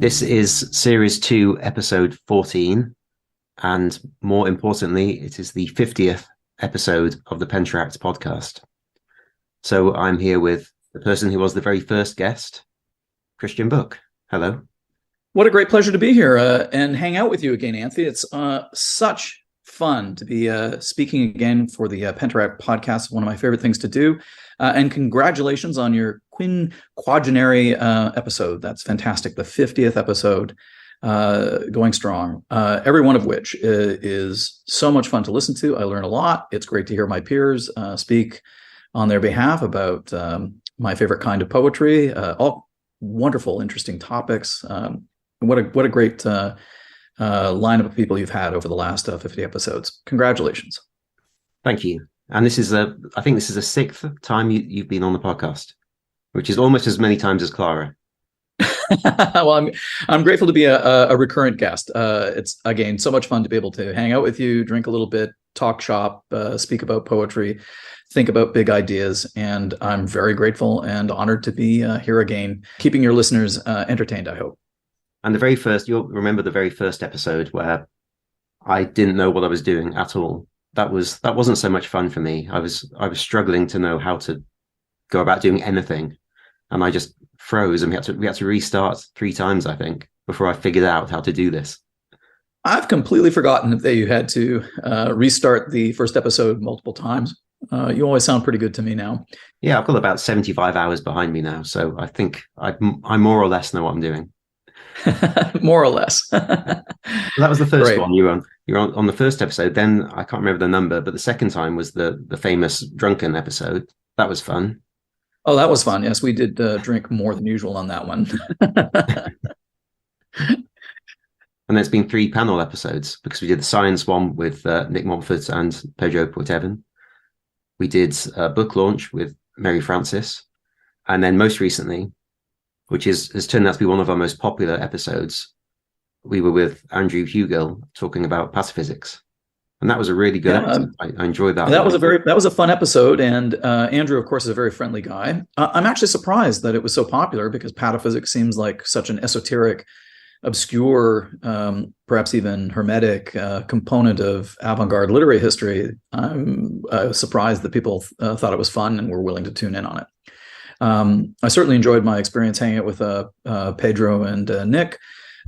This is Series 2, Episode 14, and more importantly, it is the 50th episode of the Penteract Podcast. So I'm here with the person who was the very first guest, Christian Book. Hello. What a great pleasure to be here and hang out with you again, Anthony. It's such fun to be speaking again for the Penteract Podcast, one of my favorite things to do. And congratulations on your quinquagenary episode. That's fantastic. The 50th episode, going strong. Every one of which is so much fun to listen to. I learn a lot. It's great to hear my peers speak on their behalf about my favorite kind of poetry. All wonderful, interesting topics. What a great lineup of people you've had over the last 50 episodes. Congratulations. Thank you. And this is I think this is the sixth time you've been on the podcast, which is almost as many times as Clara. Well, I'm grateful to be a recurrent guest. It's again so much fun to be able to hang out with you, drink a little bit, talk shop, speak about poetry, think about big ideas, and I'm very grateful and honored to be here again, keeping your listeners entertained, I hope. And you'll remember the very first episode where I didn't know what I was doing at all. That wasn't so much fun for me. I was struggling to know how to go about doing anything, and I just froze, and we had to restart 3 times, I think, before I figured out how to do this. I've completely forgotten that you had to restart the first episode multiple times. You always sound pretty good to me now. Yeah, I've got about 75 hours behind me now, so I think I more or less know what I'm doing. More or less. That was the first one. You were on the first episode. Then I can't remember the number, but the second time was the famous drunken episode. That was fun. Oh, that was fun. Yes, we did drink more than usual on that one. And there's been 3 panel episodes because we did the science one with Nick Montfort and Pedro Portevin. We did a book launch with Mary Francis, and then most recently, which has turned out to be one of our most popular episodes, we were with Andrew Hugel talking about pataphysics, and that was a really good episode. I enjoyed that. That was a fun episode, and Andrew, of course, is a very friendly guy. I'm actually surprised that it was so popular because pataphysics seems like such an esoteric, obscure, perhaps even hermetic component of avant-garde literary history. I'm surprised that people thought it was fun and were willing to tune in on it. I certainly enjoyed my experience hanging out with Pedro and Nick.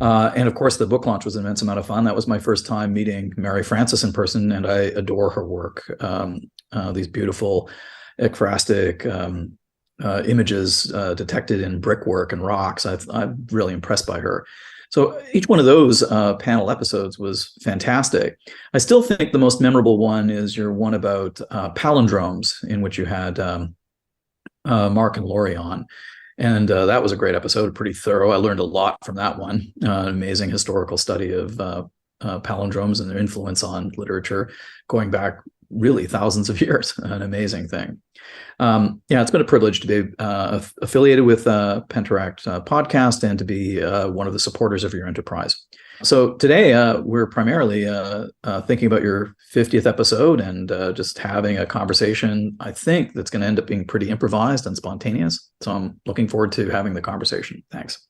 And of course, the book launch was an immense amount of fun. That was my first time meeting Mary Francis in person, and I adore her work. These beautiful ekphrastic images detected in brickwork and rocks. I'm really impressed by her. So each one of those panel episodes was fantastic. I still think the most memorable one is your one about palindromes, in which you had Mark and Lori on. And that was a great episode, pretty thorough. I learned a lot from that one. An amazing historical study of palindromes and their influence on literature going back really thousands of years. An amazing thing. It's been a privilege to be affiliated with Penteract Podcast and to be one of the supporters of your enterprise. So today we're primarily thinking about your 50th episode and just having a conversation, I think, that's going to end up being pretty improvised and spontaneous. So I'm looking forward to having the conversation. Thanks.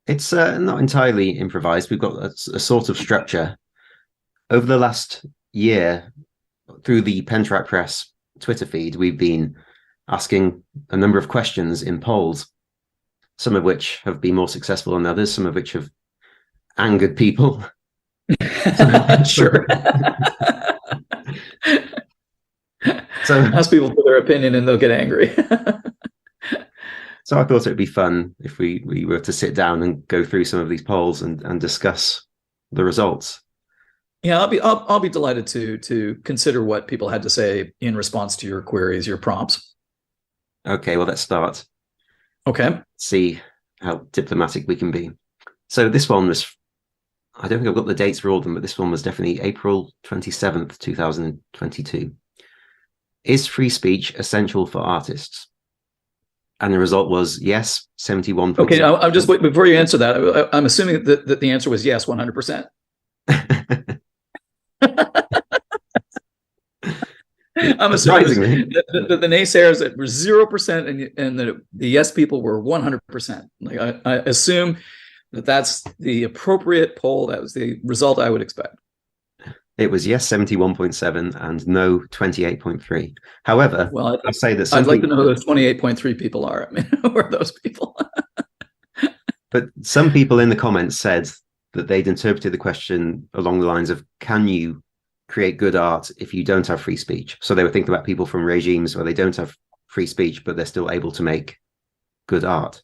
It's not entirely improvised. We've got a sort of structure. Over the last year, through the Penteract Press Twitter feed, we've been asking a number of questions in polls, some of which have been more successful than others, some of which have angered people. Sure. So ask people for their opinion and they'll get angry. So I thought it would be fun if we were to sit down and go through some of these polls and discuss the results. Yeah, I'll be delighted to consider what people had to say in response to your queries, your prompts. Okay, well, let's start. Okay. See how diplomatic we can be. So this one was, I don't think I've got the dates for all of them, but this one was definitely April 27th, 2022. Is free speech essential for artists? And the result was yes, 71%. Okay, I'm just wait before you answer that. I'm assuming that the answer was yes, 100%. I'm assuming that the naysayers that were 0% and that the yes people were 100%. Like I assume that's the appropriate poll. That was the result I would expect. It was yes 71.7 and no 28.3. However, well, I'll say that I'd like to know who those 28.3 people are. I mean, who are those people? But some people in the comments said that they'd interpreted the question along the lines of, can you create good art if you don't have free speech? So they were thinking about people from regimes where they don't have free speech, but they're still able to make good art.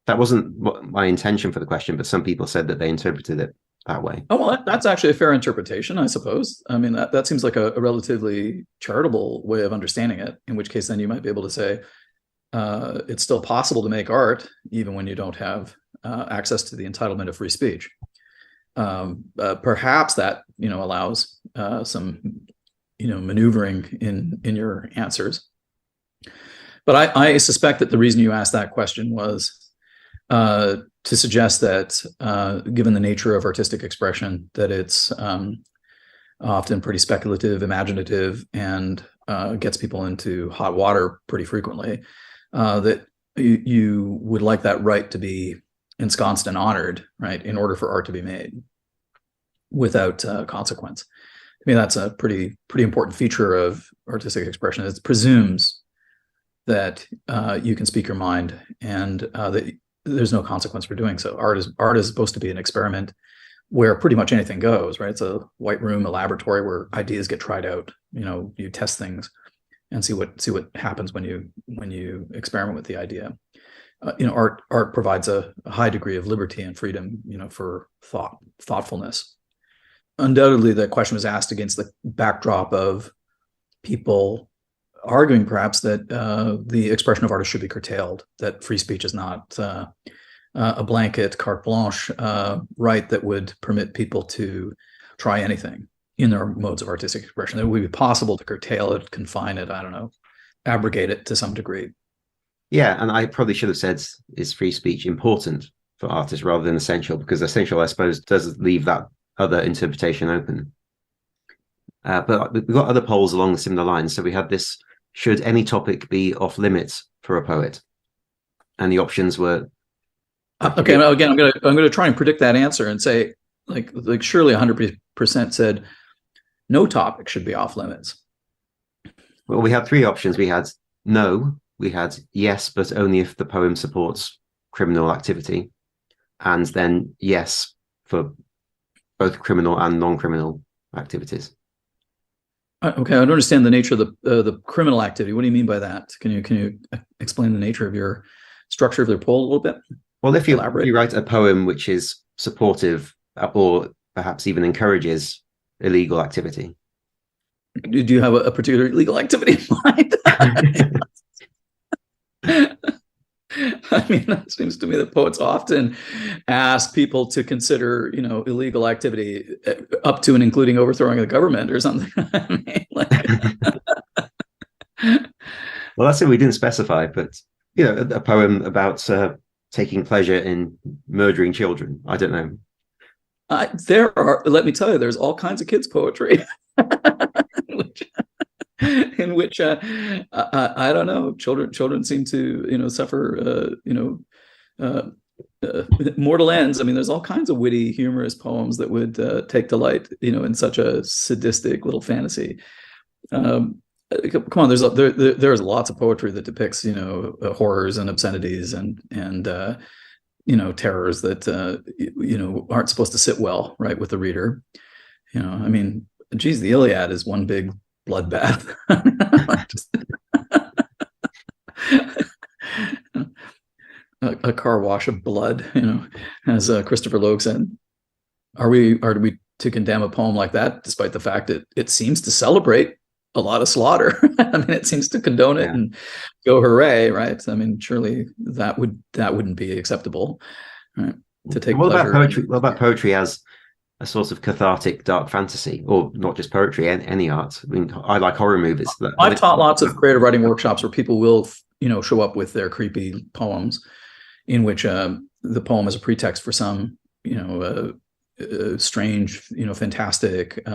That wasn't my intention for the question, but some people said that they interpreted it that way. Oh, well, that's actually a fair interpretation, I suppose. I mean, that seems like a relatively charitable way of understanding it, in which case then you might be able to say it's still possible to make art even when you don't have access to the entitlement of free speech. Perhaps that allows some maneuvering in your answers. But I suspect that the reason you asked that question was to suggest that, given the nature of artistic expression, that it's often pretty speculative, imaginative, and gets people into hot water pretty frequently, that you would like that right to be ensconced and honored, right, in order for art to be made without consequence. I mean, that's a pretty important feature of artistic expression. It presumes that you can speak your mind and that there's no consequence for doing so. Art is supposed to be an experiment where pretty much anything goes, right? It's a white room, a laboratory where ideas get tried out. You test things and see what happens when you experiment with the idea. Art provides a high degree of liberty and freedom, for thoughtfulness. Undoubtedly, the question was asked against the backdrop of people arguing perhaps that the expression of artists should be curtailed, that free speech is not a blanket carte blanche right that would permit people to try anything in their modes of artistic expression. That it would be possible to curtail it, confine it, abrogate it to some degree. Yeah, and I probably should have said, is free speech important for artists rather than essential? Because essential, I suppose, does leave that other interpretation open. But we've got other polls along similar lines. So we had this: should any topic be off limits for a poet? And the options were okay. Again, I'm gonna try and predict that answer and say, like surely 100% said no topic should be off limits. Well, we had three options. We had no, we had yes, but only if the poem supports criminal activity, and then yes for both criminal and non-criminal activities. Okay, I don't understand the nature of the criminal activity. What do you mean by that? Can you explain the nature of your structure of their poll a little bit? Well, if you write a poem which is supportive or perhaps even encourages illegal activity. Do you have a particular illegal activity in mind? I mean, it seems to me that poets often ask people to consider, illegal activity up to and including overthrowing the government or something. I mean, well, that's it. We didn't specify, but a poem about taking pleasure in murdering children. I don't know. Let me tell you, there's all kinds of kids' poetry. In which I don't know, children seem to suffer mortal ends. I mean, there's all kinds of witty, humorous poems that would take delight in such a sadistic little fantasy. Come on, there's lots of poetry that depicts horrors and obscenities and terrors that aren't supposed to sit well right with the reader. I mean, geez, the Iliad is one big bloodbath. A car wash of blood, as Christopher Logue said. Are we to condemn a poem like that, despite the fact that it seems to celebrate a lot of slaughter? I mean, it seems to condone it and go hooray, right? I mean, surely that wouldn't be acceptable, right? To take what pleasure. About poetry? What about poetry as a sort of cathartic dark fantasy, or not just poetry, any art? I mean, I like horror movies. I've taught lots of creative writing workshops where people will, show up with their creepy poems, in which the poem is a pretext for some, strange, fantastic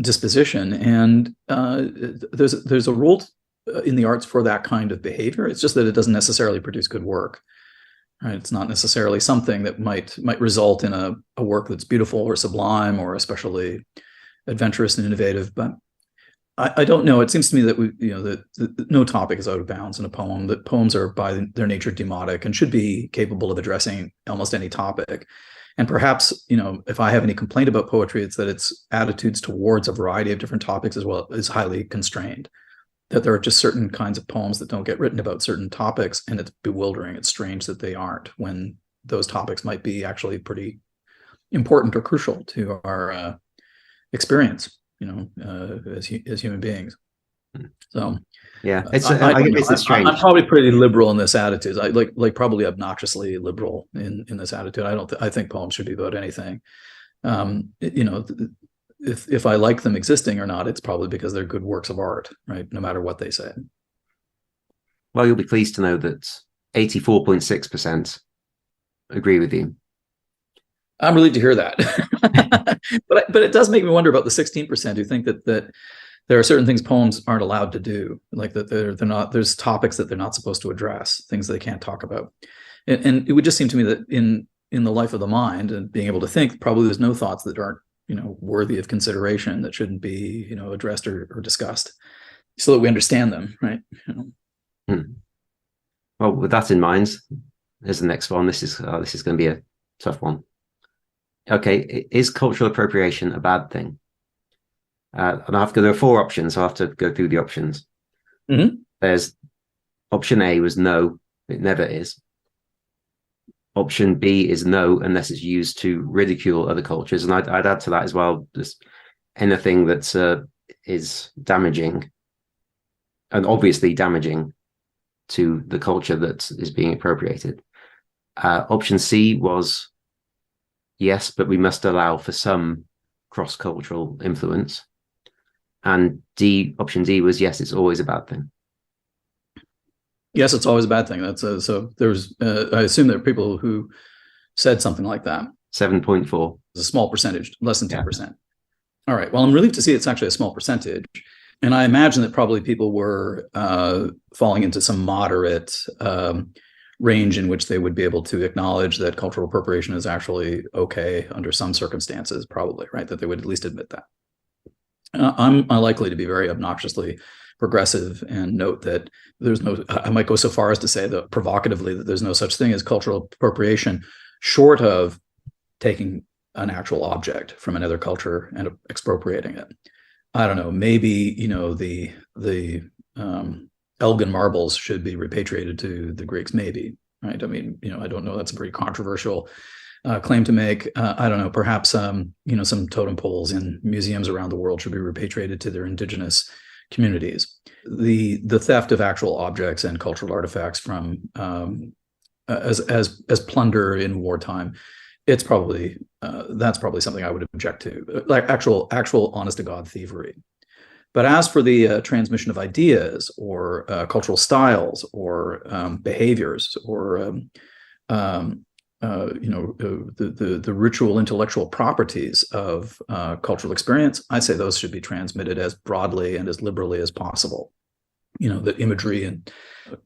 disposition, and there's a rule in the arts for that kind of behavior. It's just that it doesn't necessarily produce good work. right? It's not necessarily something that might result in a work that's beautiful or sublime or especially adventurous and innovative. But I don't know. It seems to me that that no topic is out of bounds in a poem. That poems are by their nature demotic and should be capable of addressing almost any topic. And perhaps, if I have any complaint about poetry, it's that its attitudes towards a variety of different topics as well is highly constrained. That there are just certain kinds of poems that don't get written about certain topics, and it's bewildering. It's strange that they aren't, when those topics might be actually pretty important or crucial to our experience, as human beings. So yeah, I guess it's strange. I'm probably pretty liberal in this attitude. I like probably obnoxiously liberal in this attitude. I think poems should be about anything. If I like them existing or not, it's probably because they're good works of art, right? No matter what they say. Well, you'll be pleased to know that 84.6% agree with you. I'm relieved to hear that. but it does make me wonder about the 16% who think that there are certain things poems aren't allowed to do, like that they're not. There's topics that they're not supposed to address, things they can't talk about, and it would just seem to me that in the life of the mind and being able to think, probably there's no thoughts that aren't worthy of consideration, that shouldn't be addressed or discussed, so that we understand them, right? Well, with that in mind, here's the next one. This is going to be a tough one. Okay, is cultural appropriation a bad thing? And I have to go. There are 4 options, so I have to go through the options. Mm-hmm. There's option A was no, it never is. Option B is no, unless it's used to ridicule other cultures. And I'd add to that as well, just anything that is damaging and obviously damaging to the culture that is being appropriated. Option C was yes, but we must allow for some cross-cultural influence. And option D was yes, it's always a bad thing. Yes, it's always a bad thing. That's so. There's, I assume there are people who said something like that. 7.4. It's a small percentage, less than 10%. Yeah. All right. Well, I'm relieved to see it's actually a small percentage, and I imagine that probably people were falling into some moderate range in which they would be able to acknowledge that cultural appropriation is actually okay under some circumstances. Probably, right? That they would at least admit that. I'm likely to be very obnoxiously progressive and note that there's no, I might go so far as to say that provocatively that there's no such thing as cultural appropriation, short of taking an actual object from another culture and expropriating it. I don't know, maybe, the Elgin marbles should be repatriated to the Greeks, maybe, right? I mean, I don't know, that's a pretty controversial claim to make. I don't know, perhaps, some totem poles in museums around the world should be repatriated to their indigenous communities. The theft of actual objects and cultural artifacts from as plunder in wartime, it's probably that's probably something I would object to, like actual honest to God thievery. But as for the transmission of ideas or cultural styles or behaviors or the ritual intellectual properties of cultural experience, I'd say those should be transmitted as broadly and as liberally as possible. The imagery and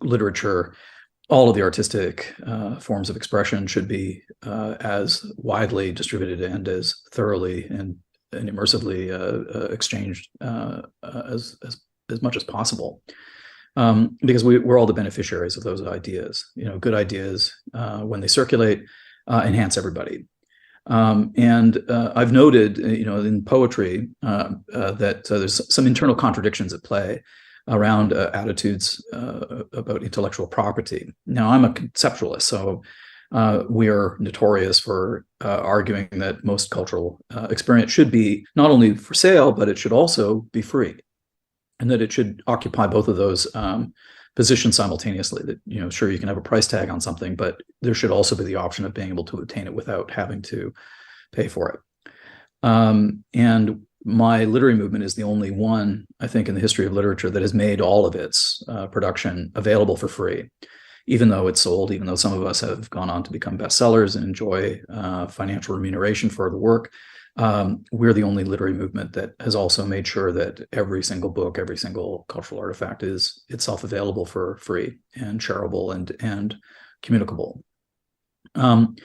literature, all of the artistic forms of expression should be as widely distributed and as thoroughly and immersively exchanged as much as possible. Because we're all the beneficiaries of those ideas. Good ideas, when they circulate, enhance everybody. And I've noted, in poetry, that there's some internal contradictions at play around attitudes about intellectual property. Now, I'm a conceptualist, so we are notorious for arguing that most cultural experience should be not only for sale, but it should also be free. And that it should occupy both of those positions simultaneously. That, sure, you can have a price tag on something, but there should also be the option of being able to obtain it without having to pay for it. And my literary movement is the only one, I think, in the history of literature that has made all of its production available for free, even though it's sold, even though some of us have gone on to become bestsellers and enjoy financial remuneration for the work. We're the only literary movement that has also made sure that every single book, every single cultural artifact is itself available for free and shareable and communicable. The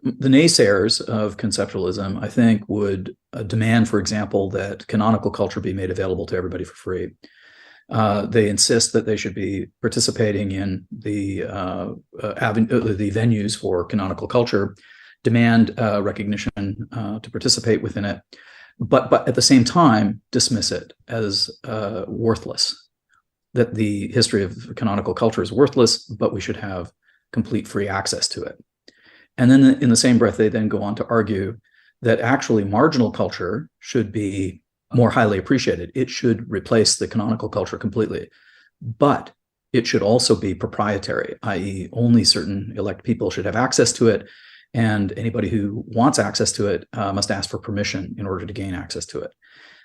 naysayers of conceptualism, I think, would demand, for example, that canonical culture be made available to everybody for free. They insist that they should be participating in the venues for canonical culture, demand recognition to participate within it, but at the same time dismiss it as worthless. That the history of canonical culture is worthless, but we should have complete free access to it. And then in the same breath, they then go on to argue that actually marginal culture should be more highly appreciated. It should replace the canonical culture completely, but it should also be proprietary, i.e. only certain elect people should have access to it, and anybody who wants access to it must ask for permission in order to gain access to it.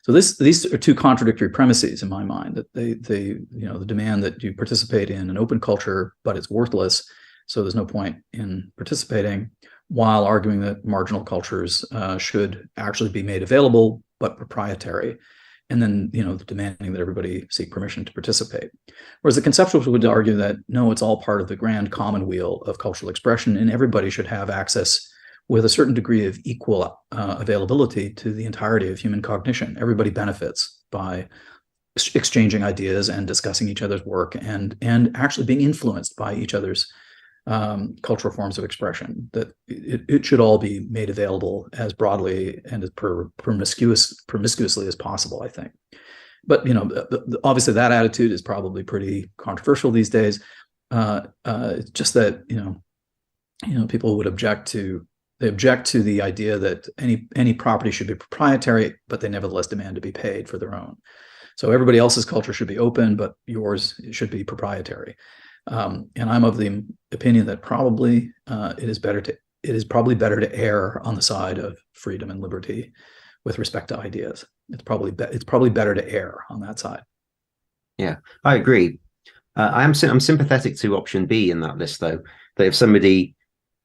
So these are two contradictory premises in my mind, that they the demand that you participate in an open culture, but it's worthless, so there's no point in participating, while arguing that marginal cultures should actually be made available, but proprietary, and then demanding that everybody seek permission to participate. Whereas the conceptualists would argue that no, it's all part of the grand commonweal of cultural expression, and everybody should have access with a certain degree of equal availability to the entirety of human cognition. Everybody benefits by exchanging ideas and discussing each other's work, and actually being influenced by each other's cultural forms of expression. That it should all be made available as broadly and as promiscuously as possible, I think. But obviously that attitude is probably pretty controversial these days. It's just that people would object to the idea that any property should be proprietary, but they nevertheless demand to be paid for their own. So everybody else's culture should be open, but yours should be proprietary. And I'm of the opinion that probably it is probably better to err on the side of freedom and liberty with respect to ideas. It's probably better to err on that side. Yeah, I agree. I'm sympathetic to option B in that list, though, that if somebody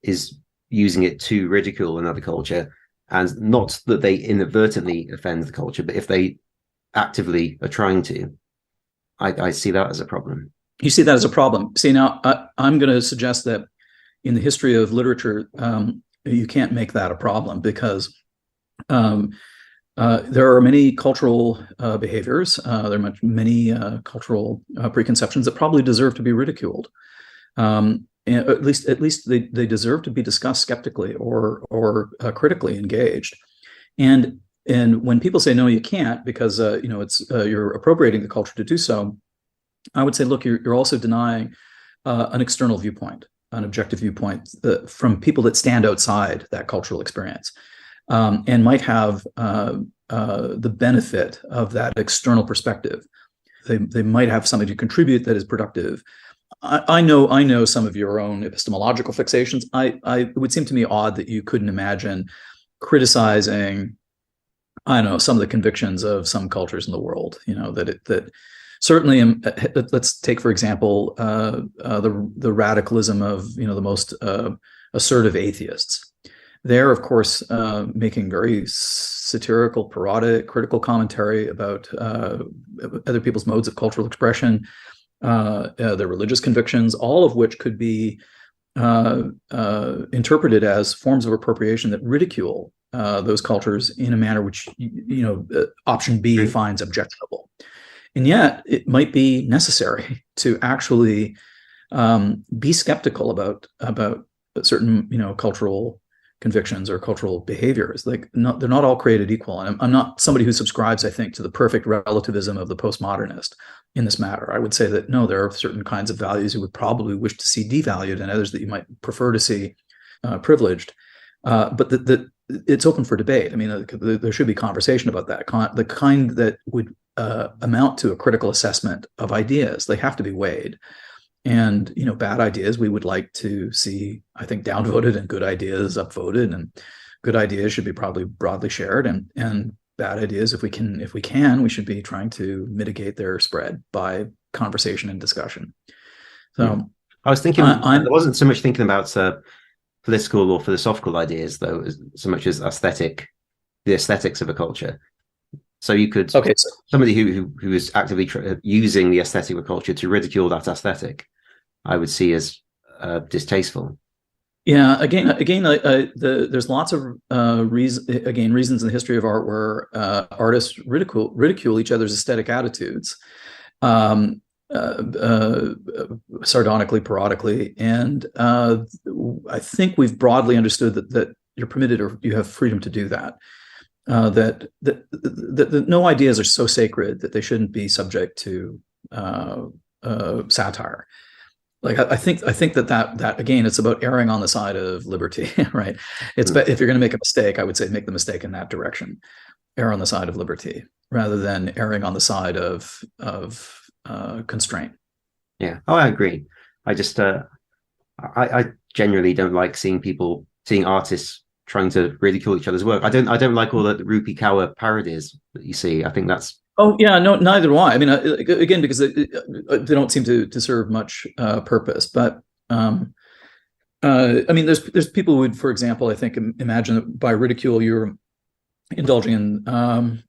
is using it to ridicule another culture, and not that they inadvertently offend the culture, but if they actively are trying to, I see that as a problem. You see that as a problem. See, now I'm going to suggest that in the history of literature, you can't make that a problem, because there are many cultural behaviors. There are many cultural preconceptions that probably deserve to be ridiculed. And at least they deserve to be discussed skeptically or critically engaged. And when people say no, you can't, because it's you're appropriating the culture to do so, I would say, look, you're also denying an external viewpoint, an objective viewpoint from people that stand outside that cultural experience, and might have the benefit of that external perspective. They might have something to contribute that is productive. I know some of your own epistemological fixations. It would seem to me odd that you couldn't imagine criticizing, some of the convictions of some cultures in the world. That certainly, let's take, for example, the radicalism of the most assertive atheists. They're, of course, making very satirical, parodic, critical commentary about other people's modes of cultural expression, their religious convictions, all of which could be interpreted as forms of appropriation that ridicule those cultures in a manner which option B finds objectionable. And yet it might be necessary to actually be skeptical about certain cultural convictions or cultural behaviors. They're not all created equal. And I'm not somebody who subscribes, I think, to the perfect relativism of the postmodernist in this matter. I would say that no, there are certain kinds of values you would probably wish to see devalued, and others that you might prefer to see privileged. But it's open for debate. I mean, there should be conversation about that, the kind that would amount to a critical assessment of ideas. They have to be weighed. And, bad ideas we would like to see, I think, downvoted, and good ideas upvoted, and good ideas should be probably broadly shared, and bad ideas, if we can, we should be trying to mitigate their spread by conversation and discussion. So I was thinking, I wasn't so much thinking about political or philosophical ideas, though, so much as the aesthetics of a culture. So you could, somebody who is actively using the aesthetic of a culture to ridicule that aesthetic, I would see as distasteful. Yeah, there's lots of reasons in the history of art where artists ridicule each other's aesthetic attitudes, um, sardonically, parodically, and I think we've broadly understood that you're permitted or you have freedom to do that. That no ideas are so sacred that they shouldn't be subject to satire. Like I think that again, it's about erring on the side of liberty, right? If you're going to make a mistake, I would say make the mistake in that direction, err on the side of liberty rather than erring on the side of constraint. Yeah. Oh, I agree. I just I generally don't like seeing artists trying to ridicule each other's work. I don't like all the Rupi Kaur parodies that you see. I think that's Oh yeah, no, neither do I. I mean, again, because they don't seem to serve much purpose. But I mean, there's people who would, for example, I think imagine that by ridicule you're indulging in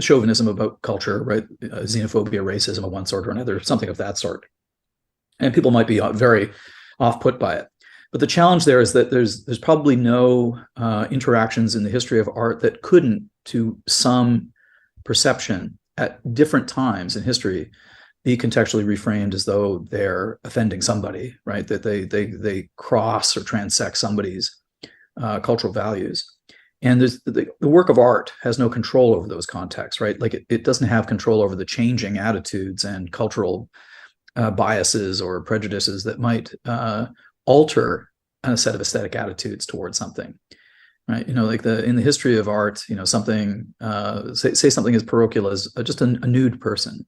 chauvinism about culture, right? Xenophobia, racism of one sort or another, something of that sort, and people might be very off-put by it. But the challenge there is that there's probably no interactions in the history of art that couldn't, to some perception at different times in history, be contextually reframed as though they're offending somebody, right? That they cross or transect somebody's cultural values. And the work of art has no control over those contexts, right? Like it doesn't have control over the changing attitudes and cultural biases or prejudices that might alter a set of aesthetic attitudes towards something. Right, like in the history of art, something say something as parochial as just a nude person.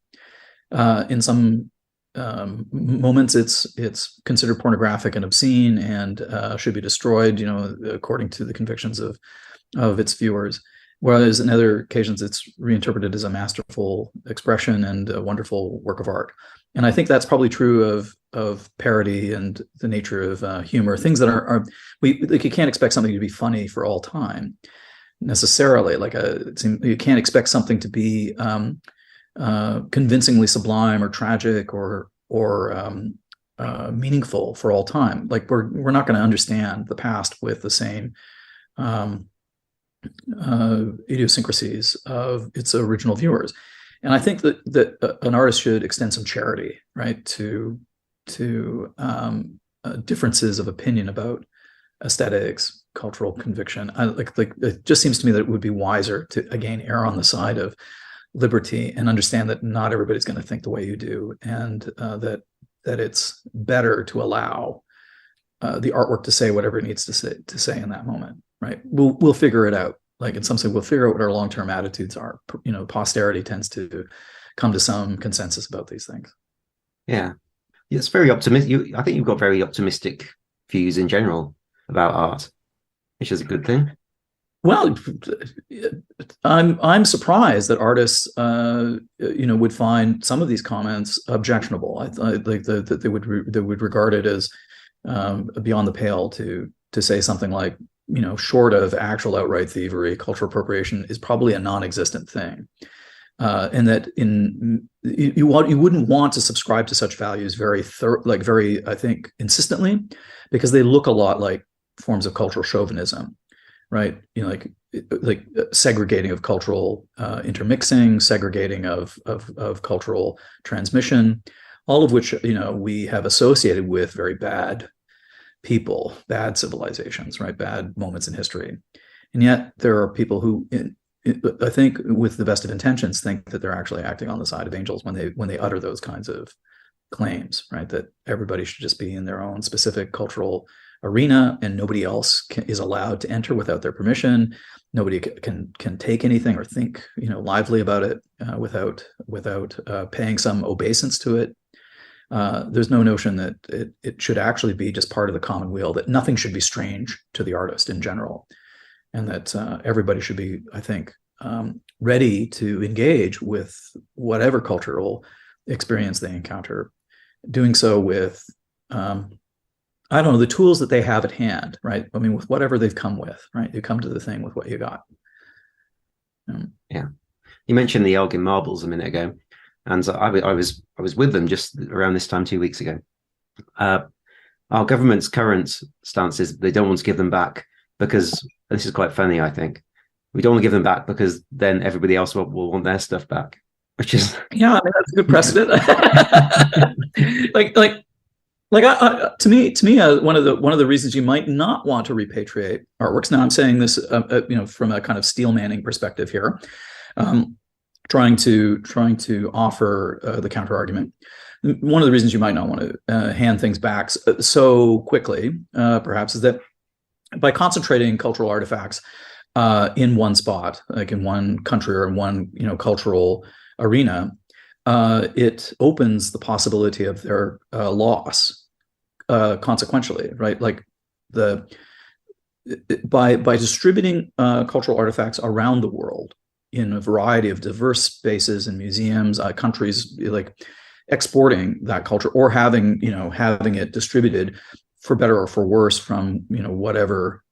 In some moments, it's considered pornographic and obscene and should be destroyed, according to the convictions of its viewers. Whereas in other occasions, it's reinterpreted as a masterful expression and a wonderful work of art. And I think that's probably true of parody and the nature of humor. Things that you can't expect something to be funny for all time necessarily. You can't expect something to be convincingly sublime or tragic or meaningful for all time. Like we're not going to understand the past with the same idiosyncrasies of its original viewers. And I think that an artist should extend some charity, right, to differences of opinion about aesthetics, cultural conviction. It just seems to me that it would be wiser to again err on the side of liberty and understand that not everybody's going to think the way you do, and that it's better to allow the artwork to say whatever it needs to say in that moment. Right? We'll figure it out. Like in some sense, we'll figure out what our long-term attitudes are. Posterity tends to come to some consensus about these things. Yeah, it's very optimistic. I think you've got very optimistic views in general about art, which is a good thing. Well, I'm surprised that artists, would find some of these comments objectionable. I like that they would regard it as beyond the pale to say something like, short of actual outright thievery, cultural appropriation is probably a non-existent thing, and that you wouldn't want to subscribe to such values very, I think, insistently, because they look a lot like forms of cultural chauvinism, right? Like segregating of cultural intermixing, segregating of cultural transmission, all of which we have associated with very bad people, bad civilizations, right? Bad moments in history. And yet there are people who, I think, with the best of intentions, think that they're actually acting on the side of angels when they utter those kinds of claims, right? That everybody should just be in their own specific cultural arena and nobody else is allowed to enter without their permission. Nobody can take anything or think, lively about it without paying some obeisance to it. There's no notion that it should actually be just part of the common weal, that nothing should be strange to the artist in general, and that everybody should be, I think, ready to engage with whatever cultural experience they encounter, doing so with, the tools that they have at hand, right? I mean, with whatever they've come with, right? You come to the thing with what you got. Yeah. You mentioned the Elgin Marbles a minute ago. And I was with them just around this time 2 weeks ago. Our government's current stance is they don't want to give them back because this is quite funny, I think. We don't want to give them back because then everybody else will want their stuff back, which is yeah, I mean, that's a good precedent. To me, one of the reasons you might not want to repatriate artworks. Now, I'm saying this, from a kind of steel manning perspective here, trying to offer the counter argument. One of the reasons you might not want to hand things back so quickly, perhaps, is that by concentrating cultural artifacts in one spot, like in one country or in one cultural arena, it opens the possibility of their loss consequentially, right? Like by distributing cultural artifacts around the world in a variety of diverse spaces and museums, countries, like exporting that culture or having it distributed for better or for worse from whatever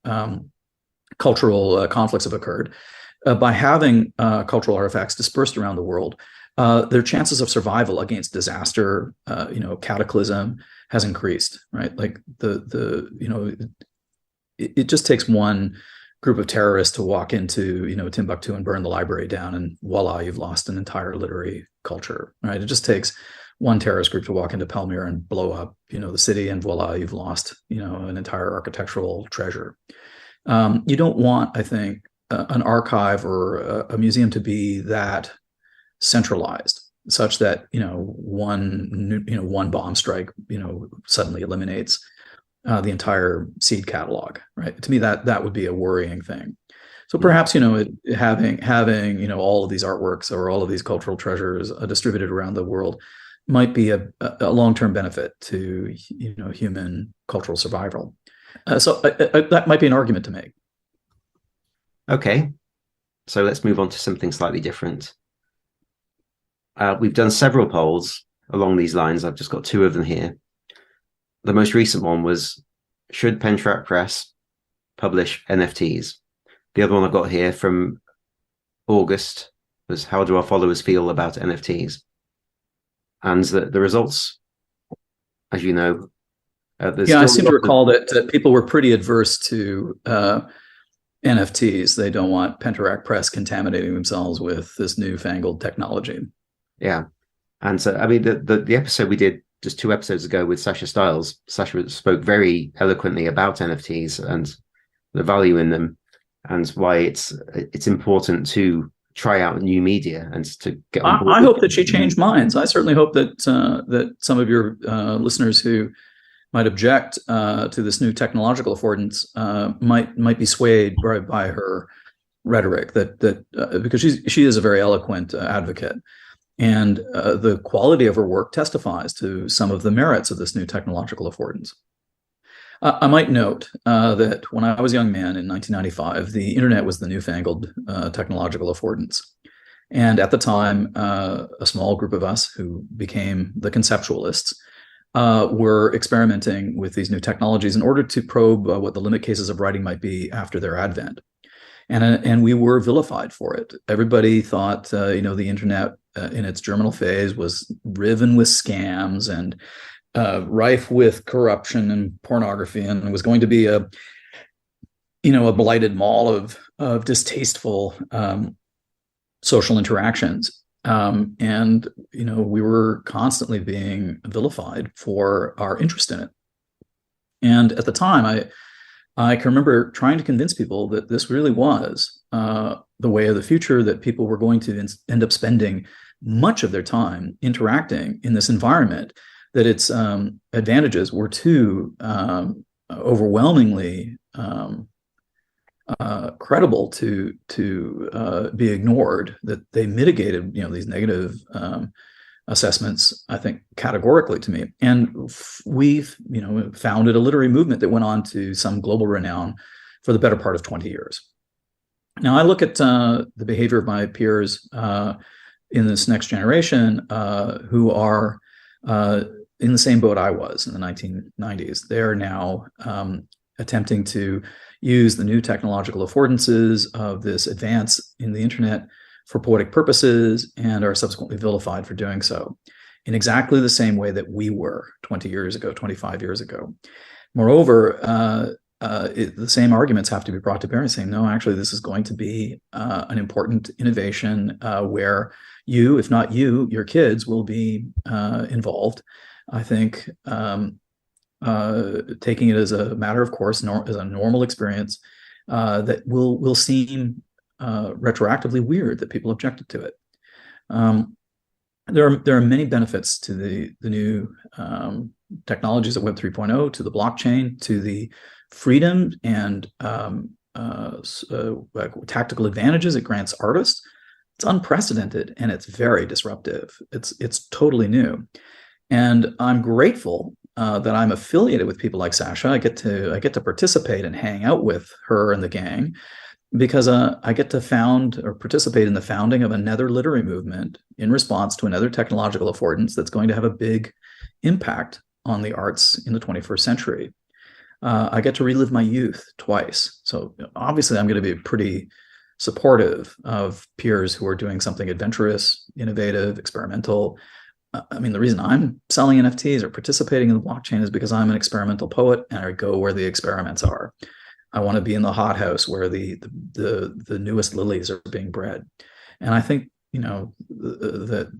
cultural conflicts have occurred, by having cultural artifacts dispersed around the world, their chances of survival against disaster, cataclysm, has increased. Right, like it just takes one group of terrorists to walk into Timbuktu and burn the library down, and voila, you've lost an entire literary culture. Right, it just takes one terrorist group to walk into Palmyra and blow up the city, and voila, you've lost an entire architectural treasure. You don't want, I think, an archive or a museum to be that centralized, such that one bomb strike suddenly eliminates the entire seed catalog. Right, to me, that would be a worrying thing. So perhaps having all of these artworks or all of these cultural treasures distributed around the world might be a long-term benefit to human cultural survival. So that might be an argument to make. Okay, so let's move on to something slightly different. We've done several polls along these lines. I've just got two of them here. The most recent one was, should Penteract Press publish NFTs? The other one I've got here from August was, how do our followers feel about NFTs? And the results, as you know, I seem to recall that people were pretty adverse to NFTs. They don't want Penteract Press contaminating themselves with this newfangled technology. Yeah, and so I mean, the episode we did just 2 episodes ago with Sasha Stiles, Sasha spoke very eloquently about NFTs and the value in them, and why it's important to try out new media and to get on board. I hope that she changed minds. I certainly hope that that some of your listeners who might object to this new technological affordance might be swayed by her rhetoric. That because she is a very eloquent advocate, and the quality of her work testifies to some of the merits of this new technological affordance. I might note that when I was a young man in 1995, the internet was the newfangled technological affordance. And at the time, a small group of us who became the conceptualists were experimenting with these new technologies in order to probe what the limit cases of writing might be after their advent. And we were vilified for it. Everybody thought, the internet in its germinal phase was riven with scams and rife with corruption and pornography, and it was going to be a blighted mall of distasteful social interactions. And we were constantly being vilified for our interest in it. And at the time, I can remember trying to convince people that this really was the way of the future, that people were going to end up spending much of their time interacting in this environment, that its advantages were too overwhelmingly credible to be ignored, that they mitigated these negative assessments, I think, categorically to me. And we've founded a literary movement that went on to some global renown for the better part of 20 years. Now, I look at the behavior of my peers in this next generation who are in the same boat I was in the 1990s. They are now attempting to use the new technological affordances of this advance in the internet for poetic purposes, and are subsequently vilified for doing so. in exactly the same way that we were 20 years ago, 25 years ago. Moreover, the same arguments have to be brought to bear, saying, no, actually, this is going to be an important innovation where you, if not you, your kids will be involved. I think taking it as a matter of course, as a normal experience, that will seem retroactively weird that people objected to it. There are many benefits to the new technologies of Web 3.0, to the blockchain, to the freedom and tactical advantages it grants artists. It's unprecedented and it's very disruptive. It's totally new, and I'm grateful that I'm affiliated with people like Sasha. I get to participate and hang out with her and the gang, because I get to found or participate in the founding of another literary movement in response to another technological affordance that's going to have a big impact on the arts in the 21st century. I get to relive my youth twice. So obviously I'm going to be pretty supportive of peers who are doing something adventurous, innovative, experimental. I mean, the reason I'm selling NFTs or participating in the blockchain is because I'm an experimental poet and I go where the experiments are. I want to be in the hothouse where the newest lilies are being bred. And I think, that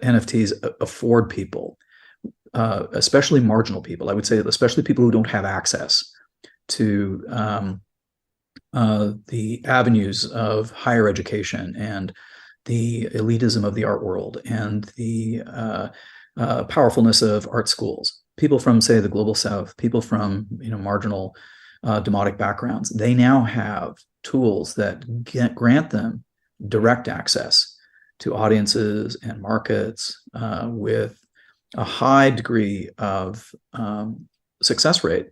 NFTs afford people, especially marginal people, I would say, especially people who don't have access to the avenues of higher education and the elitism of the art world and the powerfulness of art schools. People from, say, the global south, people from marginal demotic backgrounds, they now have tools that grant them direct access to audiences and markets with a high degree of success rate.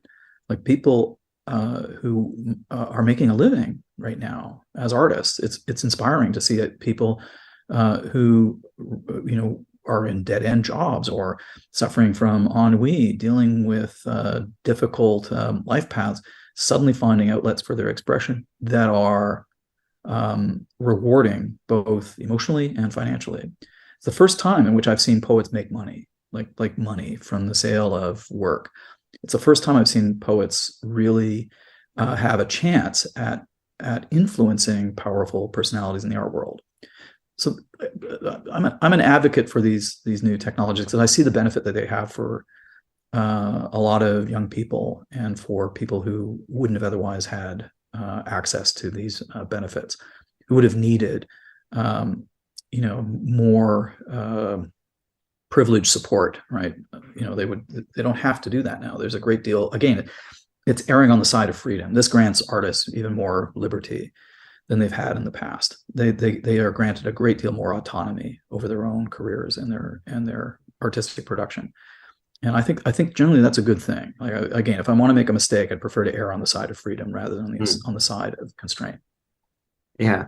Like people who are making a living right now as artists. It's inspiring to see that people who are in dead-end jobs or suffering from ennui, dealing with difficult life paths, suddenly finding outlets for their expression that are rewarding both emotionally and financially. It's the first time in which I've seen poets make money, like money from the sale of work. It's the first time I've seen poets really have a chance at influencing powerful personalities in the art world. So I'm an advocate for these new technologies because I see the benefit that they have for a lot of young people and for people who wouldn't have otherwise had access to these benefits, who would have needed more privileged support, right? They don't have to do that now. There's a great deal, again, it's erring on the side of freedom. This grants artists even more liberty than they've had in the past. They are granted a great deal more autonomy over their own careers and their artistic production. And I think generally that's a good thing. Like, again, if I want to make a mistake, I'd prefer to err on the side of freedom rather than on the side of constraint. Yeah,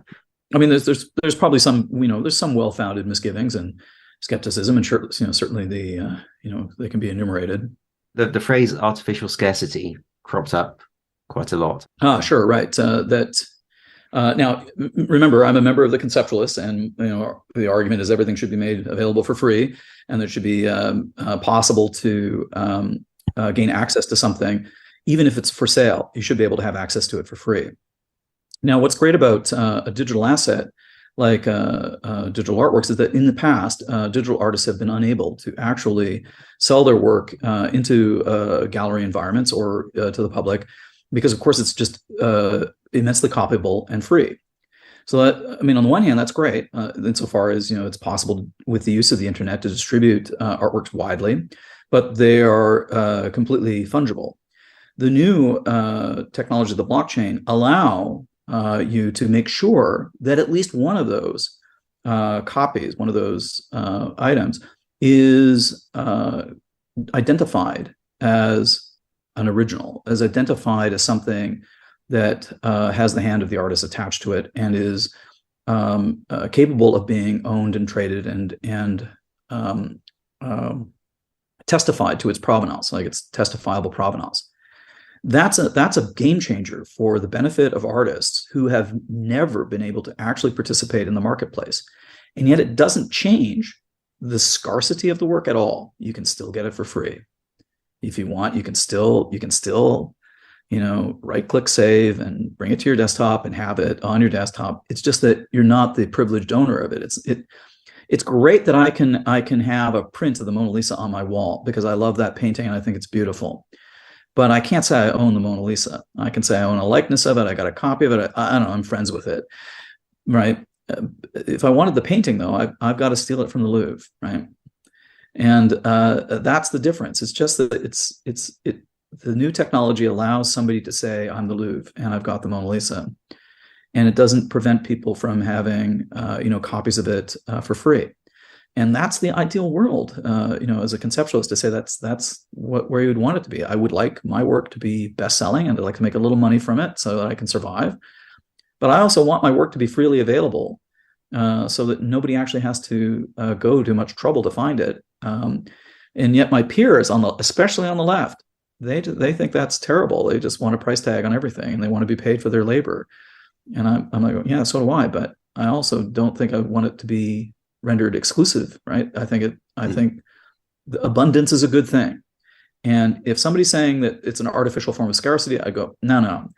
I mean, there's probably some there's some well-founded misgivings and skepticism, and certainly they can be enumerated. The phrase artificial scarcity cropped up quite a lot. Sure, right. Now, remember, I'm a member of the Conceptualists, and the argument is everything should be made available for free, and there should be possible to gain access to something, even if it's for sale. You should be able to have access to it for free. Now, what's great about a digital asset like digital artworks is that in the past, digital artists have been unable to actually sell their work into gallery environments or to the public, because, of course, it's just immensely copyable and free. So that, on the one hand, that's great insofar as it's possible with the use of the internet to distribute artworks widely, but they are completely fungible. The new technology of the blockchain allow you to make sure that at least one of those copies, one of those items, is identified as an original, as identified as something that has the hand of the artist attached to it and is capable of being owned and traded and testified to its provenance, like its testifiable provenance. That's a game changer for the benefit of artists who have never been able to actually participate in the marketplace. And yet it doesn't change the scarcity of the work at all, you can still get it for free. If you want, you can still, right click save and bring it to your desktop and have it on your desktop. It's just that you're not the privileged owner of it. It's great that I can have a print of the Mona Lisa on my wall because I love that painting and I think it's beautiful. But I can't say I own the Mona Lisa. I can say I own a likeness of it. I got a copy of it. I don't know. I'm friends with it, right? If I wanted the painting, though, I've got to steal it from the Louvre, right? And that's the difference. It's just that the new technology allows somebody to say, I'm the Louvre and I've got the Mona Lisa. And it doesn't prevent people from having, copies of it for free. And that's the ideal world, as a conceptualist, to say that's where you would want it to be. I would like my work to be best-selling, and I'd like to make a little money from it so that I can survive. But I also want my work to be freely available so that nobody actually has to go to much trouble to find it. And yet my peers, especially on the left, they think that's terrible. They just want a price tag on everything, and they want to be paid for their labor. And I'm like, yeah, so do I. But I also don't think I want it to be rendered exclusive, right? I think the abundance is a good thing. And if somebody's saying that it's an artificial form of scarcity, I go, no.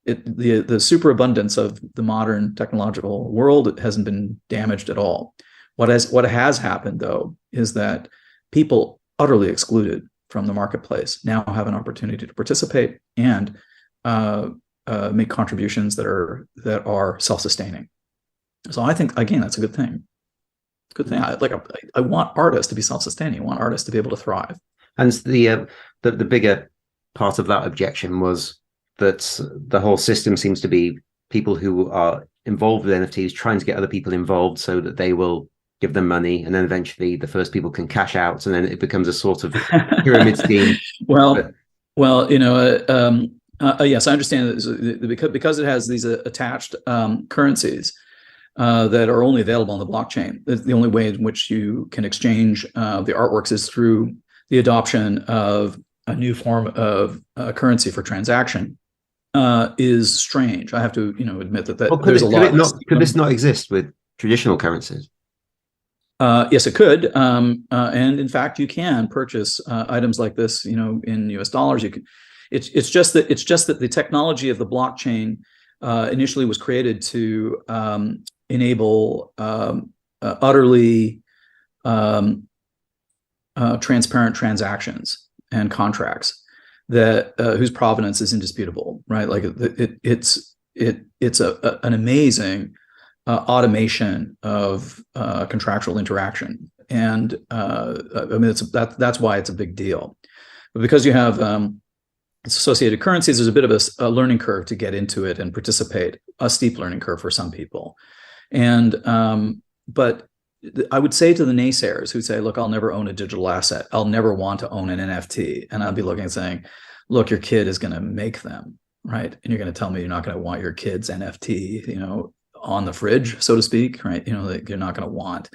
The superabundance of the modern technological world hasn't been damaged at all. What has happened, though, is that people utterly excluded from the marketplace now have an opportunity to participate and make contributions that are self-sustaining. So I think, again, that's a good thing. Good thing. I want artists to be self-sustaining. I want artists to be able to thrive. And the bigger part of that objection was that the whole system seems to be people who are involved with NFTs trying to get other people involved so that they will give them money, and then eventually the first people can cash out, and then it becomes a sort of pyramid scheme. Yes, I understand that because it has these attached currencies that are only available on the blockchain. The only way in which you can exchange the artworks is through the adoption of a new form of currency for transaction. Is strange. I have to, admit that there's a lot. Could this not exist with traditional currencies? Yes, it could. And in fact, you can purchase items like this, in US dollars. You can. It's just that the technology of the blockchain initially was created to enable utterly transparent transactions and contracts that whose provenance is indisputable, right? Like it's an amazing automation of contractual interaction, and that's why it's a big deal. But because you have associated currencies, there's a bit of a learning curve to get into it and participate, a steep learning curve for some people. And but I would say to the naysayers who say, look, I'll never own a digital asset. I'll never want to own an NFT. And I'll be looking and saying, look, your kid is going to make them, right? And you're going to tell me you're not going to want your kid's NFT, on the fridge, so to speak, right? Like you're not going to want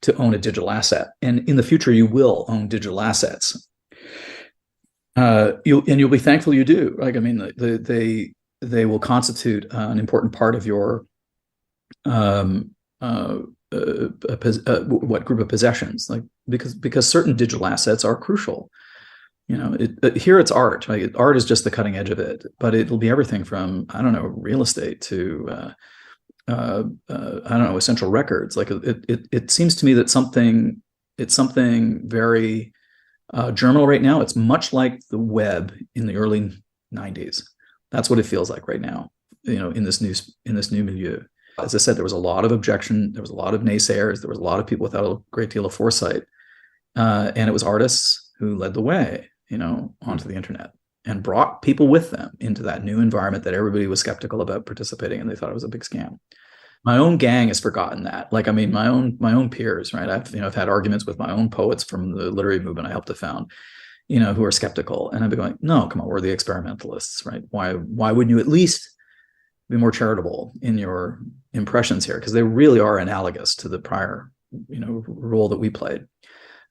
to own a digital asset. And in the future, you will own digital assets. You'll be thankful you do. Like, I mean, they will constitute an important part of your what group of possessions, like because certain digital assets are crucial. Here it's art. Right? Art is just the cutting edge of it, but it'll be everything from, I don't know, real estate to I don't know, essential records. Like it seems to me that it's something very germinal right now. It's much like the web in the early 90s. That's what it feels like right now, in this new milieu. As I said, there was a lot of objection. There was a lot of naysayers. There was a lot of people without a great deal of foresight. And it was artists who led the way, onto the internet and brought people with them into that new environment that everybody was skeptical about participating, and they thought it was a big scam. My own gang has forgotten that. Like, I mean, my own peers, right? I've had arguments with my own poets from the literary movement I helped to found, who are skeptical. And I'd be going, no, come on, we're the experimentalists, right? Why wouldn't you at least be more charitable in your impressions here? Because they really are analogous to the prior, role that we played.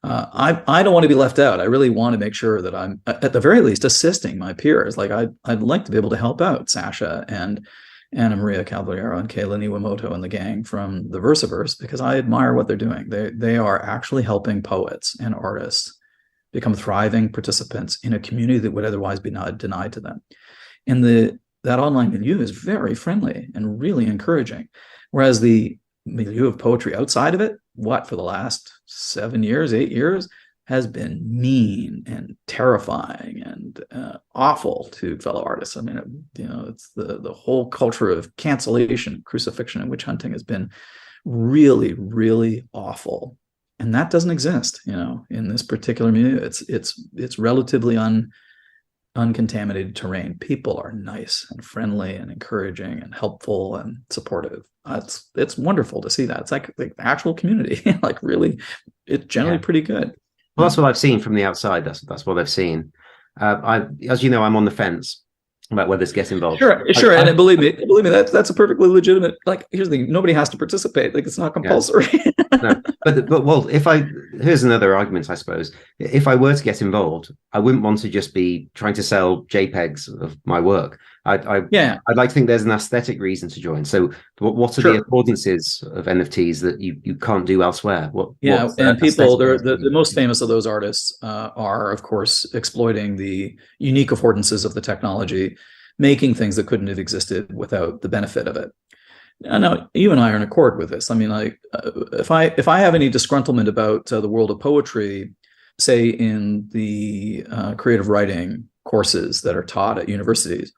I don't want to be left out. I really want to make sure that I'm, at the very least, assisting my peers. Like I'd like to be able to help out Sasha and Anna Maria Caballero and Kayla Niwamoto and the gang from the Versaverse, because I admire what they're doing. They are actually helping poets and artists become thriving participants in a community that would otherwise be denied to them. And that online milieu is very friendly and really encouraging. Whereas the milieu of poetry outside of it, for the last 7 years, 8 years, has been mean and terrifying and awful to fellow artists. I mean, it's the whole culture of cancellation, crucifixion, and witch hunting has been really, really awful. And that doesn't exist, in this particular milieu. It's relatively uncontaminated terrain. People are nice and friendly and encouraging and helpful and supportive. It's wonderful to see that. It's like the actual community. Like really, it's generally pretty good. Well, that's what I've seen from the outside. That's what I've seen. As you know, I'm on the fence about whether to get involved. Sure. And believe me, that's a perfectly legitimate. Like, here's the thing: nobody has to participate. Like, it's not compulsory. Yeah. No, but here's another argument, I suppose. If I were to get involved, I wouldn't want to just be trying to sell JPEGs of my work. I'd like to think there's an aesthetic reason to join. So what are the affordances of NFTs that you can't do elsewhere? And people, the most famous of those artists are, of course, exploiting the unique affordances of the technology, making things that couldn't have existed without the benefit of it. Now, you and I are in accord with this. I mean, if I have any disgruntlement about the world of poetry, say in the creative writing courses that are taught at universities,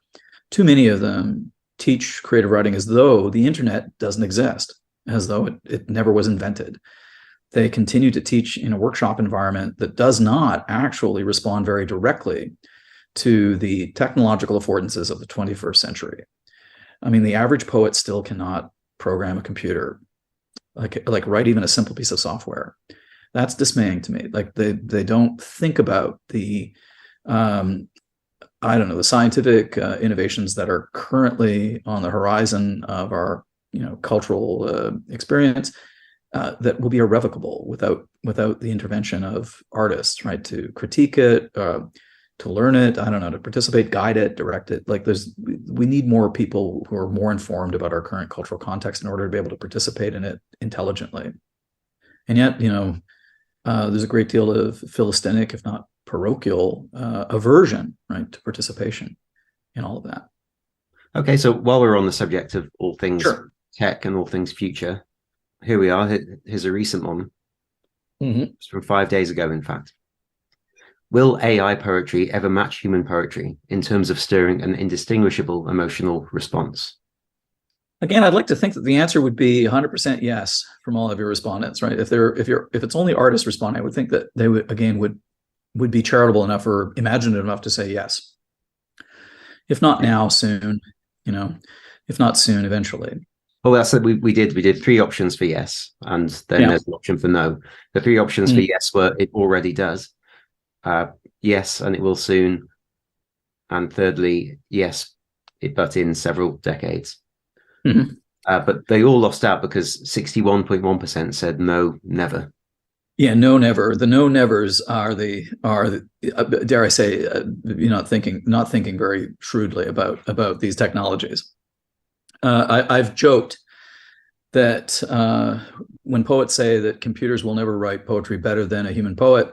too many of them teach creative writing as though the internet doesn't exist, as though it never was invented. They continue to teach in a workshop environment that does not actually respond very directly to the technological affordances of the 21st century. I mean, the average poet still cannot program a computer, like write even a simple piece of software. That's dismaying to me. Like they don't think about the the scientific innovations that are currently on the horizon of our cultural experience that will be irrevocable without the intervention of artists, right? To critique it, to learn it, to participate, guide it, direct it. Like we need more people who are more informed about our current cultural context in order to be able to participate in it intelligently. And yet, there's a great deal of philistinic, if not parochial, aversion, right, to participation in all of that. Okay, so while we're on the subject of all things tech and all things future, here we are. Here's a recent one. It's from 5 days ago, in fact. Will AI poetry ever match human poetry in terms of stirring an indistinguishable emotional response? Again, I'd like to think that the answer would be 100% yes from all of your respondents, right? If it's only artists responding, I would think that they would be charitable enough or imaginative enough to say yes. If not now, soon. If not soon, eventually. Well, that's it. We did 3 options for yes, and then there's an option for no. The 3 options for yes were it already does. Yes, and it will soon. And thirdly, yes, but in several decades. But they all lost out because 61.1% said no, never. Yeah, no, never. The no nevers are dare I say, not thinking very shrewdly about these technologies. I've joked that when poets say that computers will never write poetry better than a human poet,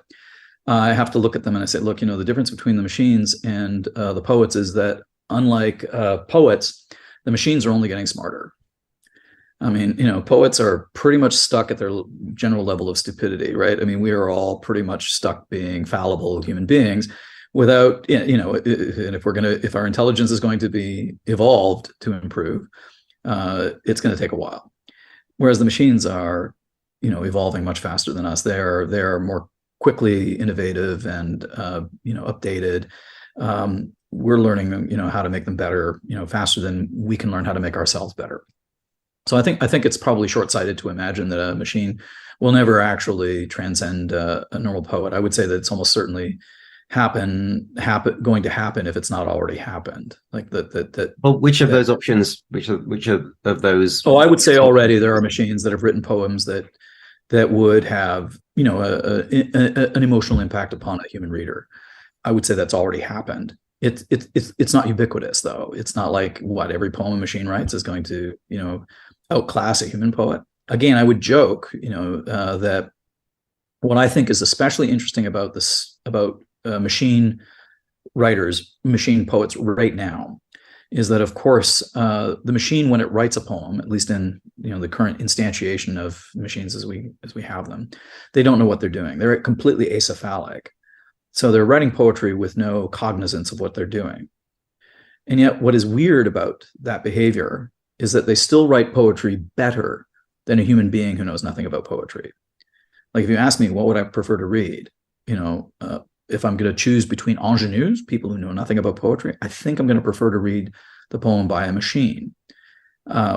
I have to look at them and I say, look, the difference between the machines and the poets is that unlike poets, the machines are only getting smarter. I mean, poets are pretty much stuck at their general level of stupidity, right? I mean, we are all pretty much stuck being fallible human beings without, and if our intelligence is going to be evolved to improve, it's going to take a while. Whereas the machines are, evolving much faster than us. They're more quickly innovative and updated. We're learning how to make them better faster than we can learn how to make ourselves better. So I think it's probably short-sighted to imagine that a machine will never actually transcend a normal poet. I would say that it's almost certainly going to happen if it's not already happened. Like that. Well, which of those options? Which of those? Oh, I would say already there are machines that have written poems that would have an emotional impact upon a human reader. I would say that's already happened. it's not ubiquitous, though. It's not like what every poem a machine writes is going to, outclass a human poet. Again, I would joke, that what I think is especially interesting about this, about machine writers, machine poets right now, is that, of course, the machine, when it writes a poem, at least in the current instantiation of machines as we have them, they don't know what they're doing. They're completely acephalic. So they're writing poetry with no cognizance of what they're doing. And yet what is weird about that behavior is that they still write poetry better than a human being who knows nothing about poetry. Like, if you ask me, what would I prefer to read? If I'm going to choose between ingenues, people who know nothing about poetry, I think I'm going to prefer to read the poem by a machine,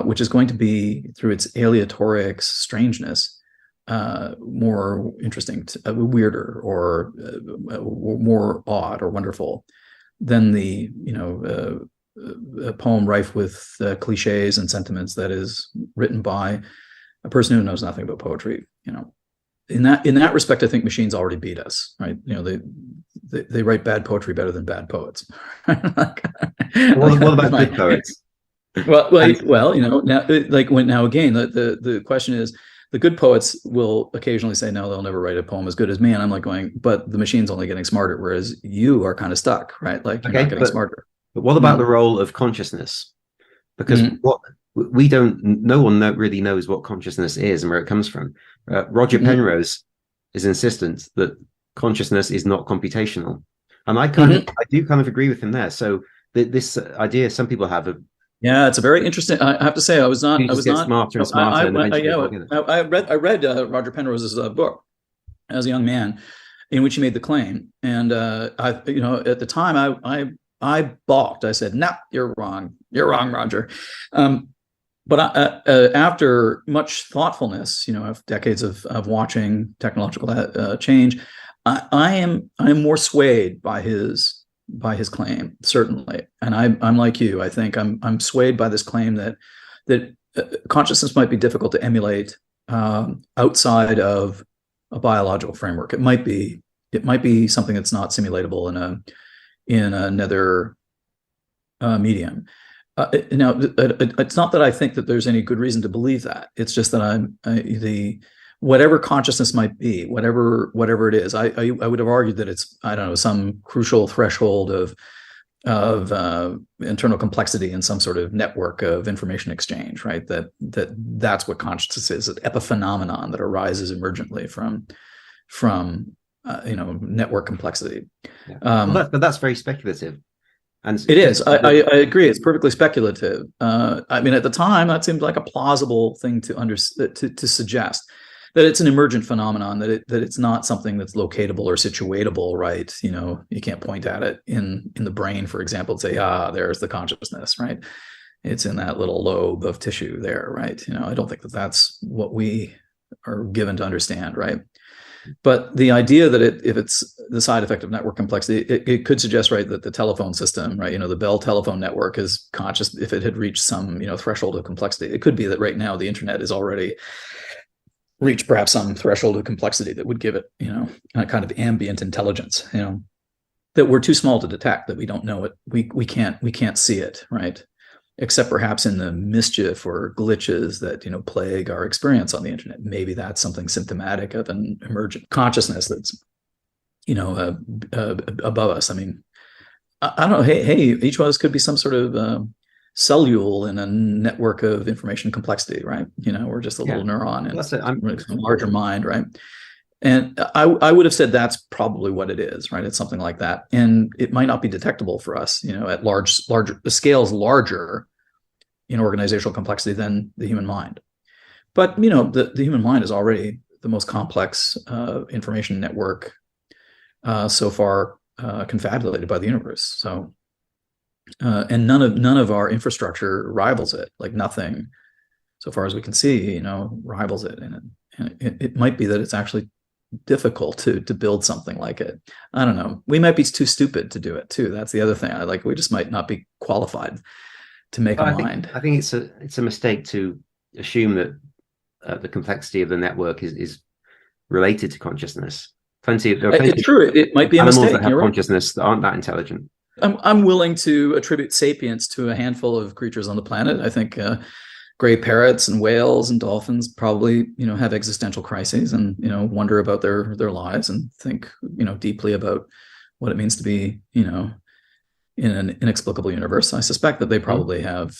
which is going to be, through its aleatoric strangeness, more interesting, weirder, or more odd or wonderful than the a poem rife with cliches and sentiments that is written by a person who knows nothing about poetry. In that respect, I think machines already beat us, right? They write bad poetry better than bad poets. What about good poets? Well, now again, the question is, the good poets will occasionally say, no, they'll never write a poem as good as me. And I'm like going, but the machine's only getting smarter, whereas you are kind of stuck, right? Like, you're not getting smarter. But what about the role of consciousness? Because no one really knows what consciousness is and where it comes from. Roger Penrose is insistent that consciousness is not computational, and I do kind of agree with him there. So this idea some people have of, it's a very interesting. I have to say, I was not smarter and smarter. I read Roger Penrose's book as a young man, in which he made the claim, and at the time I balked. I said, "No, you're wrong. You're wrong, Roger." But after much thoughtfulness, of decades of watching technological change, I am more swayed by his claim, certainly. And I'm like you. I think I'm swayed by this claim that consciousness might be difficult to emulate outside of a biological framework. It might be something that's not simulatable in another medium. Now, it's not that I think that there's any good reason to believe that. It's just that whatever consciousness might be, whatever it is, I would have argued that it's, I don't know, some crucial threshold of internal complexity in some sort of network of information exchange, right? That's what consciousness is, an epiphenomenon that arises emergently from network complexity. But that's very speculative. And it is. I agree. It's perfectly speculative. I mean, at the time, that seemed like a plausible thing to suggest that it's an emergent phenomenon, that it's not something that's locatable or situatable, right? You can't point at it in the brain, for example, and say, there's the consciousness, right? It's in that little lobe of tissue there, right? I don't think that that's what we are given to understand, right? But the idea that if it's the side effect of network complexity, it could suggest, right, that the telephone system, right, the Bell telephone network is conscious if it had reached some, threshold of complexity. It could be that right now the internet has already reached perhaps some threshold of complexity that would give it, a kind of ambient intelligence, that we're too small to detect, that we don't know it. We can't see it, right? Except perhaps in the mischief or glitches that plague our experience on the internet. Maybe that's something symptomatic of an emergent consciousness that's above us. I mean, I don't know. Hey, each one of us could be some sort of cellule in a network of information complexity, right? We're just a little neuron in a larger mind, right? And I would have said that's probably what it is, right? It's something like that, and it might not be detectable for us, at larger scales, larger in organizational complexity than the human mind. But the human mind is already the most complex information network so far confabulated by the universe. So, and none of our infrastructure rivals it. Like, nothing, so far as we can see, rivals it. And it might be that it's actually difficult to build something like it. I don't know. We might be too stupid to do it too. That's the other thing. We just might not be qualified to make a mind. I think it's a mistake to assume that the complexity of the network is related to consciousness. It's true. It might be a mistake. That have consciousness that aren't that intelligent. I'm willing to attribute sapience to a handful of creatures on the planet. I think gray parrots and whales and dolphins probably, have existential crises and, wonder about their lives and think, deeply about what it means to be, in an inexplicable universe. I suspect that they probably have,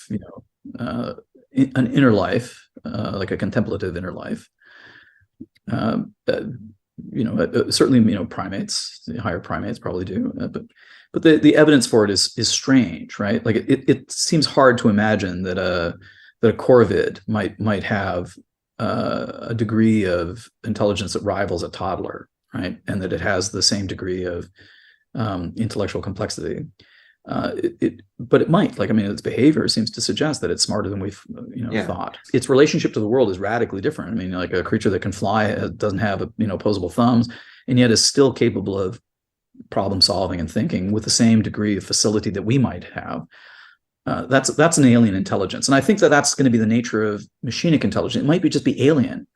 an inner life, like a contemplative inner life. Certainly, primates, higher primates probably do, but the evidence for it is strange, right? Like it seems hard to imagine that a corvid might have a degree of intelligence that rivals a toddler, right? And that it has the same degree of intellectual complexity. But it might, its behavior seems to suggest that it's smarter than we've thought. Its relationship to the world is radically different. Like a creature that can fly doesn't have opposable thumbs, and yet is still capable of problem solving and thinking with the same degree of facility that we might have. That's an alien intelligence, and I think that that's going to be the nature of machinic intelligence. It might just be alien,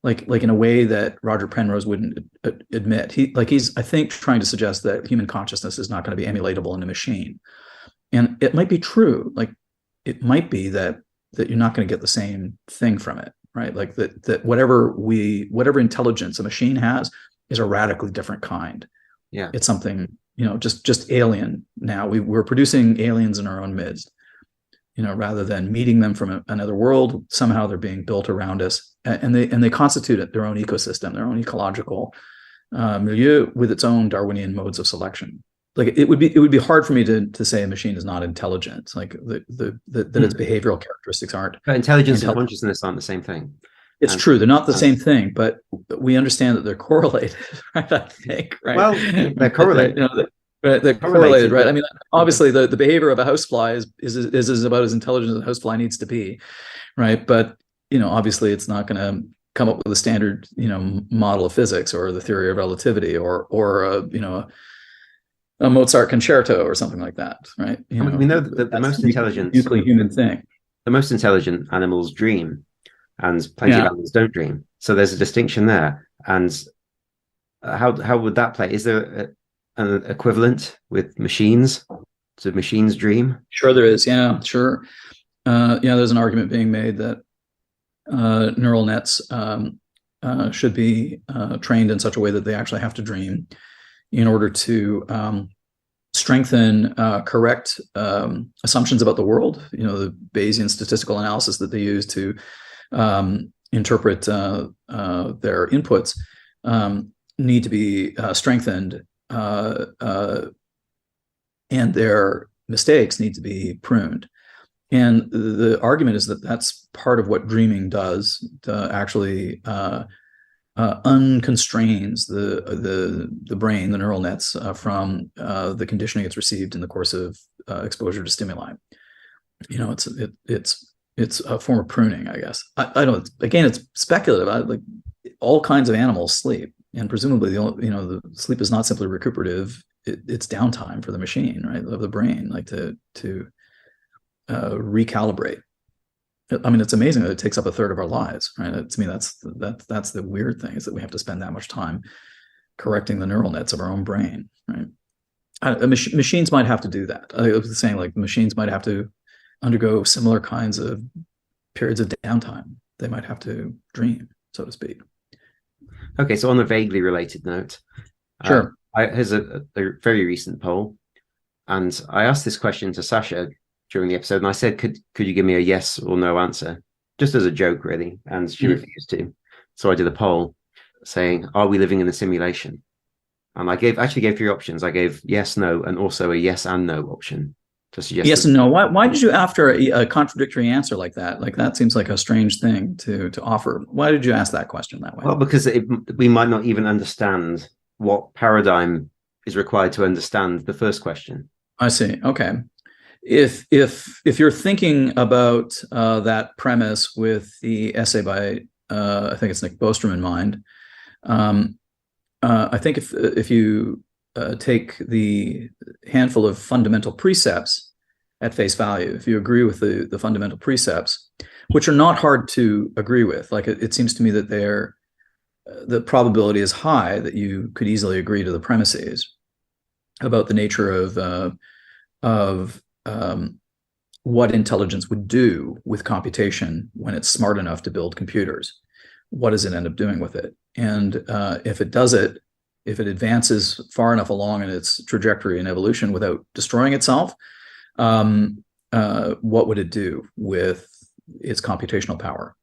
like in a way that Roger Penrose wouldn't admit. He's I think trying to suggest that human consciousness is not going to be emulatable in a machine, and it might be true. Like it might be that you're not going to get the same thing from it, right? Like that whatever intelligence a machine has is a radically different kind. Yeah, it's something just alien. Now we're producing aliens in our own midst. Rather than meeting them from another world, somehow they're being built around us, and they constitute their own ecosystem, their own ecological milieu with its own Darwinian modes of selection. Like it would be hard for me to say a machine is not intelligent, like that its behavioral characteristics aren't. But intelligence and consciousness aren't the same thing. It's true, they're not the same thing, but we understand that they're correlated, right? I think, right? Well, they're correlated. They're correlated, right? Obviously, the behavior of a housefly is about as intelligent as a housefly needs to be, right? But obviously, it's not going to come up with a standard, model of physics or the theory of relativity or a Mozart concerto or something like that, right? We know that the most intelligent, uniquely human thing. The most intelligent animals dream, and plenty of animals don't dream. So there's a distinction there. And how would that play? Is there an equivalent with machines? Do machines dream? Sure, there is. Yeah, sure. There's an argument being made that neural nets should be trained in such a way that they actually have to dream in order to strengthen correct assumptions about the world. The Bayesian statistical analysis that they use to interpret their inputs need to be strengthened, and their mistakes need to be pruned. And the argument is that that's part of what dreaming does, to actually unconstrains the brain, the neural nets, from the conditioning it's received in the course of exposure to stimuli. It's a form of pruning, I guess. I don't. Again, it's speculative. Like all kinds of animals sleep, and presumably the sleep is not simply recuperative. It's downtime for the machine, right, of the brain, like to recalibrate. It's amazing that it takes up a third of our lives, right? To me, that's the weird thing, is that we have to spend that much time correcting the neural nets of our own brain, right? Machines might have to do that. I was saying, like, machines might have to undergo similar kinds of periods of downtime. They might have to dream, so to speak. Okay, so on a vaguely related note, sure. Here's a very recent poll, and I asked this question to Sasha during the episode, and I said, could you give me a yes or no answer, just as a joke, really? And she refused to. So I did a poll saying, are we living in a simulation? And I actually gave 3 options. I gave yes, no, and also a yes and no option to suggest yes and no. Why did you, after a contradictory answer like that? Like, that seems like a strange thing to offer. Why did you ask that question that way? Well, because we might not even understand what paradigm is required to understand the first question. I see. Okay. If you're thinking about that premise with the essay by I think it's Nick Bostrom in mind, I think if you take the handful of fundamental precepts at face value, if you agree with the fundamental precepts, which are not hard to agree with, like it seems to me that the probability is high that you could easily agree to the premises. about the nature of what intelligence would do with computation when it's smart enough to build computers. What does it end up doing with it? And if it advances far enough along in its trajectory and evolution without destroying itself, what would it do with its computational power?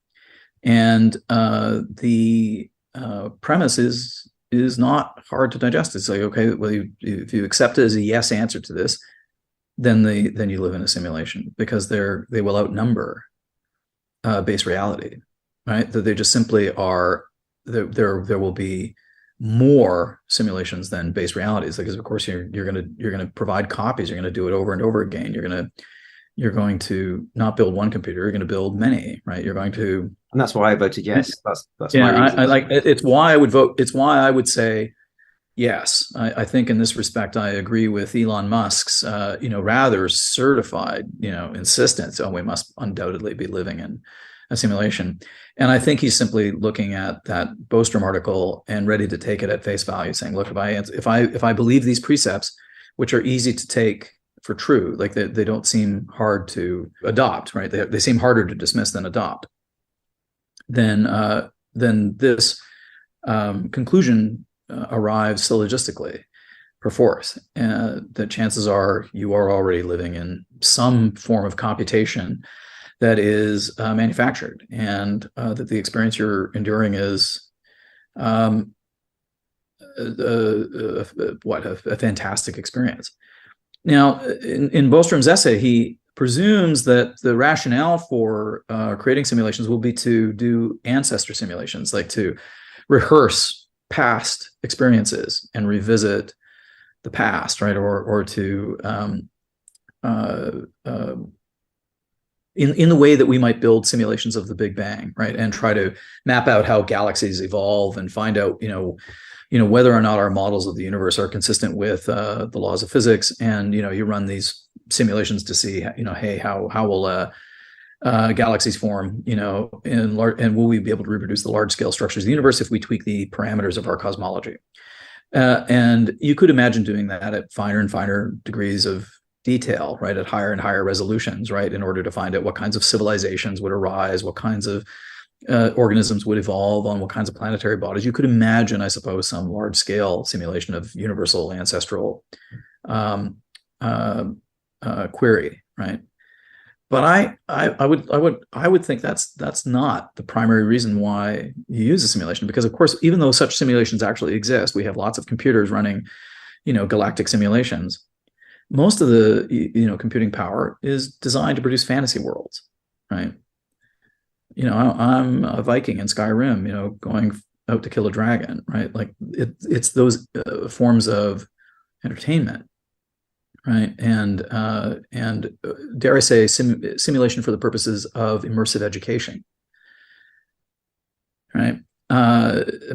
And the premise is not hard to digest. It's like, okay, well, if you accept it as a yes answer to this, then you live in a simulation, because they will outnumber base reality, right? That they just simply are. There will be more simulations than base realities, because of course you're gonna provide copies. You're gonna do it over and over again. You're going to not build one computer. You're going to build many, right? You're going to, and that's why I voted yes. That's yeah. my reason. I like it's why I would vote. It's why I would say yes. I think in this respect, I agree with Elon Musk's, rather certified, insistence. Oh, we must undoubtedly be living in a simulation. And I think he's simply looking at that Bostrom article and ready to take it at face value, saying, look, if I believe these precepts, which are easy to take for true, like they don't seem hard to adopt, right? They seem harder to dismiss than adopt. Then this conclusion arrives syllogistically, perforce, that chances are you are already living in some form of computation that is manufactured, and that the experience you're enduring is a fantastic experience. Now, in Bostrom's essay, he presumes that the rationale for creating simulations will be to do ancestor simulations, like to rehearse past experiences and revisit the past, right? Or to in the way that we might build simulations of the Big Bang, right? And try to map out how galaxies evolve and find out, whether or not our models of the universe are consistent with the laws of physics. And, you run these simulations to see, hey, how will galaxies form, and will we be able to reproduce the large scale structures of the universe if we tweak the parameters of our cosmology? And you could imagine doing that at finer and finer degrees of detail, right? At higher and higher resolutions, right? In order to find out what kinds of civilizations would arise, what kinds of organisms would evolve on what kinds of planetary bodies. You could imagine, I suppose, some large scale simulation of universal ancestral query, right? But I would think that's not the primary reason why you use a simulation, because of course, even though such simulations actually exist, we have lots of computers running, galactic simulations. Most of the computing power is designed to produce fantasy worlds, right? I'm a Viking in Skyrim, going out to kill a dragon, right? Like it's those forms of entertainment, right? And dare I say, simulation for the purposes of immersive education, right?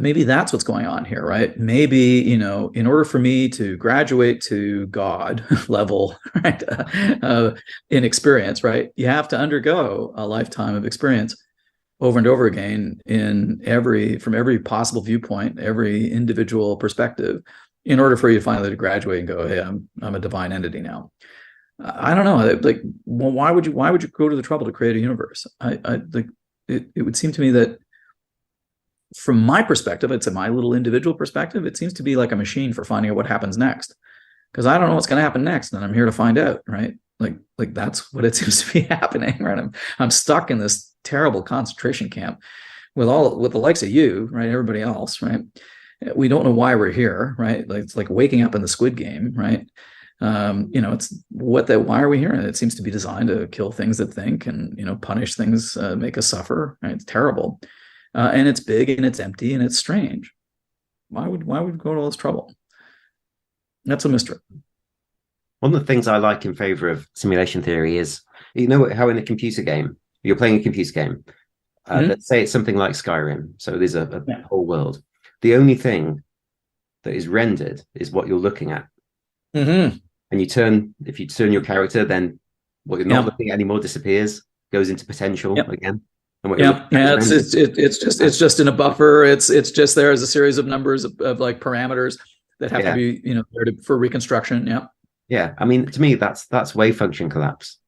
Maybe that's what's going on here, right? Maybe, in order for me to graduate to God level, right, in experience, right, you have to undergo a lifetime of experience over and over again from every possible viewpoint, every individual perspective, in order for you finally to graduate and go, hey, I'm a divine entity now. I don't know, like, well, why would you go to the trouble to create a universe? It would seem to me that, from my perspective, it's my little individual perspective, it seems to be like a machine for finding out what happens next, because I don't know what's going to happen next, and I'm here to find out, right? Like that's what it seems to be happening, right? I'm stuck in this terrible concentration camp with the likes of you, right? Everybody else, right? We don't know why we're here, right? Like it's like waking up in the Squid Game, right? It's why are we here? And it seems to be designed to kill things that think, and punish things, make us suffer, right? It's terrible. And it's big, and it's empty, and it's strange. Why would we go to all this trouble? That's a mystery. One of the things I like in favor of simulation theory is, how in a computer game, you're playing a computer game, let's say it's something like Skyrim. So there's a whole world. The only thing that is rendered is what you're looking at. Mm-hmm. And if you turn your character, then what you're not looking at anymore disappears, goes into potential again. It's just in a buffer. It's just there as a series of numbers of like parameters that have to be, there for reconstruction. Yeah. Yeah. I mean, to me, that's wave function collapse.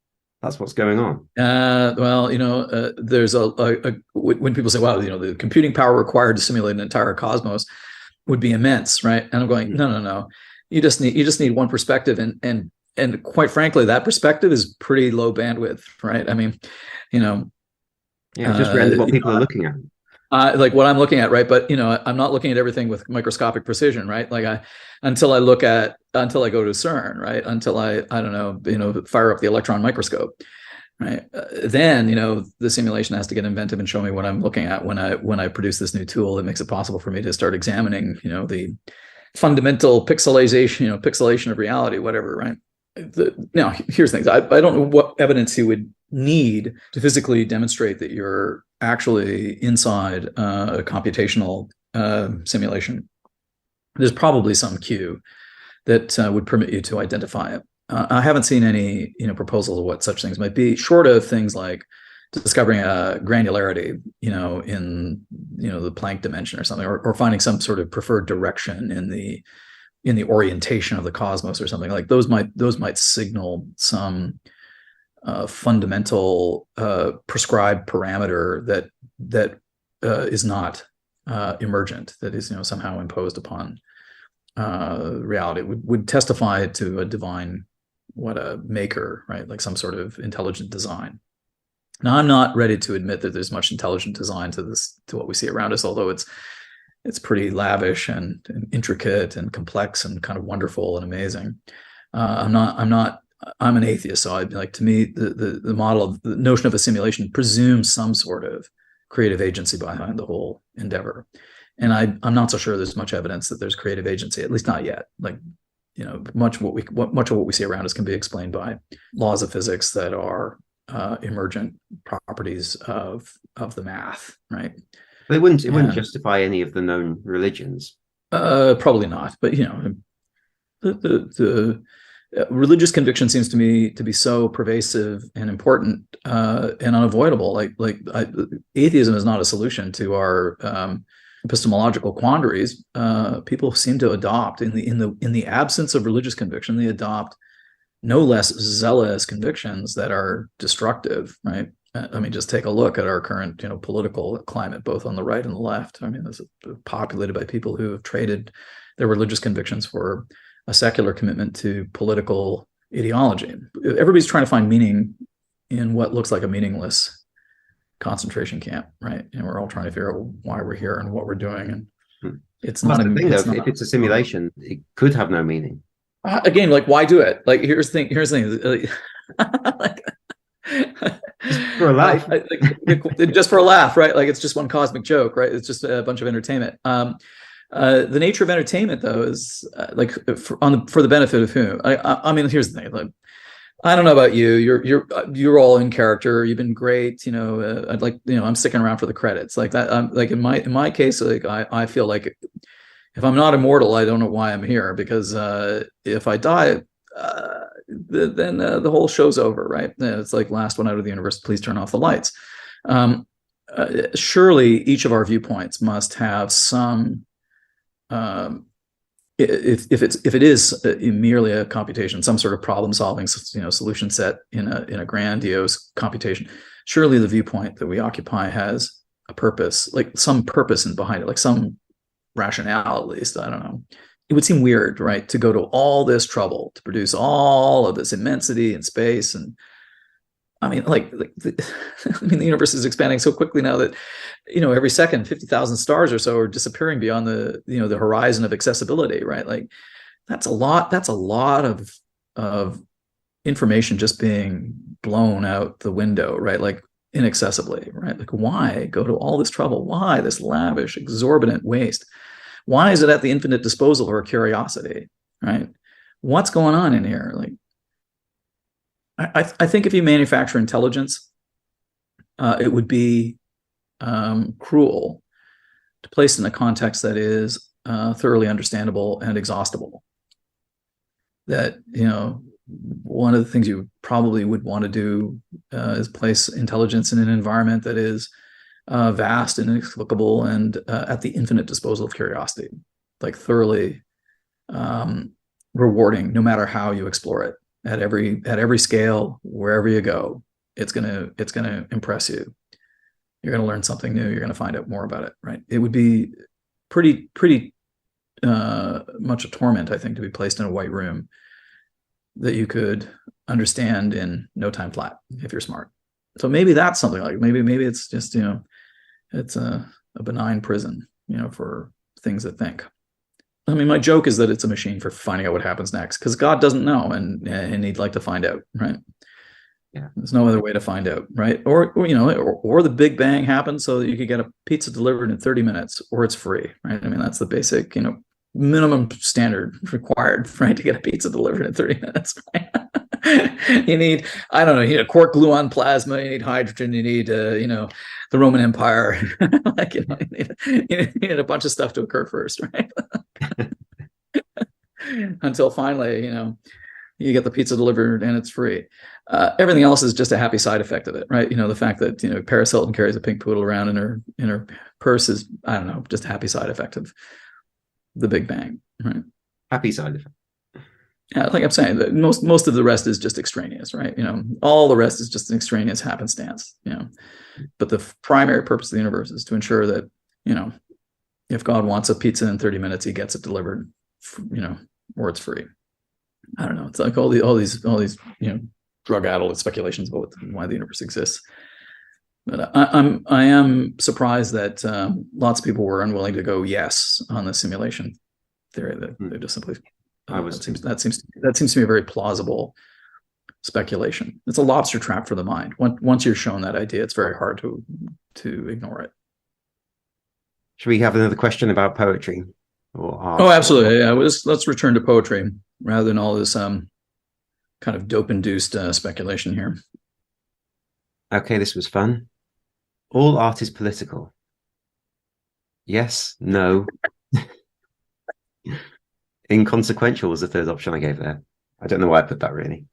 That's what's going on. There's when people say, wow, the computing power required to simulate an entire cosmos would be immense, right? And I'm going, no. You just need one perspective, and quite frankly, that perspective is pretty low bandwidth, right? I mean, just render what people are looking at. Like what I'm looking at, right? But I'm not looking at everything with microscopic precision, right? Like until I go to CERN, right? Until I don't know, fire up the electron microscope, right? Then the simulation has to get inventive and show me what I'm looking at when I produce this new tool that makes it possible for me to start examining, the fundamental pixelation of reality, whatever, right? Now, here's the thing. I don't know what evidence you would need to physically demonstrate that you're actually inside a computational simulation. There's probably some cue that would permit you to identify it. I haven't seen any proposals of what such things might be, short of things like discovering a granularity in the Planck dimension or something, or finding some sort of preferred direction in the orientation of the cosmos or something. Like those might signal some fundamental prescribed parameter that is not emergent, that is somehow imposed upon reality, would testify to a divine maker, right? Like some sort of intelligent design. Now, I'm not ready to admit that there's much intelligent design to what we see around us, although it's pretty lavish and intricate and complex and kind of wonderful and amazing. I'm an atheist, so I'd be like, to me, the model, the notion of a simulation presumes some sort of creative agency behind the whole endeavor. And I'm not so sure there's much evidence that there's creative agency, at least not yet. Like, much of what we see around us can be explained by laws of physics that are emergent properties of the math, right? But it wouldn't justify any of the known religions. Probably not. But the religious conviction seems to me to be so pervasive and important and unavoidable. Atheism is not a solution to our epistemological quandaries. People seem to adopt in the absence of religious conviction, they adopt no less zealous convictions that are destructive, right? I mean, just take a look at our current, political climate, both on the right and the left. I mean, it's populated by people who have traded their religious convictions for a secular commitment to political ideology. Everybody's trying to find meaning in what looks like a meaningless concentration camp, right? And we're all trying to figure out why we're here and what we're doing. And it's not a thing, though. If it's a simulation, it could have no meaning. Again, like, why do it? Like, here's the thing. Like, just for a laugh. Just for a laugh, right? Like, it's just one cosmic joke, right? It's just a bunch of entertainment. The nature of entertainment, though, is for the benefit of whom? I mean, here's the thing. Like, I don't know about you. You're all in character. You've been great. I'd like, I'm sticking around for the credits. Like that. Like in my case, like I feel like if I'm not immortal, I don't know why I'm here, because if I die, then the whole show's over, right? It's like last one out of the universe. Please turn off the lights. Surely each of our viewpoints must have some. If it is merely a computation, some sort of problem-solving, solution set in a grandiose computation, surely the viewpoint that we occupy has a purpose, like some purpose behind it, like some rationale, at least. I don't know. It would seem weird, right, to go to all this trouble to produce all of this immensity and space, and I mean, the universe is expanding so quickly now that, every second, 50,000 stars or so are disappearing beyond the horizon of accessibility, right? Like, that's a lot of information just being blown out the window, right? Like, inaccessibly, right? Like, why go to all this trouble? Why this lavish, exorbitant waste? Why is it at the infinite disposal of our curiosity, right? What's going on in here? Like, I think if you manufacture intelligence, it would be cruel to place in a context that is thoroughly understandable and exhaustible. That, one of the things you probably would want to do is place intelligence in an environment that is vast and inexplicable and at the infinite disposal of curiosity, like thoroughly rewarding, no matter how you explore it. At every scale, wherever you go, it's gonna impress you. You're gonna learn something new. You're gonna find out more about it. Right? It would be pretty much a torment, I think, to be placed in a white room that you could understand in no time flat if you're smart. So maybe that's something like maybe it's just it's a benign prison for things that think. I mean, my joke is that it's a machine for finding out what happens next, because God doesn't know, and he'd like to find out, right? Yeah. There's no other way to find out, right? Or the Big Bang happens so that you could get a pizza delivered in 30 minutes, or it's free, right? I mean, that's the basic, minimum standard required, right, to get a pizza delivered in 30 minutes, right? You need, I don't know, you need quark gluon plasma, you need hydrogen, you need, the Roman Empire, like, you need a bunch of stuff to occur first, right? Until finally, you get the pizza delivered and it's free. Everything else is just a happy side effect of it, right? The fact that Paris Hilton carries a pink poodle around in her purse is, I don't know, just a happy side effect of the Big Bang, right? Happy side effect. Yeah, like I'm saying, that most of the rest is just extraneous, right? All the rest is just an extraneous happenstance, But the primary purpose of the universe is to ensure that, if God wants a pizza in 30 minutes, he gets it delivered, or it's free. I don't know. It's like all these drug-addled speculations about why the universe exists. But I am surprised that lots of people were unwilling to go yes on the simulation theory. That they just simply that seems to be a very plausible speculation. It's a lobster trap for the mind. Once you're shown that idea, it's very hard to ignore it. Should we have another question about poetry or art? Oh, absolutely. Yeah, let's return to poetry rather than all this kind of dope-induced speculation here. Okay, this was fun. All art is political. Yes, no. Inconsequential was the third option I gave there. I don't know why I put that, really.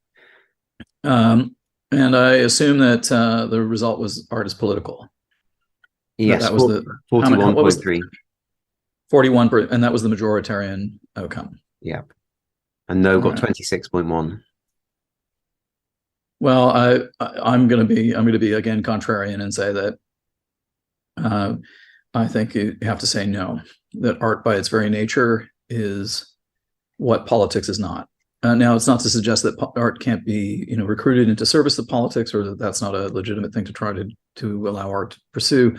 And I assume that the result was art is political. Yes, that was the 41.3. 41%, and that was the majoritarian outcome. Yeah, and no got 26.1. Well, I'm going to be again contrarian and say that I think you have to say no. That art, by its very nature, is what politics is not. Now, it's not to suggest that art can't be, recruited into service of politics, or that that's not a legitimate thing to try to allow art to pursue.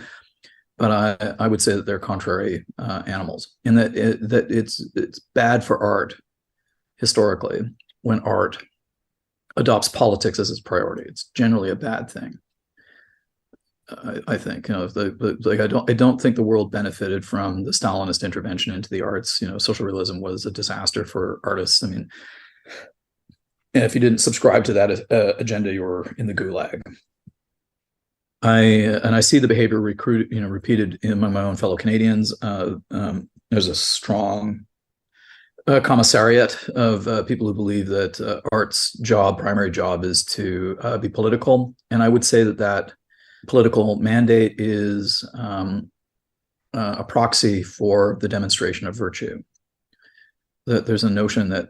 But I would say that they're contrary animals, in that it's bad for art historically when art adopts politics as its priority. It's generally a bad thing. I think I don't think the world benefited from the Stalinist intervention into the arts. Social realism was a disaster for artists. I mean, and if you didn't subscribe to that agenda, you were in the gulag. I see the behavior repeated among my own fellow Canadians. There's a strong commissariat of people who believe that art's primary job is to be political, and I would say that political mandate is a proxy for the demonstration of virtue. That there's a notion that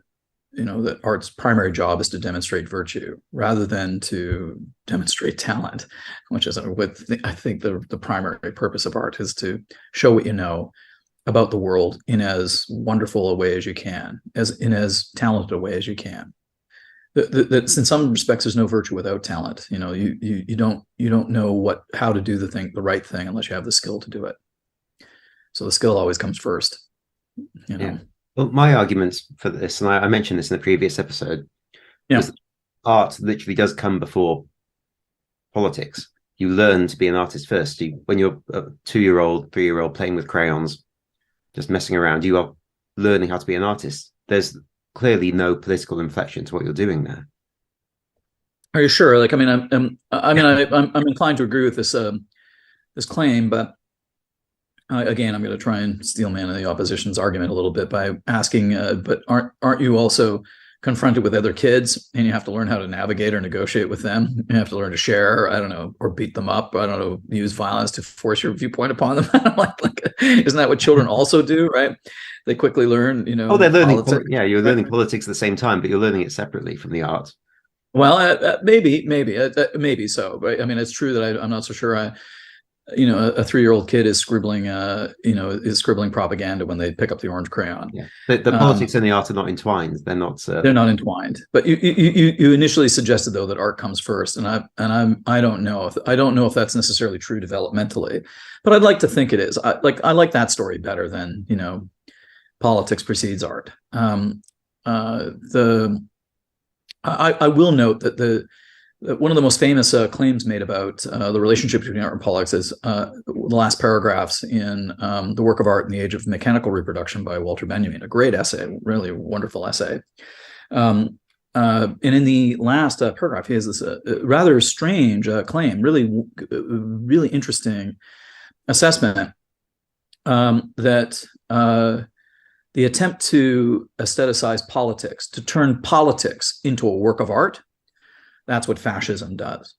that art's primary job is to demonstrate virtue rather than to demonstrate talent, which is I think the primary purpose of art is to show what you know about the world in as wonderful a way as you can, in as talented a way as you can. That in some respects there's no virtue without talent. You don't know how to do the right thing unless you have the skill to do it. So the skill always comes first. Yeah. Well, my arguments for this, and I mentioned this in the previous episode, is art literally does come before politics. You learn to be an artist first. When you're a 2-year-old, 3-year-old playing with crayons, just messing around, you are learning how to be an artist. There's clearly no political inflection to what you're doing there. Are you sure? I'm inclined to agree with this claim, but again, I'm going to try and steel man the opposition's argument a little bit by asking, but aren't you also confronted with other kids, and you have to learn how to navigate or negotiate with them. You have to learn to share, I don't know, or beat them up. I don't know, use violence to force your viewpoint upon them. Isn't that what children also do, right? They quickly learn, Oh, they're learning. You're learning politics at the same time, but you're learning it separately from the art. Well, maybe so. But I mean, it's true that I'm not so sure. A 3-year-old kid is scribbling, propaganda when they pick up the orange crayon. Yeah, the politics and the art are not entwined. They're not. They're not entwined. But you initially suggested though that art comes first, and I don't know if that's necessarily true developmentally, but I'd like to think it is. I like that story better than politics precedes art. I will note that one of the most famous claims made about the relationship between art and politics is the last paragraphs in The Work of Art in the Age of Mechanical Reproduction by Walter Benjamin, a great essay, really wonderful essay. And in the last paragraph, he has this rather strange claim, really interesting assessment that the attempt to aestheticize politics, to turn politics into a work of art, that's what fascism does.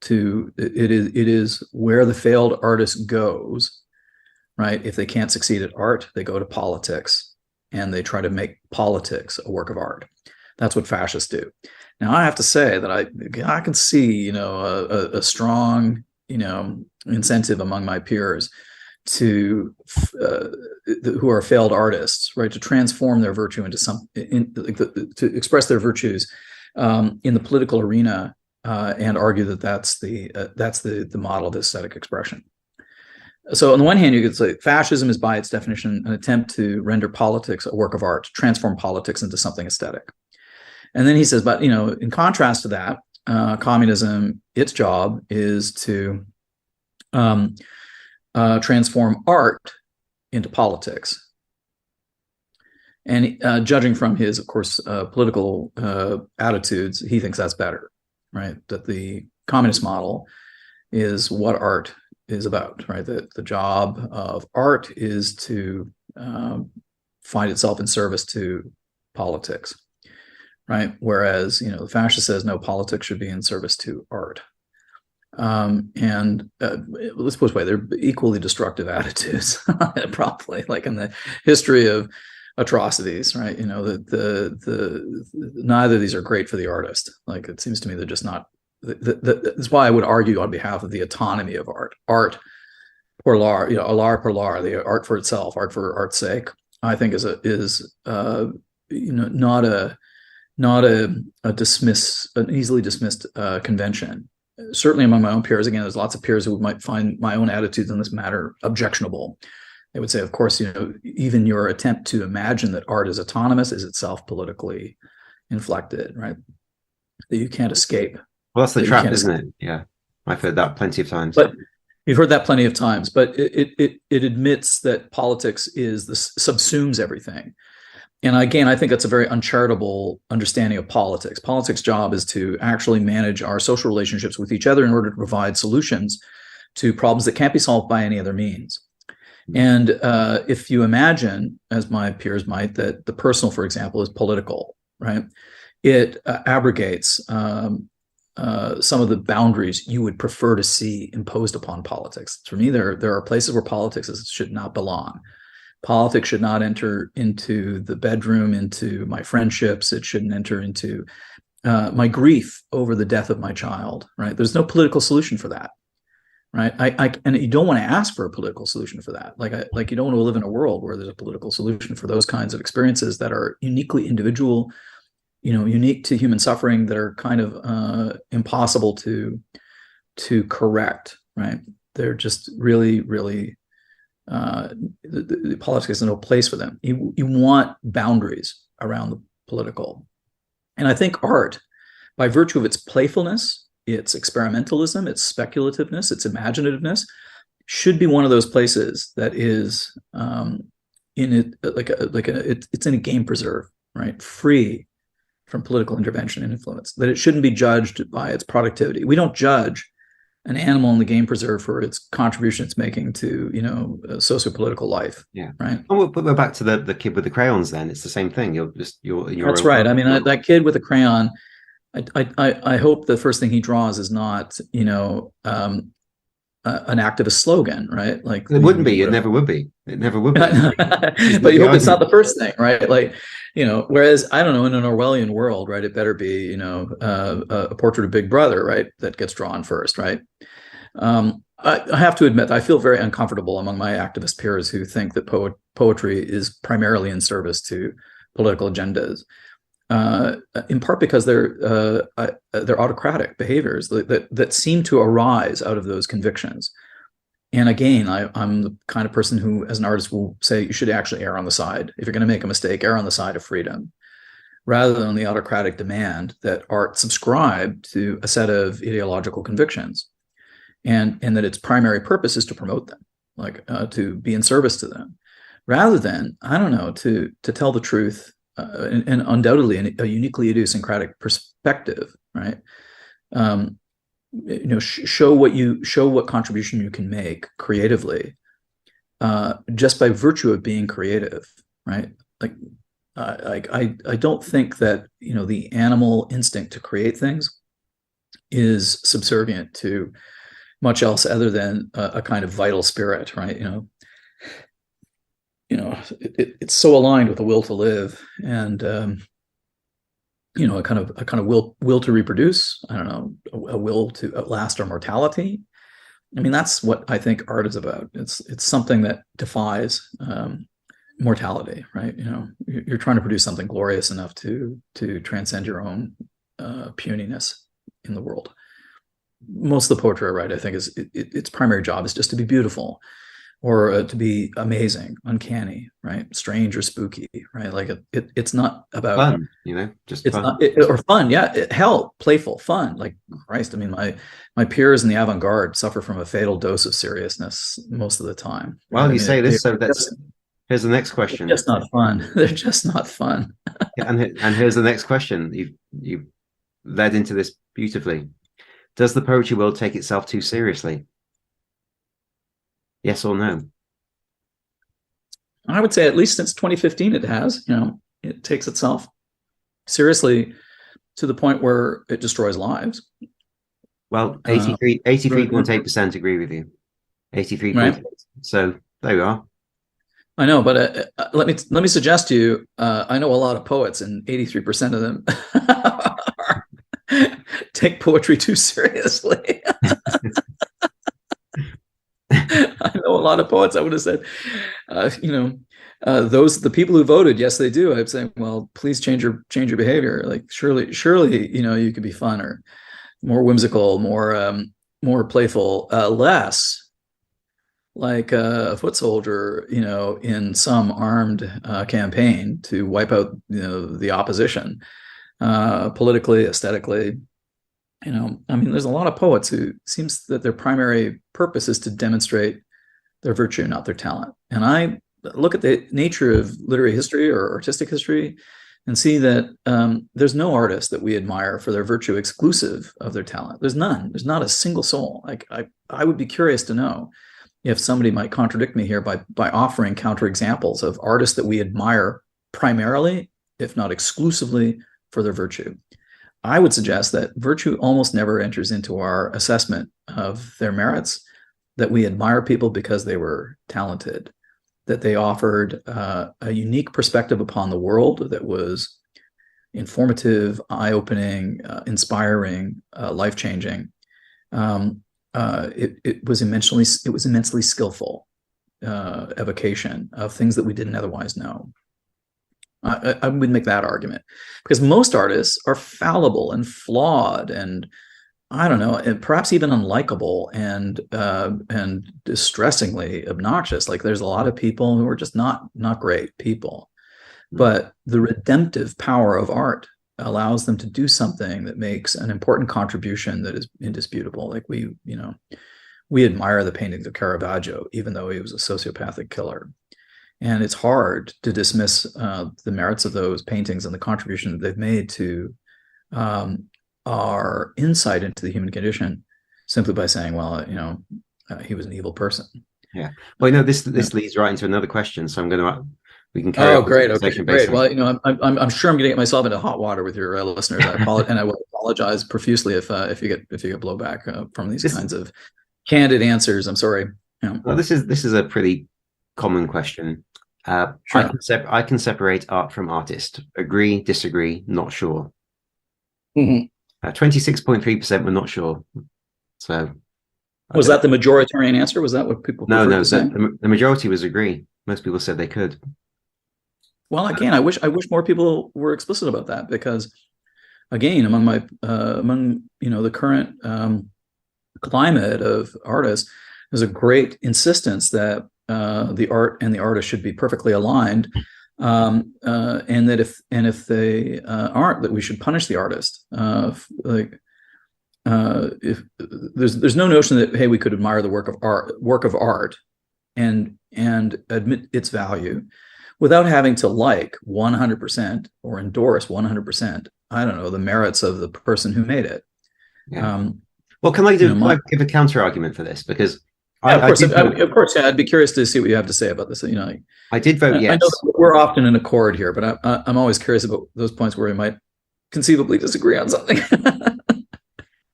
It is where the failed artist goes, right? If they can't succeed at art, they go to politics and they try to make politics a work of art. That's what fascists do. Now, I have to say that I can see, a strong, incentive among my peers to who are failed artists, right, to transform their virtue into to express their virtues in the political arena and argue that that's the model of aesthetic expression. So on the one hand, you could say fascism is by its definition an attempt to render politics a work of art, to transform politics into something aesthetic. And then he says, but in contrast to that, communism, its job is to transform art into politics. And judging from his, of course, political attitudes, he thinks that's better, right? That the communist model is what art is about, right? That the job of art is to find itself in service to politics, right? Whereas, the fascist says, no, politics should be in service to art. And let's put it this way, they're equally destructive attitudes, probably, like in the history of atrocities, right? The neither of these are great for the artist. Like, it seems to me they're just not. That's why I would argue on behalf of the autonomy of art. Art pour l'art, l'art pour l'art, the art for itself, art for art's sake, I think is not an easily dismissed convention. Certainly among my own peers, again, there's lots of peers who might find my own attitudes on this matter objectionable. They would say, of course, even your attempt to imagine that art is autonomous is itself politically inflected, right? That you can't escape. Well, that's the trap, isn't it? Yeah, I've heard that plenty of times. But you've heard that plenty of times. But it admits that politics subsumes everything. And again, I think that's a very uncharitable understanding of politics. Politics' job is to actually manage our social relationships with each other in order to provide solutions to problems that can't be solved by any other means. And if you imagine, as my peers might, that the personal, for example, is political, right? It abrogates some of the boundaries you would prefer to see imposed upon politics. For me, there are places where politics should not belong. Politics should not enter into the bedroom, into my friendships. It shouldn't enter into my grief over the death of my child, right? There's no political solution for that, right? And you don't want to ask for a political solution for that. Like you don't want to live in a world where there's a political solution for those kinds of experiences that are uniquely individual, unique to human suffering, that are kind of impossible to correct, right? They're just really, really. The politics has no place for them. You want boundaries around the political. And I think art, by virtue of its playfulness, its experimentalism, its speculativeness, its imaginativeness, should be one of those places that is in it it's in a game preserve, right? Free from political intervention and influence. That it shouldn't be judged by its productivity. We don't judge an animal in the game preserve for its contribution it's making to, socio-political life. Yeah. Right. And we're back to the kid with the crayons. Then it's the same thing. You're in your That's own right. world. I mean, that kid with the crayon. I hope the first thing he draws is not, an activist slogan, right? Like it wouldn't be. It never would be. It never would be. But you hope it's not the first thing, right? Like, whereas I don't know, in an Orwellian world, right, it better be, a portrait of Big Brother, right, that gets drawn first, right? I have to admit, I feel very uncomfortable among my activist peers who think that poetry is primarily in service to political agendas. In part because they're autocratic behaviors that seem to arise out of those convictions. And again, I'm the kind of person who, as an artist, will say you should actually err on the side. If you're going to make a mistake, err on the side of freedom, rather than the autocratic demand that art subscribe to a set of ideological convictions, and that its primary purpose is to promote them, like to be in service to them, rather than, I don't know, to tell the truth. And undoubtedly a uniquely idiosyncratic perspective, right? Show what contribution you can make creatively, just by virtue of being creative, right? Like, I don't think that the animal instinct to create things is subservient to much else other than a kind of vital spirit, right? It's so aligned with the will to live and a kind of will to reproduce. I don't know, a will to outlast our mortality. I mean, that's what I think art is about. It's something that defies mortality, right? You're trying to produce something glorious enough to transcend your own puniness in the world. Most of the poetry I write, I think, its primary job is just to be beautiful, or to be amazing, uncanny, right? Strange or spooky, right? Like it's not about fun, just it's fun. not, or fun, yeah. Hell, playful, fun. Like Christ, I mean, my peers in the avant-garde suffer from a fatal dose of seriousness most of the time. Well, you say this, so here's the next question. They're just not fun. They're just not fun. and here's the next question. You've led into this beautifully. Does the poetry world take itself too seriously? Yes or no? I would say at least since 2015, it has. It takes itself seriously to the point where it destroys lives. Well, 83.8% agree with you. 83.8%. Right. So there we are. I know, but let me suggest to you, I know a lot of poets, and 83% of them take poetry too seriously. I know a lot of poets. I would have said, the people who voted, yes, they do. I'd say, well, please change your behavior. Like surely, you could be fun or more whimsical, more playful, less like a foot soldier, in some armed campaign to wipe out, the opposition, politically, aesthetically. I mean, there's a lot of poets who seems that their primary purpose is to demonstrate their virtue, not their talent. And I look at the nature of literary history or artistic history and see that there's no artist that we admire for their virtue exclusive of their talent. There's none. There's not a single soul. Like I would be curious to know if somebody might contradict me here by offering counterexamples of artists that we admire primarily, if not exclusively, for their virtue. I would suggest that virtue almost never enters into our assessment of their merits, that we admire people because they were talented, that they offered a unique perspective upon the world that was informative, eye-opening, inspiring, life-changing. It was immensely skillful evocation of things that we didn't otherwise know. I would make that argument, because most artists are fallible and flawed and, I don't know, and perhaps even unlikable and distressingly obnoxious. Like there's a lot of people who are just not great people, but the redemptive power of art allows them to do something that makes an important contribution that is indisputable. Like we admire the paintings of Caravaggio, even though he was a sociopathic killer. And it's hard to dismiss the merits of those paintings and the contribution that they've made to our insight into the human condition simply by saying, well, he was an evil person. Yeah. Well, this leads right into another question. So we can carry on. Great. Okay, great. Well, I'm sure I'm going to get myself into hot water with your listeners. I apologize, and I will apologize profusely if you get blowback from these kinds of candid answers. I'm sorry. Well, this is a pretty common question. Sure. I can separate art from artist. Agree, disagree, not sure. 26.3% were not sure. So was that the majoritarian answer? Was that what people? No. The majority was agree. Most people said they could. Well, again, I wish more people were explicit about that, because, again, among the current climate of artists, there's a great insistence that the art and the artist should be perfectly aligned, and that if they aren't, that we should punish the artist. If there's no notion that, hey, we could admire the work of art and admit its value without having to 100% or endorse 100%, I don't know, the merits of the person who made it. Yeah. Well, can I give a counter argument for this? Because of course, I'd be curious to see what you have to say about this. I did vote yes. I know that we're often in accord here, but I'm always curious about those points where we might conceivably disagree on something.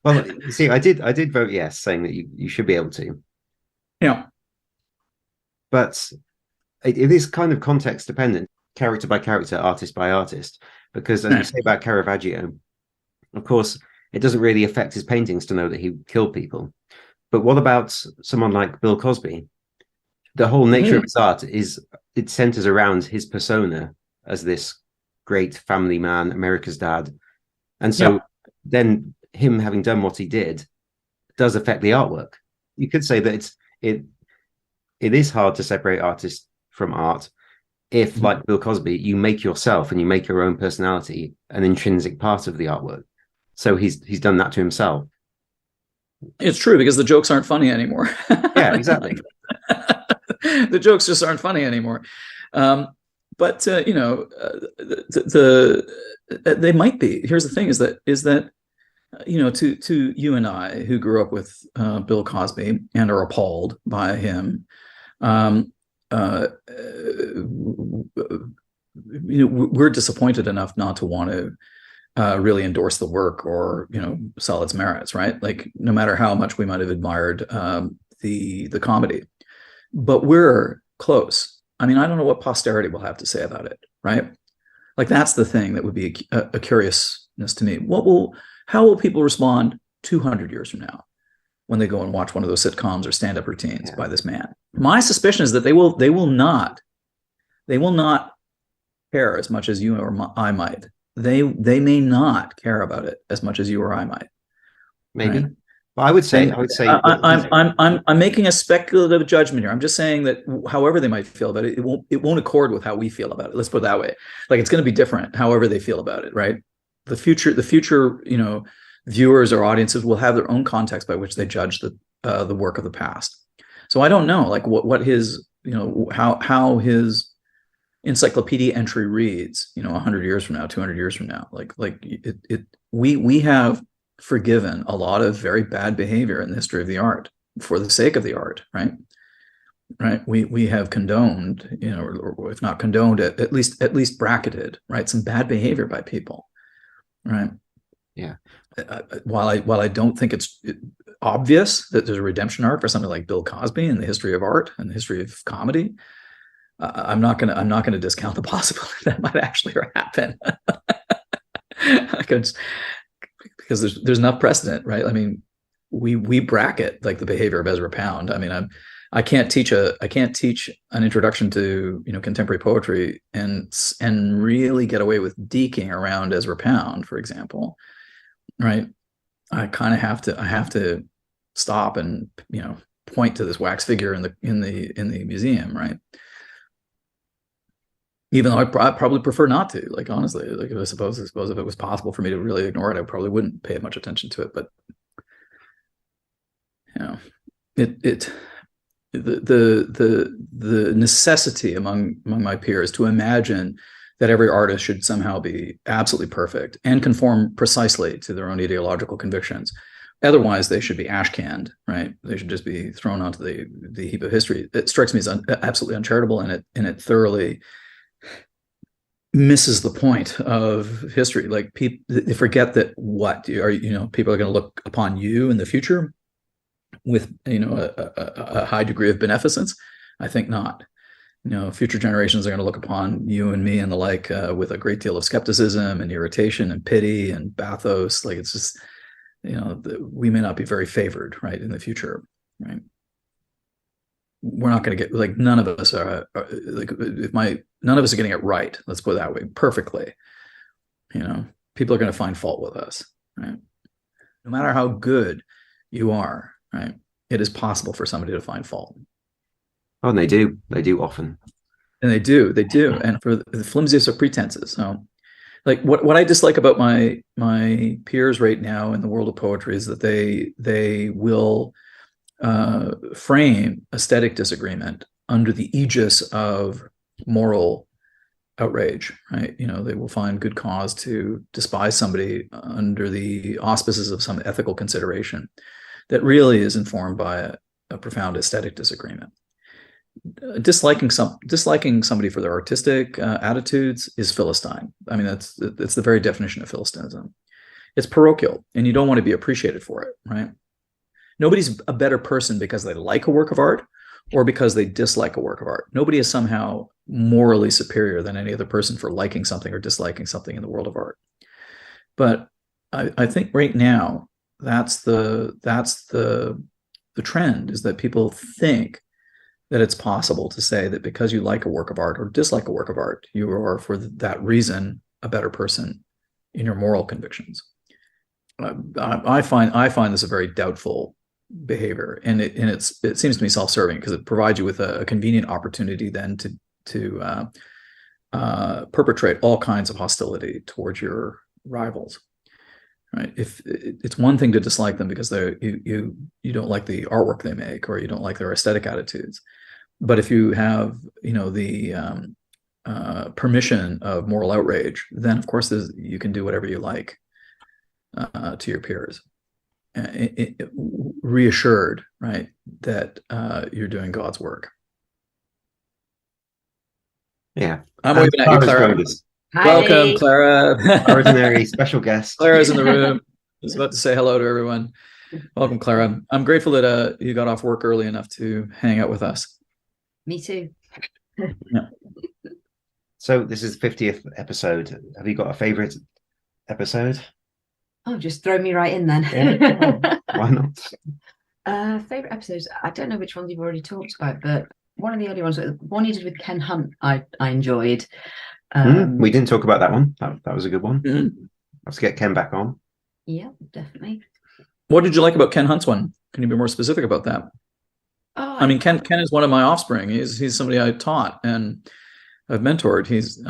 Well, you see, I did vote yes, saying that you should be able to. Yeah. But it is kind of context dependent, character by character, artist by artist, because as you say about Caravaggio, of course, it doesn't really affect his paintings to know that he killed people. But what about someone like Bill Cosby? The whole nature of his art it centers around his persona as this great family man, America's dad. And so then him having done what he did does affect the artwork. You could say that it is hard to separate artist from art if, like Bill Cosby, you make yourself and you make your own personality an intrinsic part of the artwork. So he's done that to himself. It's true, because the jokes aren't funny anymore. Yeah, exactly. The jokes just aren't funny anymore. But they might be. Here's the thing: is that to you and I, who grew up with Bill Cosby and are appalled by him, we're disappointed enough not to want to really endorse the work or sell its merits, right? Like, no matter how much we might have admired the comedy, but we're close. I mean, I don't know what posterity will have to say about it, right? Like, that's the thing that would be a curiousness to me. How will people respond 200 years from now when they go and watch one of those sitcoms or stand-up routines by this man? My suspicion is that they will not care as much as you or I might. They may not care about it as much as you or I might. Maybe. Right? Well, I would say I'm making a speculative judgment here. I'm just saying that however they might feel about it, it won't accord with how we feel about it. Let's put it that way. Like, it's going to be different however they feel about it, right? The future, viewers or audiences will have their own context by which they judge the work of the past. So I don't know, like, what his, how his encyclopedia entry reads, 100 years from now, 200 years from now. We have forgiven a lot of very bad behavior in the history of the art for the sake of the art, right? We have condoned, or if not condoned, at least bracketed, right, some bad behavior by people, right? Yeah. While I don't think it's obvious that there's a redemption arc for something like Bill Cosby in the history of art and the history of comedy, I'm not gonna discount the possibility that might actually happen. Because there's enough precedent, right? I mean, we bracket like the behavior of Ezra Pound. I mean, I can't teach an introduction to contemporary poetry and really get away with deking around Ezra Pound, for example, right? I kind of have to stop and point to this wax figure in the museum, right? Even though I probably prefer not to, like, honestly, like, I suppose if it was possible for me to really ignore it, I probably wouldn't pay much attention to it. But the necessity among my peers to imagine that every artist should somehow be absolutely perfect and conform precisely to their own ideological convictions Otherwise, they should be ash canned, right? They should just be thrown onto the heap of history. It strikes me as absolutely uncharitable, and it thoroughly misses the point of history. Like they forget that people are going to look upon you in the future with a high degree of beneficence. I think not. Future generations are going to look upon you and me and the like with a great deal of skepticism and irritation and pity and bathos. Like, it's just, we may not be very favored, right, in the future, right? We're not going to get, like, none of us are none of us are getting it right. Let's put it that way, perfectly. People are going to find fault with us, right? No matter how good you are, right? It is possible for somebody to find fault. Oh, and they do often. And they do. And for the flimsiest of pretenses. So, like, what I dislike about my peers right now in the world of poetry is that they will frame aesthetic disagreement under the aegis of moral outrage, right? They will find good cause to despise somebody under the auspices of some ethical consideration that really is informed by a profound aesthetic disagreement. Disliking somebody for their artistic attitudes is Philistine. I mean, it's the very definition of Philistinism. It's parochial, and you don't want to be appreciated for it, right? Nobody's a better person because they like a work of art or because they dislike a work of art. Nobody is somehow morally superior than any other person for liking something or disliking something in the world of art. But I think right now that's the trend, is that people think that it's possible to say that because you like a work of art or dislike a work of art, you are, for that reason, a better person in your moral convictions. I find this a very doubtful behavior, and it seems to me self-serving, because it provides you with a convenient opportunity then to perpetrate all kinds of hostility towards your rivals. Right? If it's one thing to dislike them because you don't like the artwork they make, or you don't like their aesthetic attitudes, but if you have the permission of moral outrage, then of course you can do whatever you like to your peers, reassured, right, that you're doing God's work. Yeah, I'm waving at you, Clara. Hi. Welcome, Clara. Ordinary special guest. Clara's in the room. I was about to say hello to everyone. Welcome, Clara. I'm grateful that you got off work early enough to hang out with us. Me too. Yeah. So this is the 50th episode. Have you got a favorite episode? Oh, just throw me right in then. Yeah. Why not? Favorite episodes? I don't know which ones you've already talked about, but one of the early ones, one you did with Ken Hunt, I enjoyed. We didn't talk about that one. That was a good one. Mm-hmm. Let's get Ken back on. Yeah, definitely. What did you like about Ken Hunt's one? Can you be more specific about that? Oh, I mean, Ken is one of my offspring. He's somebody I taught and I've mentored. He's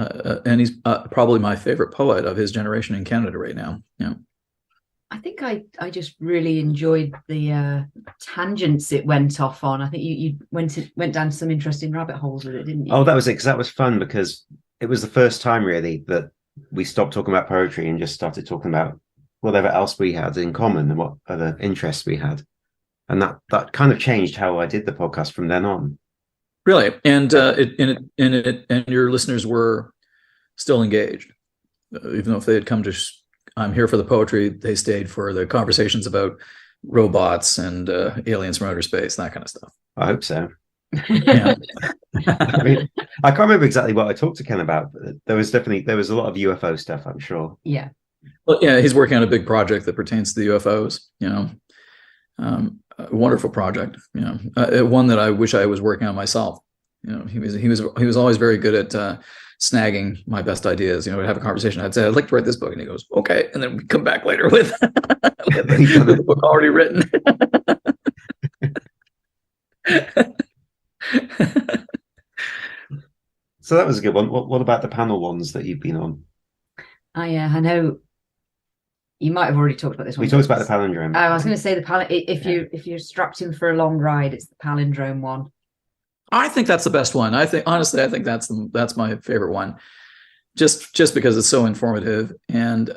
probably my favorite poet of his generation in Canada right now. Yeah. I think I just really enjoyed the tangents it went off on. I think you went down some interesting rabbit holes with it, didn't you? Oh, that was it, because that was fun, because it was the first time really that we stopped talking about poetry and just started talking about whatever else we had in common and what other interests we had. And that kind of changed how I did the podcast from then on. Really? And and your listeners were still engaged, even though if they had come to I'm here for the poetry, they stayed for the conversations about robots and aliens from outer space, that kind of stuff. I hope so. Yeah. I mean, I can't remember exactly what I talked to Ken about, but there was a lot of UFO stuff, I'm sure. Yeah. Well, yeah, he's working on a big project that pertains to the UFOs, a wonderful project, one that I wish I was working on myself. He was always very good at snagging my best ideas. We'd have a conversation. I'd say, I'd like to write this book. And he goes, okay. And then we'd come back later with the book already written. So that was a good one. What about the panel ones that you've been on? I know you might have already talked about this one. We talked about the palindrome. I was going to say if you're strapped in for a long ride, it's the palindrome one. I think that's the best one. Honestly, I think that's my favorite one. just because it's so informative. And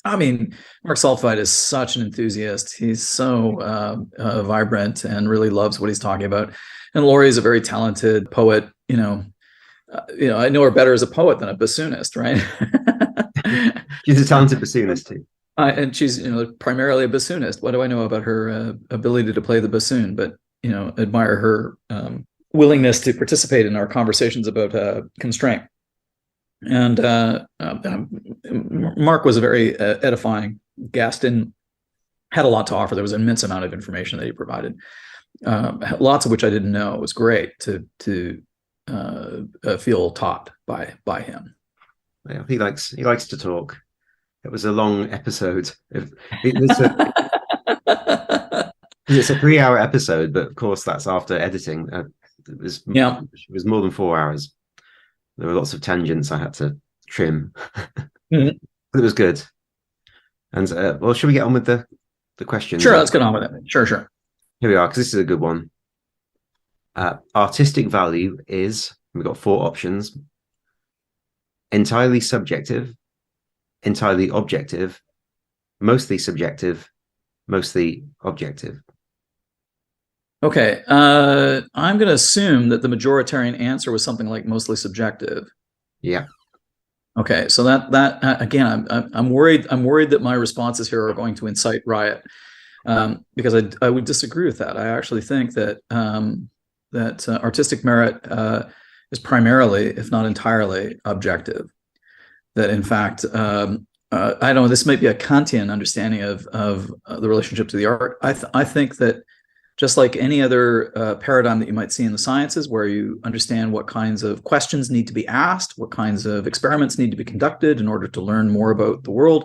I mean, Mark Saltfite is such an enthusiast. He's so vibrant and really loves what he's talking about. And Lori is a very talented poet. I know her better as a poet than a bassoonist, right? She's a talented bassoonist too. And she's, primarily a bassoonist. What do I know about her ability to play the bassoon? But, admire her willingness to participate in our conversations about constraint. And Mark was a very edifying guest and had a lot to offer. There was an immense amount of information that he provided, lots of which I didn't know. It was great to feel taught by him. Yeah, he likes to talk. It was a long episode. It's a 3-hour episode, but of course that's after editing. It was more than 4 hours. There were lots of tangents I had to trim. Mm-hmm. But it was good. And well, should we get on with the questions? Sure, let's get on with it. Sure. Here we are, because this is a good one. Artistic value is, we've got 4 options: entirely subjective, entirely objective, mostly subjective, mostly objective. Okay, I'm going to assume that the majoritarian answer was something like mostly subjective. Yeah. Okay, so that again, I'm worried that my responses here are going to incite riot, because I would disagree with that. I actually think that artistic merit is primarily, if not entirely, objective. That in fact, I don't know, this might be a Kantian understanding of the relationship to the art. I think that just like any other paradigm that you might see in the sciences, where you understand what kinds of questions need to be asked, what kinds of experiments need to be conducted in order to learn more about the world,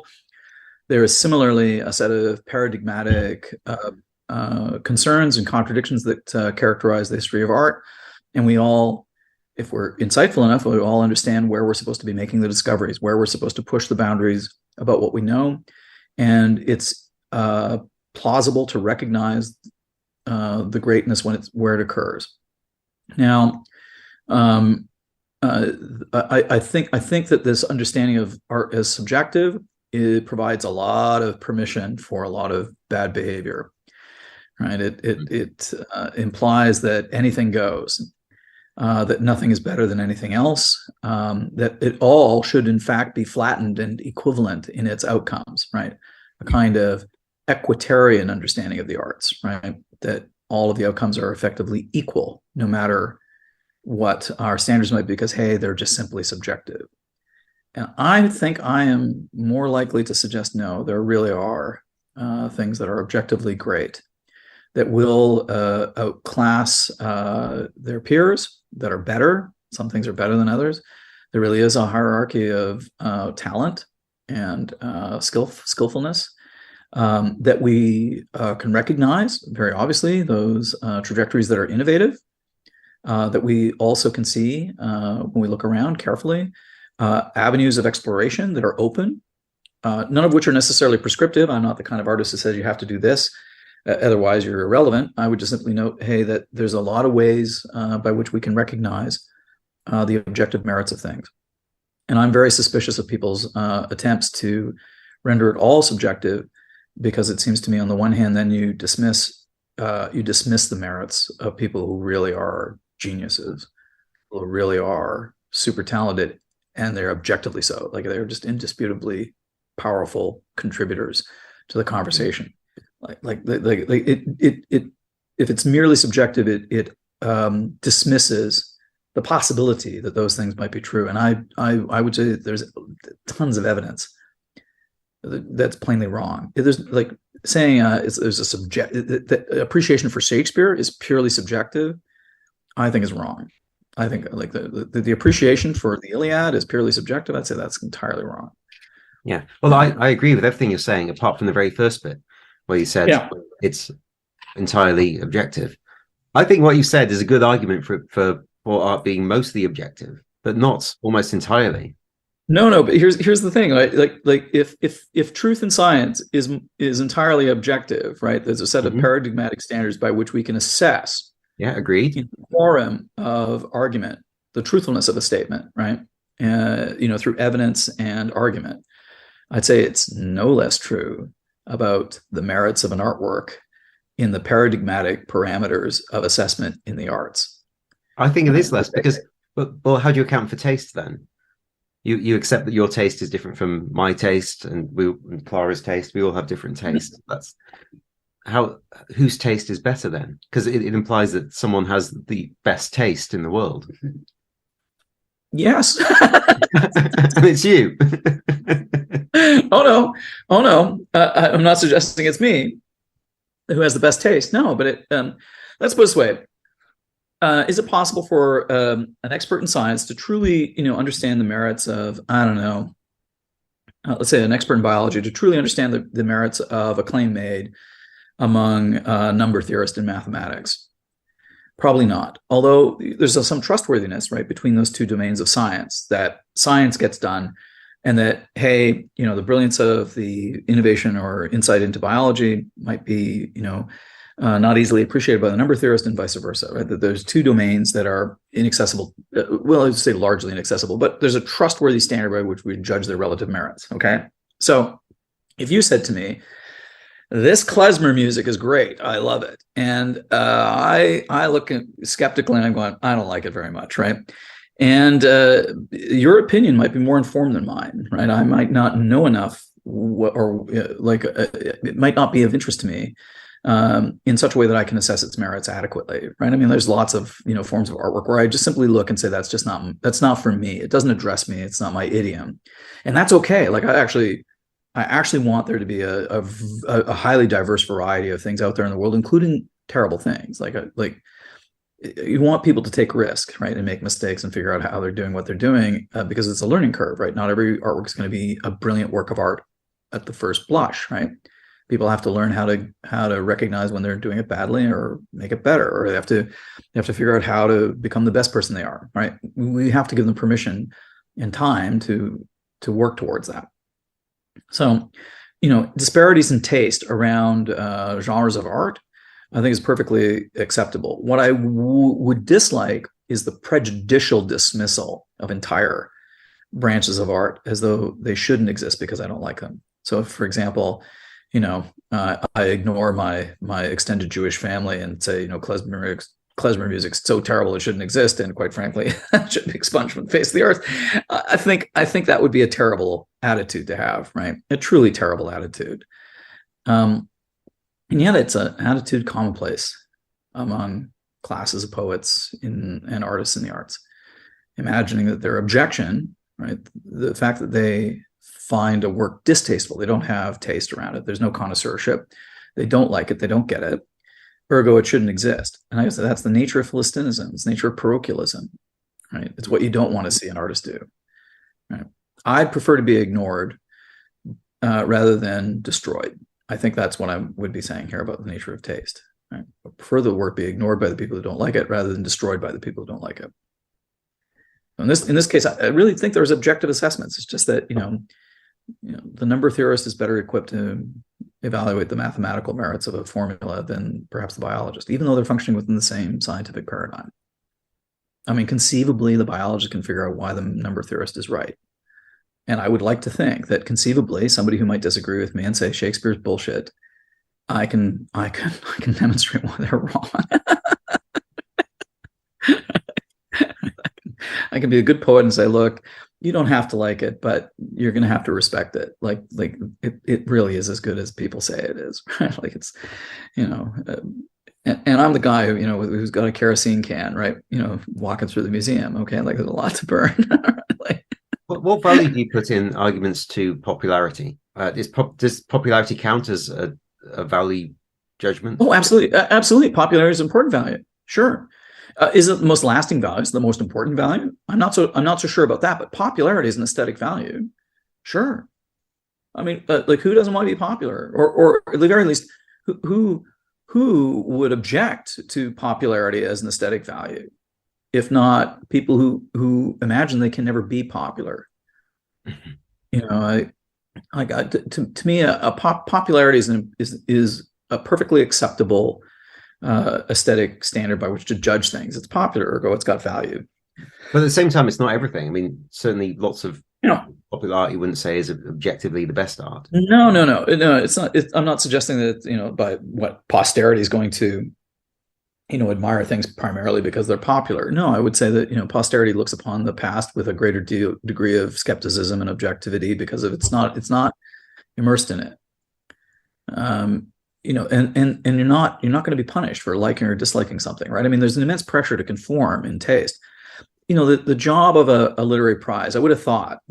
there is similarly a set of paradigmatic concerns and contradictions that characterize the history of art. And we all, if we're insightful enough, we all understand where we're supposed to be making the discoveries, where we're supposed to push the boundaries about what we know. And it's plausible to recognize the greatness where it occurs. Now, I think that this understanding of art as subjective, it provides a lot of permission for a lot of bad behavior, right? It implies that anything goes, that nothing is better than anything else, that it all should in fact be flattened and equivalent in its outcomes, right? A kind of equitarian understanding of the arts, right? That all of the outcomes are effectively equal, no matter what our standards might be, because, hey, they're just simply subjective. And I think I am more likely to suggest, no, there really are things that are objectively great, that will outclass their peers, that are better. Some things are better than others. There really is a hierarchy of talent and skillfulness. That we can recognize very obviously, those trajectories that are innovative, that we also can see when we look around carefully, avenues of exploration that are open, none of which are necessarily prescriptive. I'm not the kind of artist who says you have to do this, otherwise you're irrelevant. I would just simply note, hey, that there's a lot of ways by which we can recognize the objective merits of things. And I'm very suspicious of people's attempts to render it all subjective, because it seems to me, on the one hand, then you dismiss the merits of people who really are geniuses, who really are super talented, and they're objectively so. Like, they're just indisputably powerful contributors to the conversation. If it's merely subjective, it dismisses the possibility that those things might be true. And I would say that there's tons of evidence that's plainly wrong. There's like saying there's a the appreciation for Shakespeare is purely subjective, I think is wrong. I think like the appreciation for the Iliad is purely subjective. I'd say that's entirely wrong. Yeah. Well, I agree with everything you're saying, apart from the very first bit where you said it's entirely objective. I think what you said is a good argument for art being mostly objective, but not almost entirely. No, but here's the thing, right? Like if truth in science is entirely objective, right? There's a set of paradigmatic standards by which we can assess, agreed, in the forum of argument, the truthfulness of a statement, right? through evidence and argument. I'd say it's no less true about the merits of an artwork in the paradigmatic parameters of assessment in the arts. I think it is less because, well, how do you account for taste then? You accept that your taste is different from my taste and Clara's taste. We all have different tastes. That's whose taste is better then? Because it implies that someone has the best taste in the world. Yes. And it's you. Oh no. I'm not suggesting it's me who has the best taste. No, but let's put it this way. Is it possible for an expert in science to truly, understand the merits of, I don't know, let's say an expert in biology to truly understand the merits of a claim made among a number theorist in mathematics? Probably not. Although there's some trustworthiness, right, between those two domains of science, that science gets done and that, hey, the brilliance of the innovation or insight into biology might be, not easily appreciated by the number theorist and vice versa, right? That there's two domains that are inaccessible. Well, I'd say largely inaccessible, but there's a trustworthy standard by which we judge their relative merits, okay? So if you said to me, this klezmer music is great, I love it, and I look skeptically and I'm going, I don't like it very much, right? And your opinion might be more informed than mine, right? I might not know enough, it might not be of interest to me in such a way that I can assess its merits adequately, right? I mean, there's lots of forms of artwork where I just simply look and say that's not for me. It doesn't address me. It's not my idiom, and that's okay. Like I actually want there to be a highly diverse variety of things out there in the world, including terrible things. Like you want people to take risk, right, and make mistakes and figure out how they're doing what they're doing because it's a learning curve, right? Not every artwork is going to be a brilliant work of art at the first blush, right? People have to learn how to recognize when they're doing it badly or make it better, or they have to figure out how to become the best person they are, right? We have to give them permission and time to work towards that. So, disparities in taste around genres of art, I think is perfectly acceptable. What I would dislike is the prejudicial dismissal of entire branches of art as though they shouldn't exist because I don't like them. So, for example, I ignore my extended Jewish family and say, klezmer music's so terrible it shouldn't exist, and quite frankly, it should be expunged from the face of the earth. I think that would be a terrible attitude to have, right? A truly terrible attitude. And yet it's an attitude commonplace among classes of poets and artists in the arts, imagining that their objection, right, the fact that they find a work distasteful, they don't have taste around it, there's no connoisseurship, they don't like it, they don't get it, ergo it shouldn't exist. And I guess that's the nature of Philistinism, it's the nature of parochialism, right? It's what you don't want to see an artist do, right? I'd prefer to be ignored rather than destroyed. I think that's what I would be saying here about the nature of taste, right? I prefer the work be ignored by the people who don't like it rather than destroyed by the people who don't like it. In this case, I really think there's objective assessments. It's just that, the number theorist is better equipped to evaluate the mathematical merits of a formula than perhaps the biologist, even though they're functioning within the same scientific paradigm. I mean, conceivably, the biologist can figure out why the number theorist is right. And I would like to think that conceivably, somebody who might disagree with me and say Shakespeare's bullshit, I can demonstrate why they're wrong. I can be a good poet and say, look, you don't have to like it, but you're going to have to respect it. Like it really is as good as people say it is, right? Like it's, and I'm the guy who, who's got a kerosene can, right? Walking through the museum. Okay. Like there's a lot to burn. What value do you put in arguments to popularity? Does popularity count as a value judgment? Oh, absolutely. Absolutely. Popularity is an important value. Sure. Is it the most lasting value? Is it the most important value? I'm not so sure about that, but popularity is an aesthetic value. Sure. I mean, like who doesn't want to be popular? Or at the very least, who would object to popularity as an aesthetic value? If not people who imagine they can never be popular. To me, popularity is a perfectly acceptable aesthetic standard by which to judge things. It's popular, ergo it's got value. But at the same time, it's not everything. I mean, certainly lots of You know, popular art you wouldn't say is objectively the best art. no. It's not. I'm not suggesting that by what posterity is going to admire things primarily because they're popular. No, I would say that posterity looks upon the past with a greater degree of skepticism and objectivity because of it's not immersed in it. And you're not going to be punished for liking or disliking something, right? I mean, there's an immense pressure to conform in taste. The job of a literary prize, I would have thought,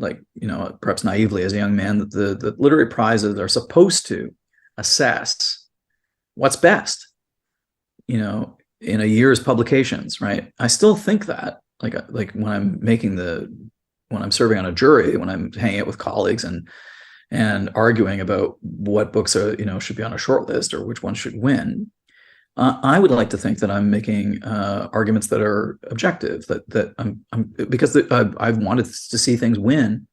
perhaps naively as a young man, that the literary prizes are supposed to assess what's best, in a year's publications, right? I still think that, like when I'm serving on a jury, when I'm hanging out with colleagues and arguing about what books are, should be on a short list or which one should win. I would like to think that I'm making arguments that are objective, that I'm because I've wanted to see things win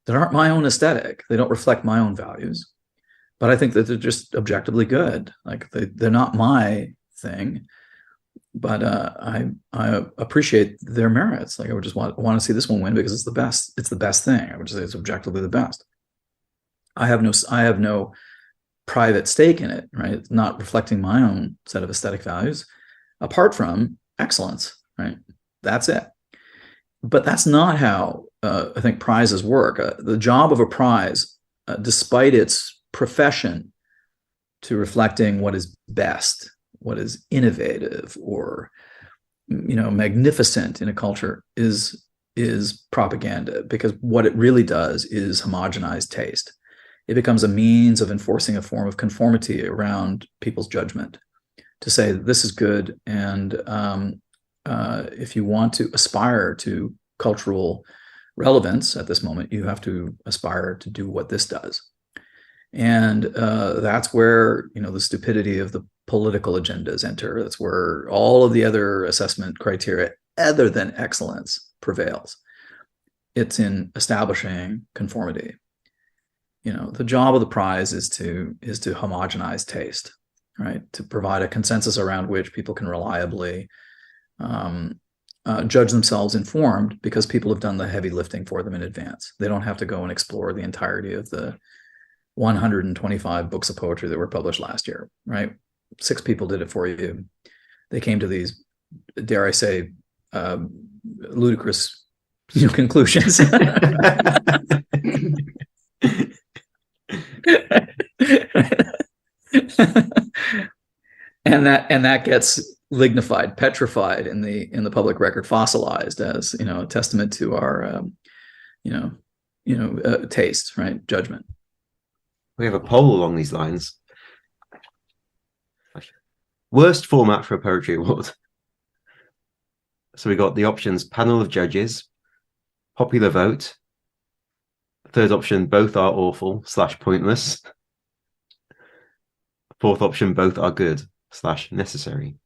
that aren't my own aesthetic. They don't reflect my own values, but I think that they're just objectively good. Like they're not my thing, but I appreciate their merits. Like I would just want to see this one win because it's the best. It's the best thing. I would say it's objectively the best. I have no private stake in it, right? It's not reflecting my own set of aesthetic values, apart from excellence, right? That's it. But that's not how I think prizes work. The job of a prize, despite its profession to reflecting what is best, what is innovative or magnificent in a culture, is propaganda, because what it really does is homogenize taste. It becomes a means of enforcing a form of conformity around people's judgment to say this is good. And if you want to aspire to cultural relevance at this moment, you have to aspire to do what this does. And that's where, the stupidity of the political agendas enter. That's where all of the other assessment criteria other than excellence prevails. It's in establishing conformity. The job of the prize is to homogenize taste, right? To provide a consensus around which people can reliably judge themselves informed, because people have done the heavy lifting for them in advance. They don't have to go and explore the entirety of the 125 books of poetry that were published last year, right? 6 people did it for you. They came to these, dare I say, ludicrous conclusions. and that gets lignified, petrified in the public record, fossilized as a testament to our taste, right? Judgment. We have a poll along these lines. Worst format for a poetry award. So we got the options: panel of judges, popular vote. Third option: both are awful / pointless. Fourth option: both are good / necessary.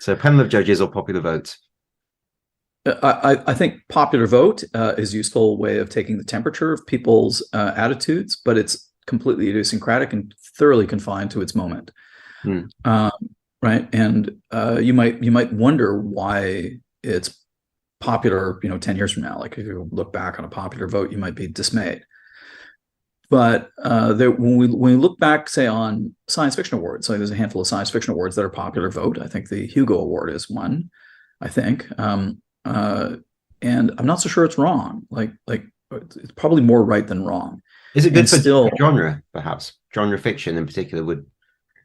So panel of judges or popular vote? I think popular vote is a useful way of taking the temperature of people's attitudes, but it's completely idiosyncratic and thoroughly confined to its moment. Right? And you might wonder wwe it's popular, 10 years from now. Like if you look back on a popular vote, you might be dismayed. But when we look back, say, on science fiction awards, so there's a handful of science fiction awards that are popular vote. I think the Hugo Award is one, I think. And I'm not so sure it's wrong. Like it's probably more right than wrong. Is it good for genre, perhaps? Genre fiction in particular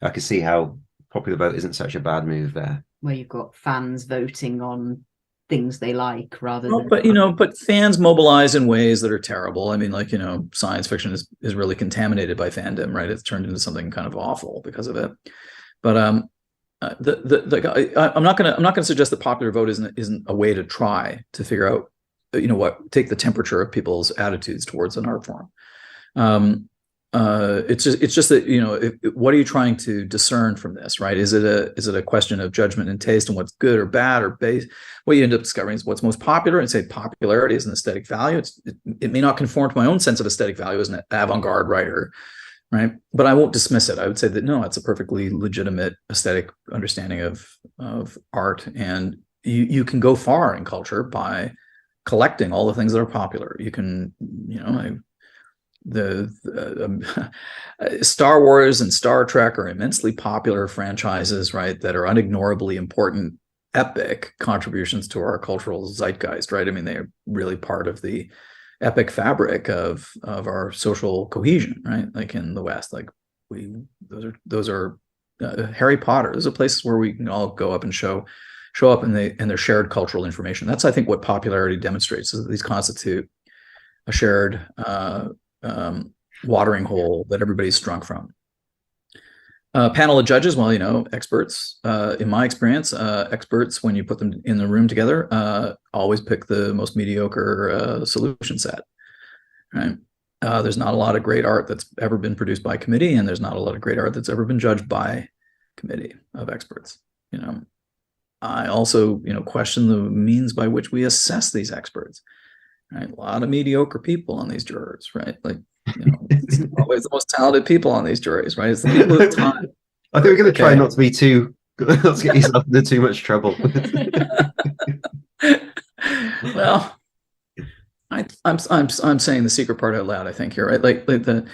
I could see how popular vote isn't such a bad move there. Where you've got fans voting on things they like rather than... But fans mobilize in ways that are terrible. I mean, science fiction is really contaminated by fandom, right? It's turned into something kind of awful because of it. But I'm not gonna suggest that popular vote isn't a way to try to figure out, take the temperature of people's attitudes towards an art form. It's just that what are you trying to discern from this, right? Is it a question of judgment and taste and what's good or bad or base? What you end up discovering is what's most popular, and say popularity is an aesthetic value. It may not conform to my own sense of aesthetic value as an avant-garde writer, right? But I won't dismiss it. I would say that no, it's a perfectly legitimate aesthetic understanding of art, and you can go far in culture by collecting all the things that are popular. You can, Star Wars and Star Trek are immensely popular franchises, right? That are unignorably important, epic contributions to our cultural zeitgeist, right? I mean, they're really part of the epic fabric of our social cohesion, right? Like in the West, like those are Harry Potter. Those are places where we can all go up and show up in their shared cultural information. That's, I think, what popularity demonstrates, is that these constitute a shared watering hole that everybody's drunk from. Panel of judges, well, experts, in my experience, experts, when you put them in the room together, always pick the most mediocre solution set, right? There's not a lot of great art that's ever been produced by committee, and there's not a lot of great art that's ever been judged by committee of experts. I also, question the means by which we assess these experts, right? A lot of mediocre people on these jurors, right? Like, it's always the most talented people on these juries, right? It's the people with time. I think we're going to try not to be too, let's get yourself into too much trouble. Well, I'm saying the secret part out loud, I think here, right? Like the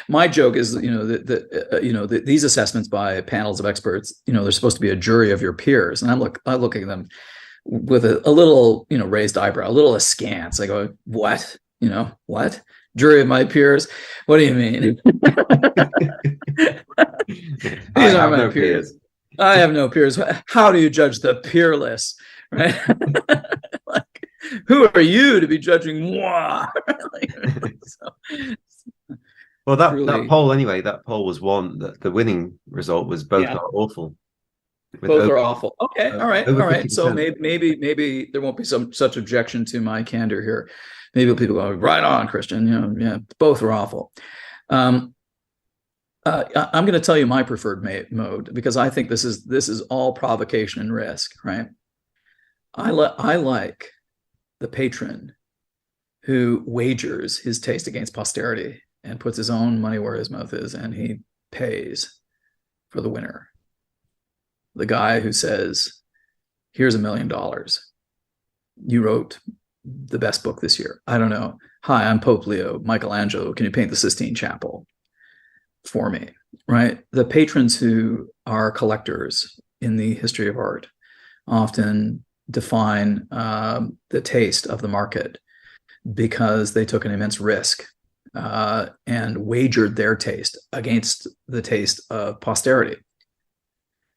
my joke is, that these assessments by panels of experts, they're supposed to be a jury of your peers, and I look at them with a little, raised eyebrow, a little askance. I go, what? What? Jury of my peers? What do you mean? These are my peers. I have no peers. How do you judge the peerless? Right? Like, who are you to be judging moi? Well, that poll anyway. That poll was one that the winning result was both are awful. Both are awful. Okay, all right. 50%. So maybe there won't be such objection to my candor here. Maybe people go, right on, Christian. Both are awful. I'm going to tell you my preferred mode, because I think this is all provocation and risk, right? I like the patron who wagers his taste against posterity and puts his own money where his mouth is, and he pays for the winner. The guy who says, here's $1 million. You wrote the best book this year. I don't know. Hi, I'm Pope Leo, Michelangelo. Can you paint the Sistine Chapel for me? Right? The patrons who are collectors in the history of art often define the taste of the market because they took an immense risk and wagered their taste against the taste of posterity.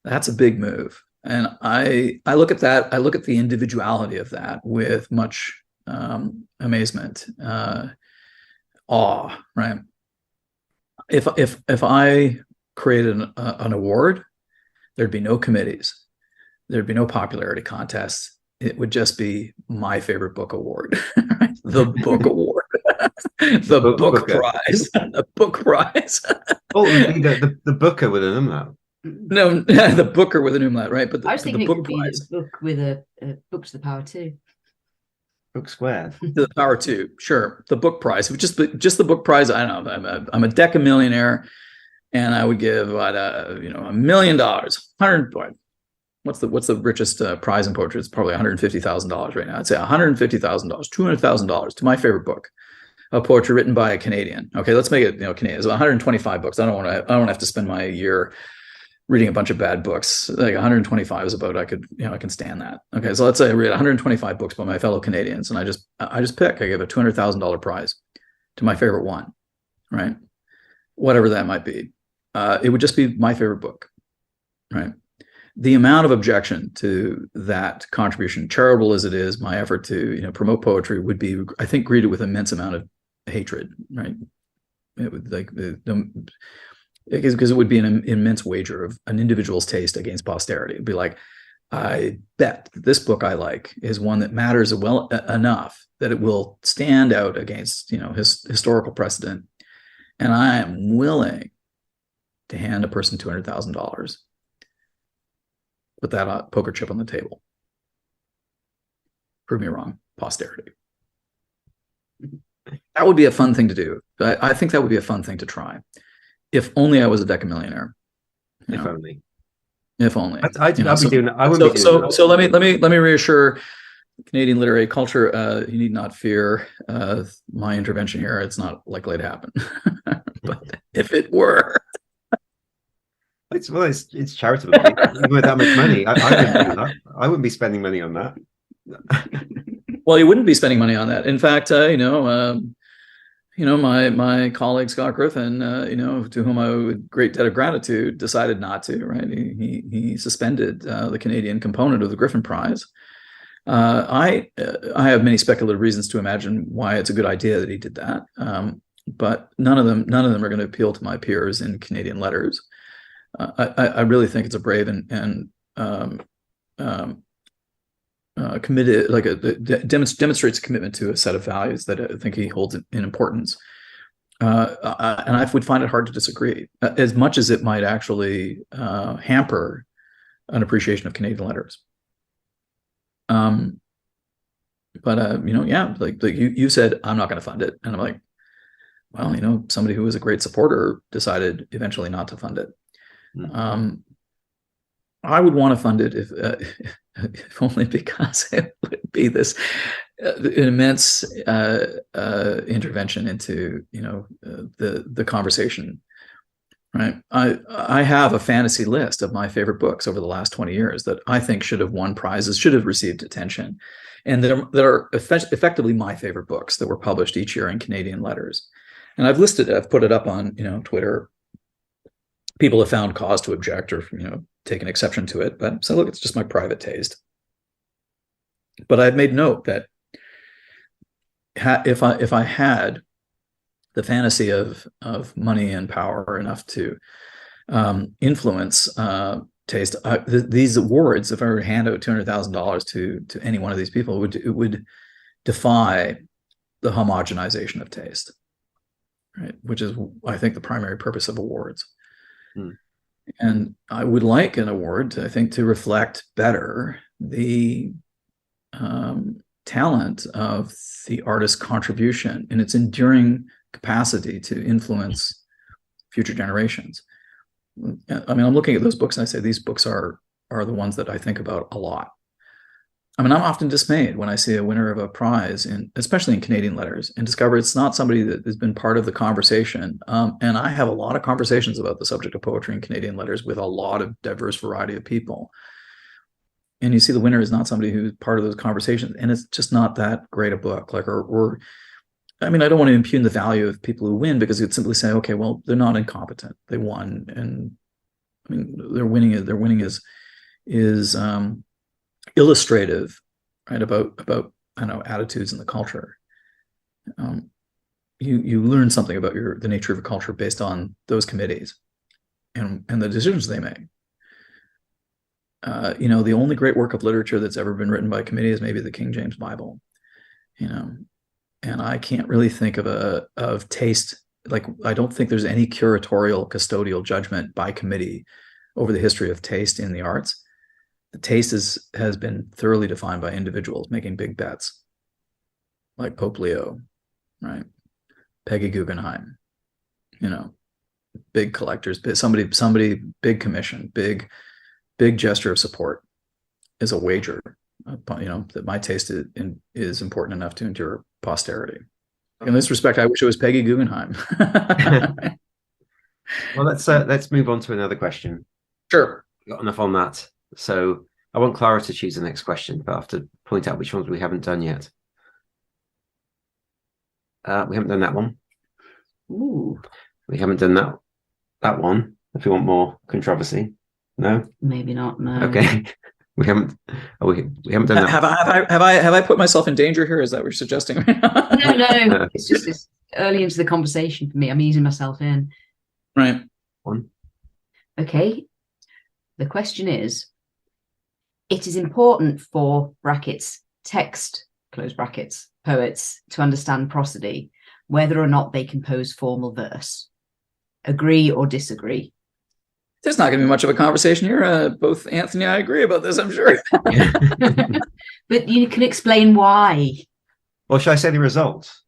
That's a big move. And I look at that, I look at the individuality of that with much amazement, awe, right? If I created an award, there'd be no committees, there'd be no popularity contests. It would just be my favorite book award, right? The book award, the book prize, the book prize. Oh, the Booker with an umlaut. No, the Booker with an umlaut, right? But I was thinking the it would prize. be a book with a book to the power 2. Book squared. To the power 2, sure. The book prize, just the book prize. I don't know. I'm a decamillionaire, and I would give $1 million. What's the richest prize in poetry? It's probably $150,000 right now. I'd say $150,000, $200,000 to my favorite book of poetry written by a Canadian. Okay, let's make it Canadian. It's 125 books. I don't have to spend my year reading a bunch of bad books. Like 125 is about, I can stand that. Okay, so let's say I read 125 books by my fellow Canadians, and I just pick. I give a $200,000 prize to my favorite one, right? Whatever that might be. It would just be my favorite book, right? The amount of objection to that contribution, charitable as it is, my effort to promote poetry, would be, I think, greeted with immense amount of hatred, right? It would because it would be an immense wager of an individual's taste against posterity. It'd be like, I bet this book I like is one that matters well enough that it will stand out against his historical precedent, and I am willing to hand a person $200,000. Put that poker chip on the table. Prove me wrong, posterity. That would be a fun thing to do. I think that would be a fun thing to try. If only I was a decamillionaire. If only. If only. I'd be doing that. I wouldn't be doing that. So let me reassure Canadian literary culture. You need not fear my intervention here. It's not likely to happen. But if it were, it's charitable. Even with that much money, I wouldn't do that. I wouldn't be spending money on that. Well, you wouldn't be spending money on that. In fact, my colleague Scott Griffin, to whom I owe a great debt of gratitude, decided not to. Right, he suspended the Canadian component of the Griffin Prize. I have many speculative reasons to imagine why it's a good idea that he did that, but none of them are going to appeal to my peers in Canadian letters. I really think it's a brave and committed, demonstrates a commitment to a set of values that I think he holds in importance. And I would find it hard to disagree, as much as it might actually hamper an appreciation of Canadian letters. You said, I'm not going to fund it. And I'm like, well, somebody who was a great supporter decided eventually not to fund it. I would want to fund it if only because it would be this an immense intervention into the conversation. Right. I have a fantasy list of my favorite books over the last 20 years that I think should have won prizes, should have received attention, and that are effectively my favorite books that were published each year in Canadian letters. And I've put it up on Twitter. People have found cause to object or taken exception to it, but so look, it's just my private taste. But I've made note that if I had the fantasy of money and power enough to influence taste, these awards, if I were to hand out $200,000 to any one of these people, it would defy the homogenization of taste, right? Which is, I think, the primary purpose of awards. And I would like an award, I think, to reflect better the talent of the artist's contribution and its enduring capacity to influence future generations. I mean, I'm looking at those books and I say these books are the ones that I think about a lot. I mean, I'm often dismayed when I see a winner of a prize, especially in Canadian letters, and discover it's not somebody that has been part of the conversation. And I have a lot of conversations about the subject of poetry in Canadian letters with a lot of diverse variety of people. And you see the winner is not somebody who's part of those conversations, and it's just not that great a book. I don't want to impugn the value of people who win, because you'd simply say, okay, well, they're not incompetent. They won, and I mean, their winning is illustrative, right, about attitudes in the culture. You learn something about the nature of a culture based on those committees and the decisions they make. The only great work of literature that's ever been written by a committee is maybe the King James Bible. And I can't really think of taste. Like, I don't think there's any curatorial, custodial judgment by committee over the history of taste in the arts. The taste has been thoroughly defined by individuals making big bets, like Pope Leo, right? Peggy Guggenheim, big collectors, somebody, big commission, big gesture of support is a wager, that my taste is important enough to endure posterity. In this respect, I wish it was Peggy Guggenheim. Well, let's move on to another question. Sure. Got enough on that. So I want Clara to choose the next question, but I have to point out which ones we haven't done yet. We haven't done that one. Ooh. We haven't done that one. If you want more controversy, no. Maybe not. No. Okay. We haven't done that. Have I put myself in danger here? Is that what you're suggesting? No. It's just it's early into the conversation for me. I'm easing myself in. Right. One. Okay. The question is, it is important for text, close brackets, poets to understand prosody, whether or not they compose formal verse. Agree or disagree? There's not going to be much of a conversation here. Both Anthony and I agree about this, I'm sure. But you can explain why. Well, should I say the results?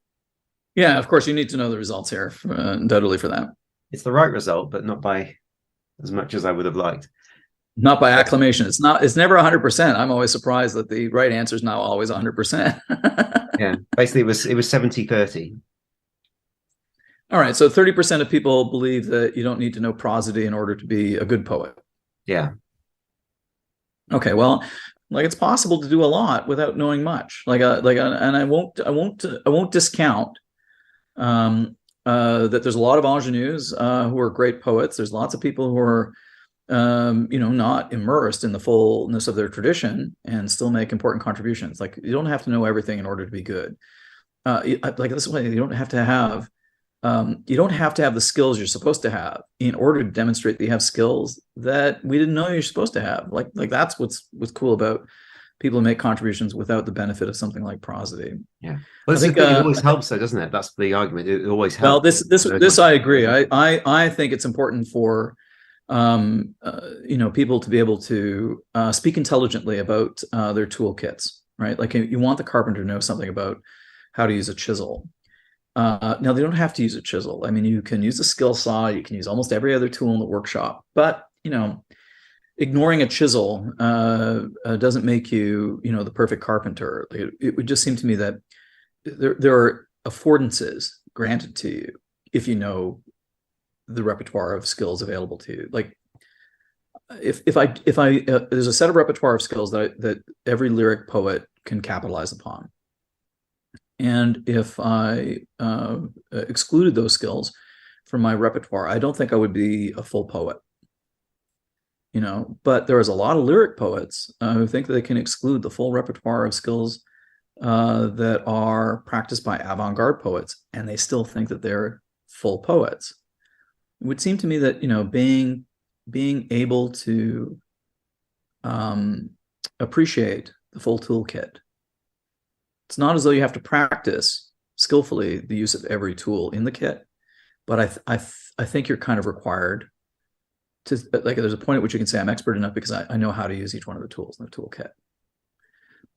Yeah, of course, you need to know the results here, undoubtedly, for that. It's the right result, but not by as much as I would have liked. Not by acclamation. It's never 100%. I'm always surprised that the right answer is not always 100%. Yeah, basically it was 70-30. All right, so 30% of people believe that you don't need to know prosody in order to be a good poet. Yeah. Okay, well, like it's possible to do a lot without knowing much. And I won't discount that there's a lot of ingenues who are great poets. There's lots of people who are not immersed in the fullness of their tradition and still make important contributions. Like you don't have to know everything in order to be good. Like this way, you don't have to have the skills you're supposed to have in order to demonstrate that you have skills that we didn't know you're supposed to have. Like that's what's cool about people who make contributions without the benefit of something like prosody. Yeah, well, I think it always helps, though, doesn't it? That's the argument. It always helps. Well, this I agree. I think it's important for people to be able to speak intelligently about their toolkits, right? Like you want the carpenter to know something about how to use a chisel. Now they don't have to use a chisel. I mean, you can use a skill saw, you can use almost every other tool in the workshop, but ignoring a chisel doesn't make you, the perfect carpenter. It would just seem to me that there are affordances granted to you if you know the repertoire of skills available to you. Like if I there's a set of repertoire of skills that every lyric poet can capitalize upon. And if I excluded those skills from my repertoire, I don't think I would be a full poet. But there is a lot of lyric poets who think that they can exclude the full repertoire of skills that are practiced by avant-garde poets, and they still think that they're full poets. It would seem to me that being able to appreciate the full toolkit. It's not as though you have to practice skillfully the use of every tool in the kit, but I think you're kind of required to, like, there's a point at which you can say I'm expert enough because I know how to use each one of the tools in the toolkit.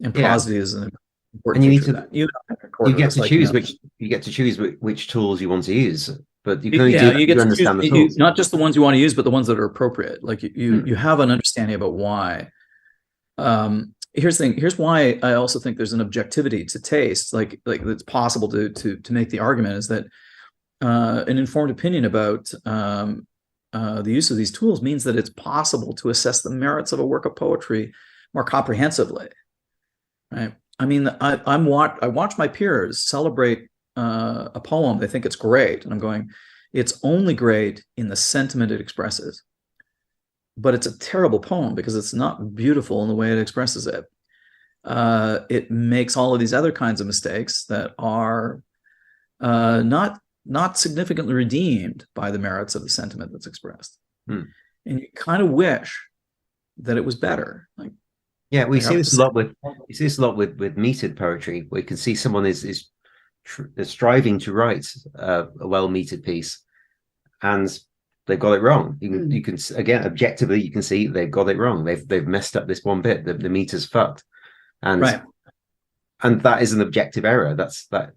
And prosody is an important. And you get to choose which tools you want to use, but you can only understand the tools. Not just the ones you want to use, but the ones that are appropriate. Like you have an understanding about why. Here's the thing. Here's why I also think there's an objectivity to taste. Like it's possible to make the argument is that an informed opinion about the use of these tools means that it's possible to assess the merits of a work of poetry more comprehensively. Right. I mean, I watch my peers celebrate a poem. They think it's great, and I'm going, it's only great in the sentiment it expresses. But it's a terrible poem because it's not beautiful in the way it expresses it. It makes all of these other kinds of mistakes that are not significantly redeemed by the merits of the sentiment that's expressed. And you kind of wish that it was better. Like, yeah, we see this a lot with metered poetry, where you can see someone is striving to write a well-metered piece, and they've got it wrong. You can again, objectively, you can see they've got it wrong. They've messed up this one bit. The meter's fucked, and that is an objective error. That's that.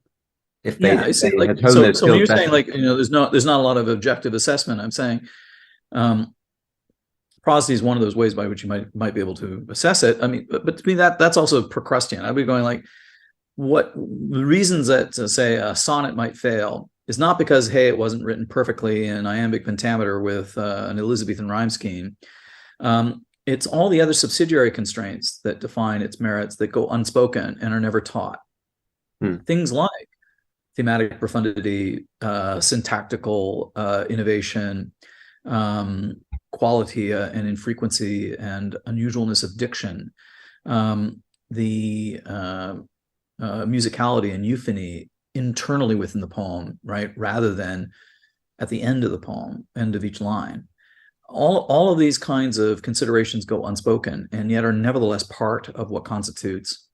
If they, so when you're saying, like, there's not a lot of objective assessment. I'm saying prosody is one of those ways by which you might be able to assess it. I mean, but to me that's also Procrustean. I'd be going like, what the reasons that say a sonnet might fail is not because, hey, it wasn't written perfectly in iambic pentameter with an Elizabethan rhyme scheme. It's all the other subsidiary constraints that define its merits that go unspoken and are never taught. Things like thematic profundity, syntactical innovation, quality and infrequency and unusualness of diction, the musicality and euphony internally within the poem, right, rather than at the end of the poem, end of each line. All of these kinds of considerations go unspoken and yet are nevertheless part of what constitutes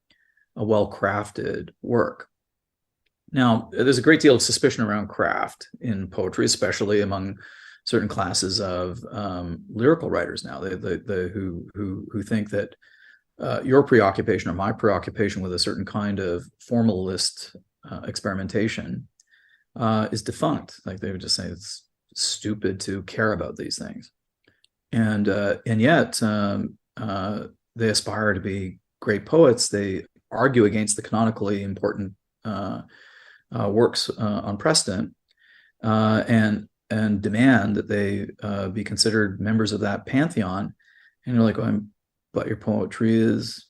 a well-crafted work. Now, there's a great deal of suspicion around craft in poetry, especially among certain classes of lyrical writers now, who think that your preoccupation or my preoccupation with a certain kind of formalist experimentation is defunct. Like they would just say it's stupid to care about these things. yet they aspire to be great poets. They argue against the canonically important works on precedent, and demand that they be considered members of that pantheon. And you're like, going, but your poetry is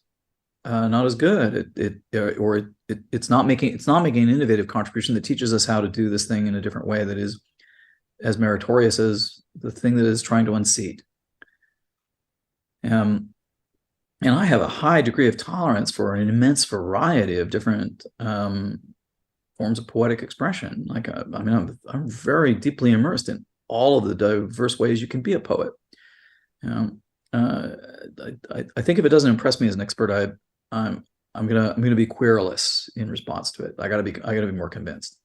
not as good. It's not making an innovative contribution that teaches us how to do this thing in a different way that is as meritorious as the thing that is trying to unseat. And I have a high degree of tolerance for an immense variety of different forms of poetic expression. Like, I'm very deeply immersed in all of the diverse ways you can be a poet. I think if it doesn't impress me as an expert, I'm gonna be querulous in response to it. I gotta be more convinced.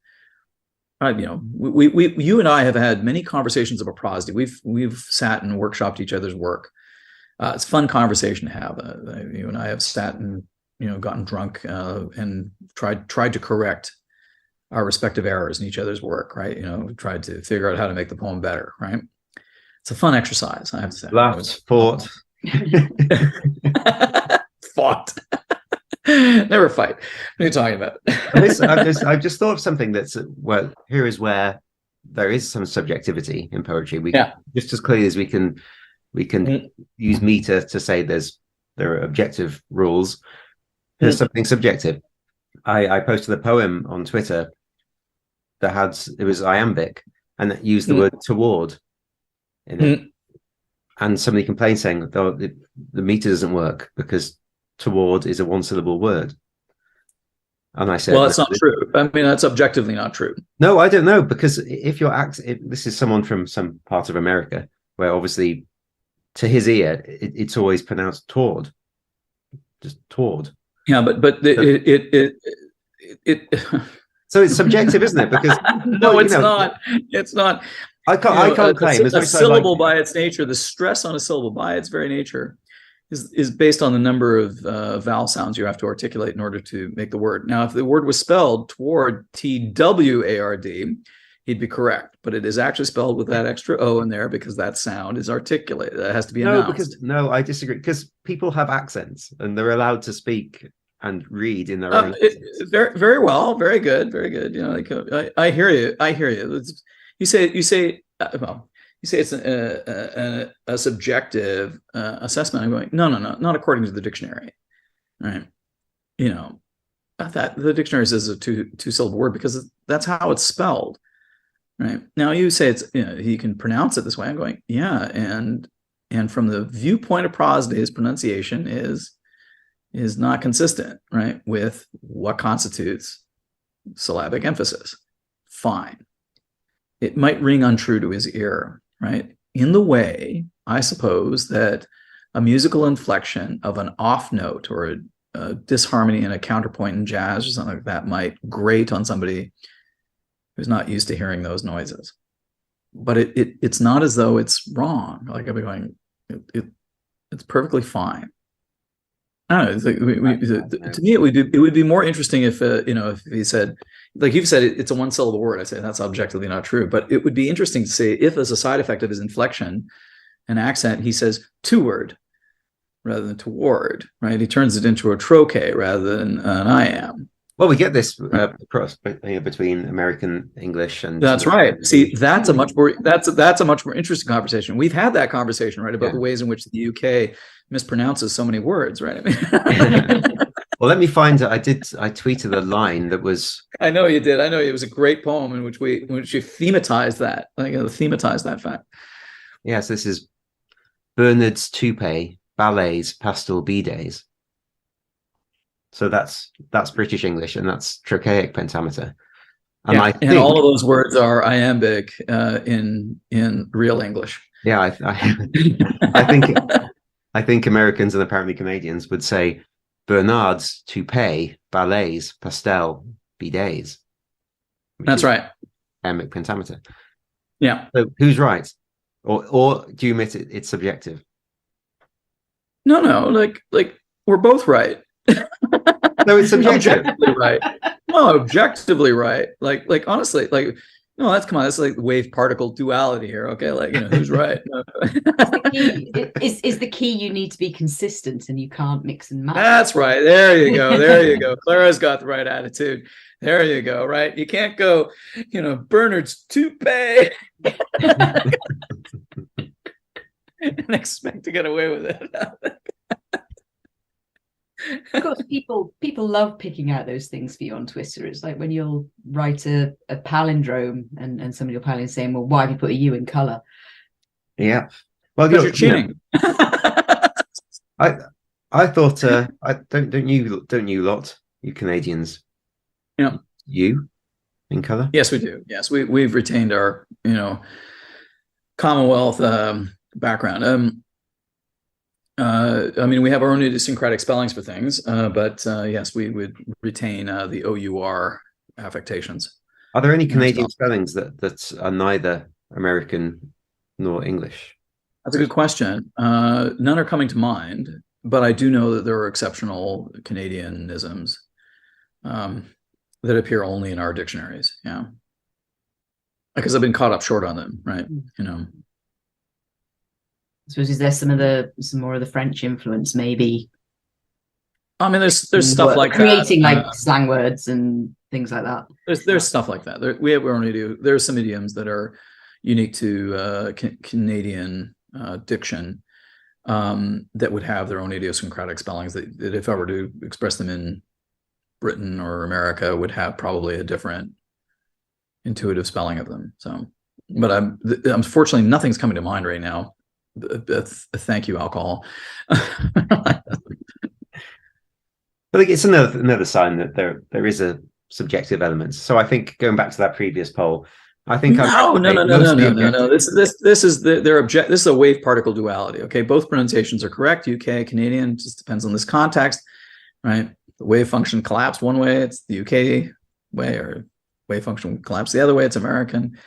You and I have had many conversations about prosody. We've sat and workshopped each other's work. It's a fun conversation to have. You and I have sat and gotten drunk and tried to correct our respective errors in each other's work, right? Tried to figure out how to make the poem better, right? It's a fun exercise, I have to say. Laughed, fought. Fought. Never fight. What are you talking about? I've just thought of something that's, well, here is where there is some subjectivity in poetry. We just as clearly as we can use meter to say there are objective rules. There's something subjective. I posted a poem on Twitter that it was iambic and that used the word toward in it. And somebody complained saying, the meter doesn't work because toward is a one-syllable word. And I said, well, that's not true. I mean, that's objectively not true. No, I don't know, because if this is someone from some part of America where obviously to his ear it's always pronounced toward, just toward. Yeah, but so it's subjective, isn't it? Because no, it's not. It's not. I can't claim a syllable by its nature. The stress on a syllable by its very nature is based on the number of vowel sounds you have to articulate in order to make the word. Now, if the word was spelled toward, T-W-A-R-D, he'd be correct. But it is actually spelled with that extra O in there because that sound is articulated. That has to be announced. No, I disagree. Because people have accents and they're allowed to speak and read in their own. Very, very well, very good, very good. I hear you. You say it's a subjective assessment. I'm going, no, not according to the dictionary, right? That the dictionary says a two-syllable word because that's how it's spelled, right? Now you say it's he can pronounce it this way. I'm going, yeah, and from the viewpoint of prosody, his pronunciation is not consistent, right, with what constitutes syllabic emphasis. Fine. It might ring untrue to his ear, right? In the way, I suppose, that a musical inflection of an off note or a disharmony in a counterpoint in jazz or something like that might grate on somebody who's not used to hearing those noises. But it's not as though it's wrong. Like I'll be going, it's perfectly fine. I don't know. To me, it would be more interesting if if he said, like you've said, it's a one-syllable word. I say that's objectively not true, but it would be interesting to say if, as a side effect of his inflection and accent, he says toward rather than toward. Right? He turns it into a trochee rather than an I am. Well, we get this cross between American English and. That's right. See, that's a much more interesting conversation. We've had that conversation, right, about the ways in which the UK mispronounces so many words, right? I mean, well, let me find it. I tweeted a line that was. I know you did. I know it was a great poem in which you thematized that. I think thematized that fact. Yes, this is Bernard's toupee, ballets, pastel days. So that's British English, and that's trochaic pentameter. And and all of those words are iambic in real English. Yeah, I think Americans and apparently Canadians would say Bernard's toupee, ballets, pastel, bidets. That's right. Iambic pentameter. Yeah. So who's right? Or do you admit it's subjective? No, like we're both right. No, it's subjective. Objectively right. No, objectively right. Like honestly, like No, that's like wave particle duality here. Okay, like, who's right? Is the key you need to be consistent and you can't mix and match. That's right. There you go. There you go. Clara's got the right attitude. There you go. Right. You can't go, Bernard's toupee and expect to get away with it. Of course, people love picking out those things for you on Twitter. It's like when you'll write a palindrome and somebody will pile in saying, well, why have you put a U in color? Yeah. Well, because you're cheating. I thought don't you lot, you Canadians, you in color? Yes, we do. Yes, we've retained our Commonwealth background. We have our own idiosyncratic spellings for things, but yes, we would retain the OUR affectations. Are there any Canadian spellings that are neither American nor English? That's a good question. None are coming to mind, but I do know that there are exceptional Canadianisms that appear only in our dictionaries. Yeah, because I've been caught up short on them, right? I suppose, is there some more of the French influence, maybe? I mean, there's stuff like creating like slang words and things like that. There's stuff like that. We have our own idiom. There's some idioms that are unique to Canadian diction that would have their own idiosyncratic spellings that if I were to express them in Britain or America would have probably a different intuitive spelling of them. So, but unfortunately, nothing's coming to mind right now. Thank you, alcohol. I think it's another sign that there is a subjective element. So I think going back to that previous poll, I think no. This is this is a wave particle duality. Okay, both pronunciations are correct. UK, Canadian, just depends on this context, right? The wave function collapsed one way, it's the UK way, or wave function collapsed the other way, it's American.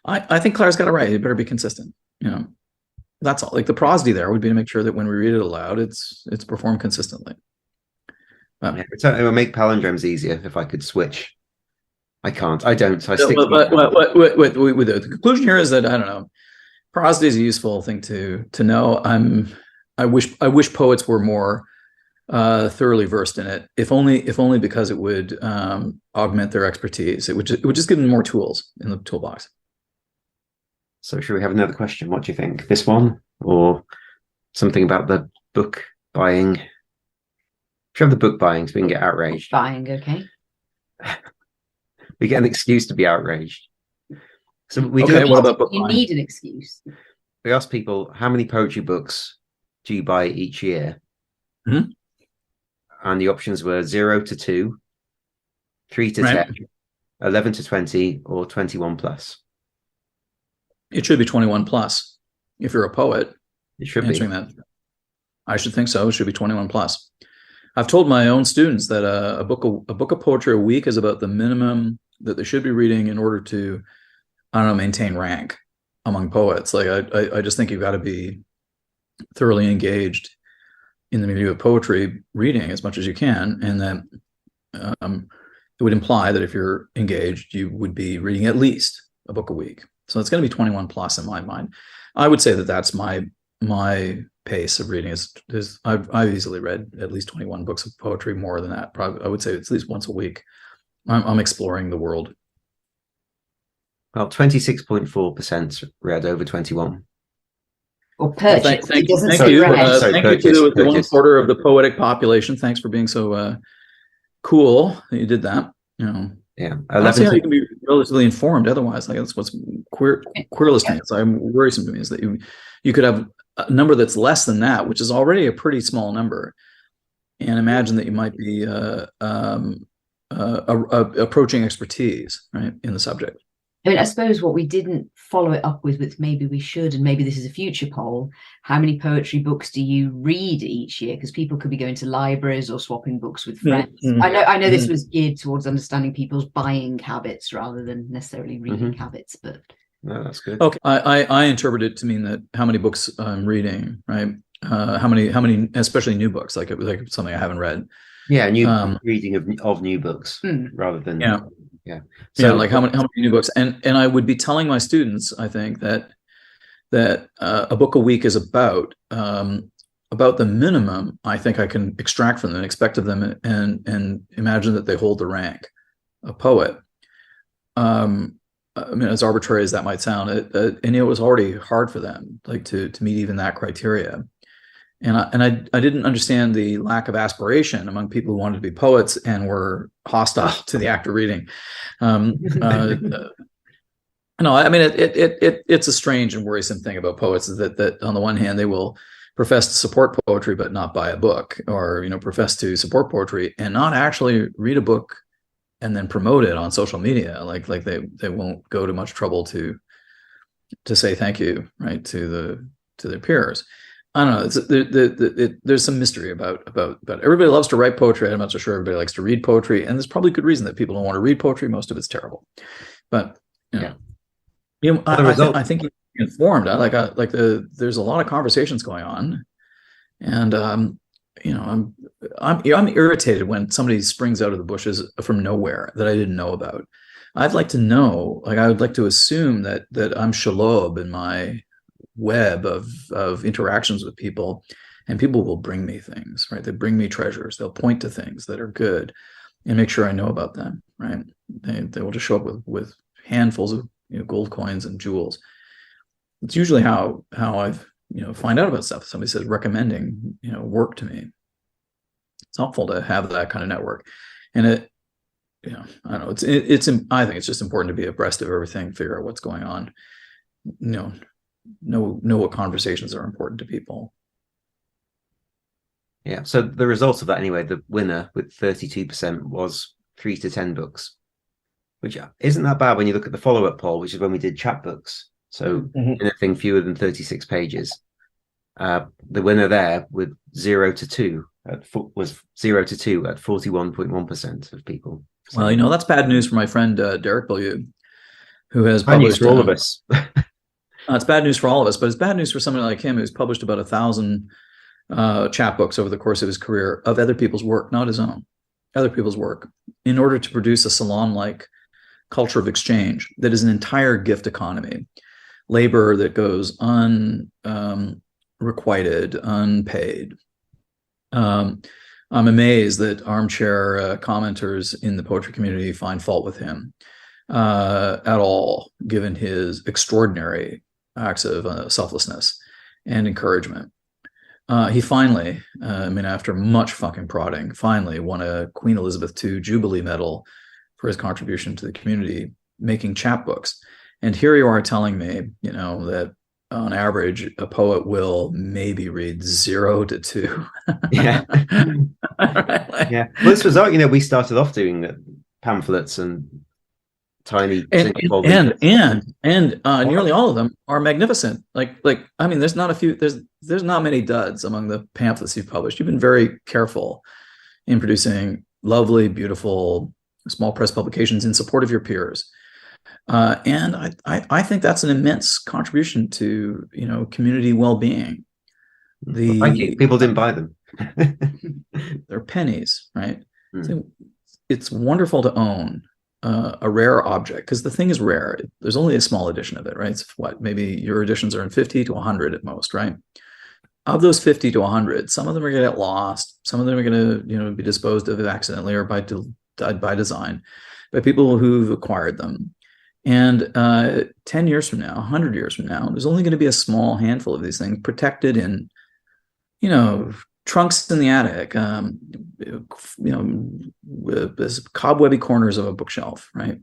I think Clara's got it right. It better be consistent. That's all. Like the prosody there would be to make sure that when we read it aloud, it's performed consistently. It would make palindromes easier if I could switch. I can't. I don't. So I stick. The conclusion here is that I don't know. Prosody is a useful thing to know. I wish poets were more thoroughly versed in it. If only because it would augment their expertise. It would just give them more tools in the toolbox. So should we have another question? What do you think? This one or something about the book buying? Should we have the book buying so we can get outraged? Buying, okay. We get an excuse to be outraged. So we okay, do. What about book buying? You need an excuse. We ask people, how many poetry books do you buy each year? Mm-hmm. And the options were 0 to 2, 3 to 10, 11 to 20, or 21 plus. It should be 21 plus. If you're a poet, It should answering be. that. I should think so. It should be 21 plus. I've told my own students that a book of poetry a week is about the minimum that they should be reading in order to, maintain rank among poets. Like I just think you've got to be thoroughly engaged in the milieu of poetry, reading as much as you can, and that it would imply that if you're engaged, you would be reading at least a book a week. So it's going to be 21 plus in my mind. I would say that that's my pace of reading is I've easily read at least 21 books of poetry, more than that. Probably, I would say it's at least once a week. I'm exploring the world. Well, 26.4% read over 21. Or purchase. Well, thank you. Thank You purchase. to the 1/4 of the poetic population. Thanks for being so cool that you did that. Yeah. I don't see how you can be relatively informed otherwise. Like that's what's queerless to me. It's worrisome to me is that you could have a number that's less than that, which is already a pretty small number, and imagine that you might be approaching expertise, right, in the subject. I mean, I suppose what we didn't follow it up with maybe we should, and maybe this is a future poll, how many poetry books do you read each year? Because people could be going to libraries or swapping books with friends. Mm-hmm. I know this was geared towards understanding people's buying habits rather than necessarily reading habits, but no, that's good. Okay, I interpret it to mean that how many books I'm reading, right? How many, especially new books, like something I haven't read. Yeah, new reading of new books rather than So like how many new books? And I would be telling my students, I think that a book a week is about the minimum I think I can extract from them, expect of them, and imagine that they hold the rank of poet. I mean, as arbitrary as that might sound, and it was already hard for them, like to meet even that criteria. And I didn't understand the lack of aspiration among people who wanted to be poets and were hostile to the act of reading. No, I mean it's a strange and worrisome thing about poets that on the one hand they will profess to support poetry but not buy a book, or profess to support poetry and not actually read a book and then promote it on social media. Like they won't go to much trouble to say thank you, right, to their peers. I don't know. There's some mystery about everybody loves to write poetry. I'm not so sure everybody likes to read poetry, and there's probably good reason that people don't want to read poetry. Most of it's terrible, but I think you're informed. There's a lot of conversations going on, and I'm irritated when somebody springs out of the bushes from nowhere that I didn't know about. I'd like to know, I would like to assume that I'm Shalob in my web of interactions with people, and people will bring me things, right? They bring me treasures. They'll point to things that are good and make sure I know about them, right? They will just show up with handfuls of gold coins and jewels. It's usually how I've find out about stuff. Somebody says recommending work to me. It's helpful to have that kind of network, and I don't know. I think it's just important to be abreast of everything, figure out what's going on, know what conversations are important to people. Yeah. So the results of that, anyway, the winner with 32% was 3 to 10 books, which isn't that bad when you look at the follow-up poll, which is when we did chapbooks. So anything fewer than 36 pages. The winner there with 0 to 2 was 0 to 2 at 41.1% of people. So, well, that's bad news for my friend Derek Beaulieu, who has published. Bad news for all of us. It's bad news for all of us, but it's bad news for somebody like him who's published about 1,000 chapbooks over the course of his career of other people's work, not his own, other people's work, in order to produce a salon-like culture of exchange that is an entire gift economy, labor that goes unrequited, unpaid. I'm amazed that armchair commenters in the poetry community find fault with him at all, given his extraordinary acts of selflessness and encouragement. He finally, after much fucking prodding, finally won a Queen Elizabeth II Jubilee Medal for his contribution to the community, making chapbooks. And here you are telling me, that on average, a poet will maybe read 0 to 2. Yeah. Right? Yeah. Well, this was we started off doing pamphlets and tiny and nearly all of them are magnificent. There's not many duds among the pamphlets you've published. You've been very careful in producing lovely, beautiful, small press publications in support of your peers. And I think that's an immense contribution to community well-being. Thank you. People didn't buy them. They're pennies, right? So it's wonderful to own a rare object, because the thing is rare. There's only a small edition of it, right? It's maybe your editions are in 50 to 100 at most, right? Of those 50 to 100, some of them are going to get lost. Some of them are going to be disposed of accidentally or by design, by people who've acquired them. And 10 years from now, 100 years from now, there's only going to be a small handful of these things protected in, trunks in the attic, cobwebby corners of a bookshelf, right?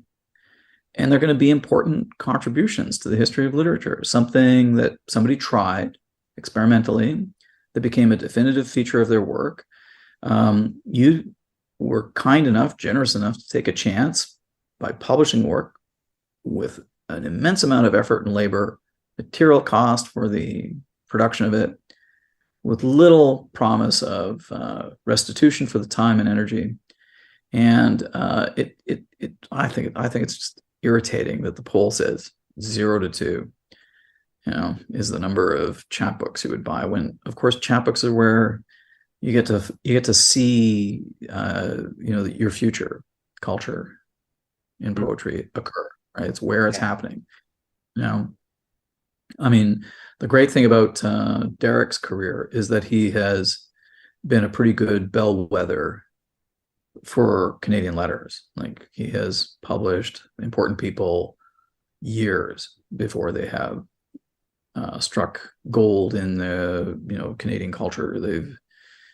And they're going to be important contributions to the history of literature, something that somebody tried experimentally that became a definitive feature of their work. You were kind enough, generous enough to take a chance by publishing work with an immense amount of effort and labor, material cost for the production of it, with little promise of restitution for the time and energy. And I think it's just irritating that the poll says 0 to 2, is the number of chapbooks you would buy, when of course chapbooks are where you get to see your future culture. in poetry occur, right? It's where it's happening. I mean, the great thing about Derek's career is that he has been a pretty good bellwether for Canadian letters. Like, he has published important people years before they have struck gold in the Canadian culture.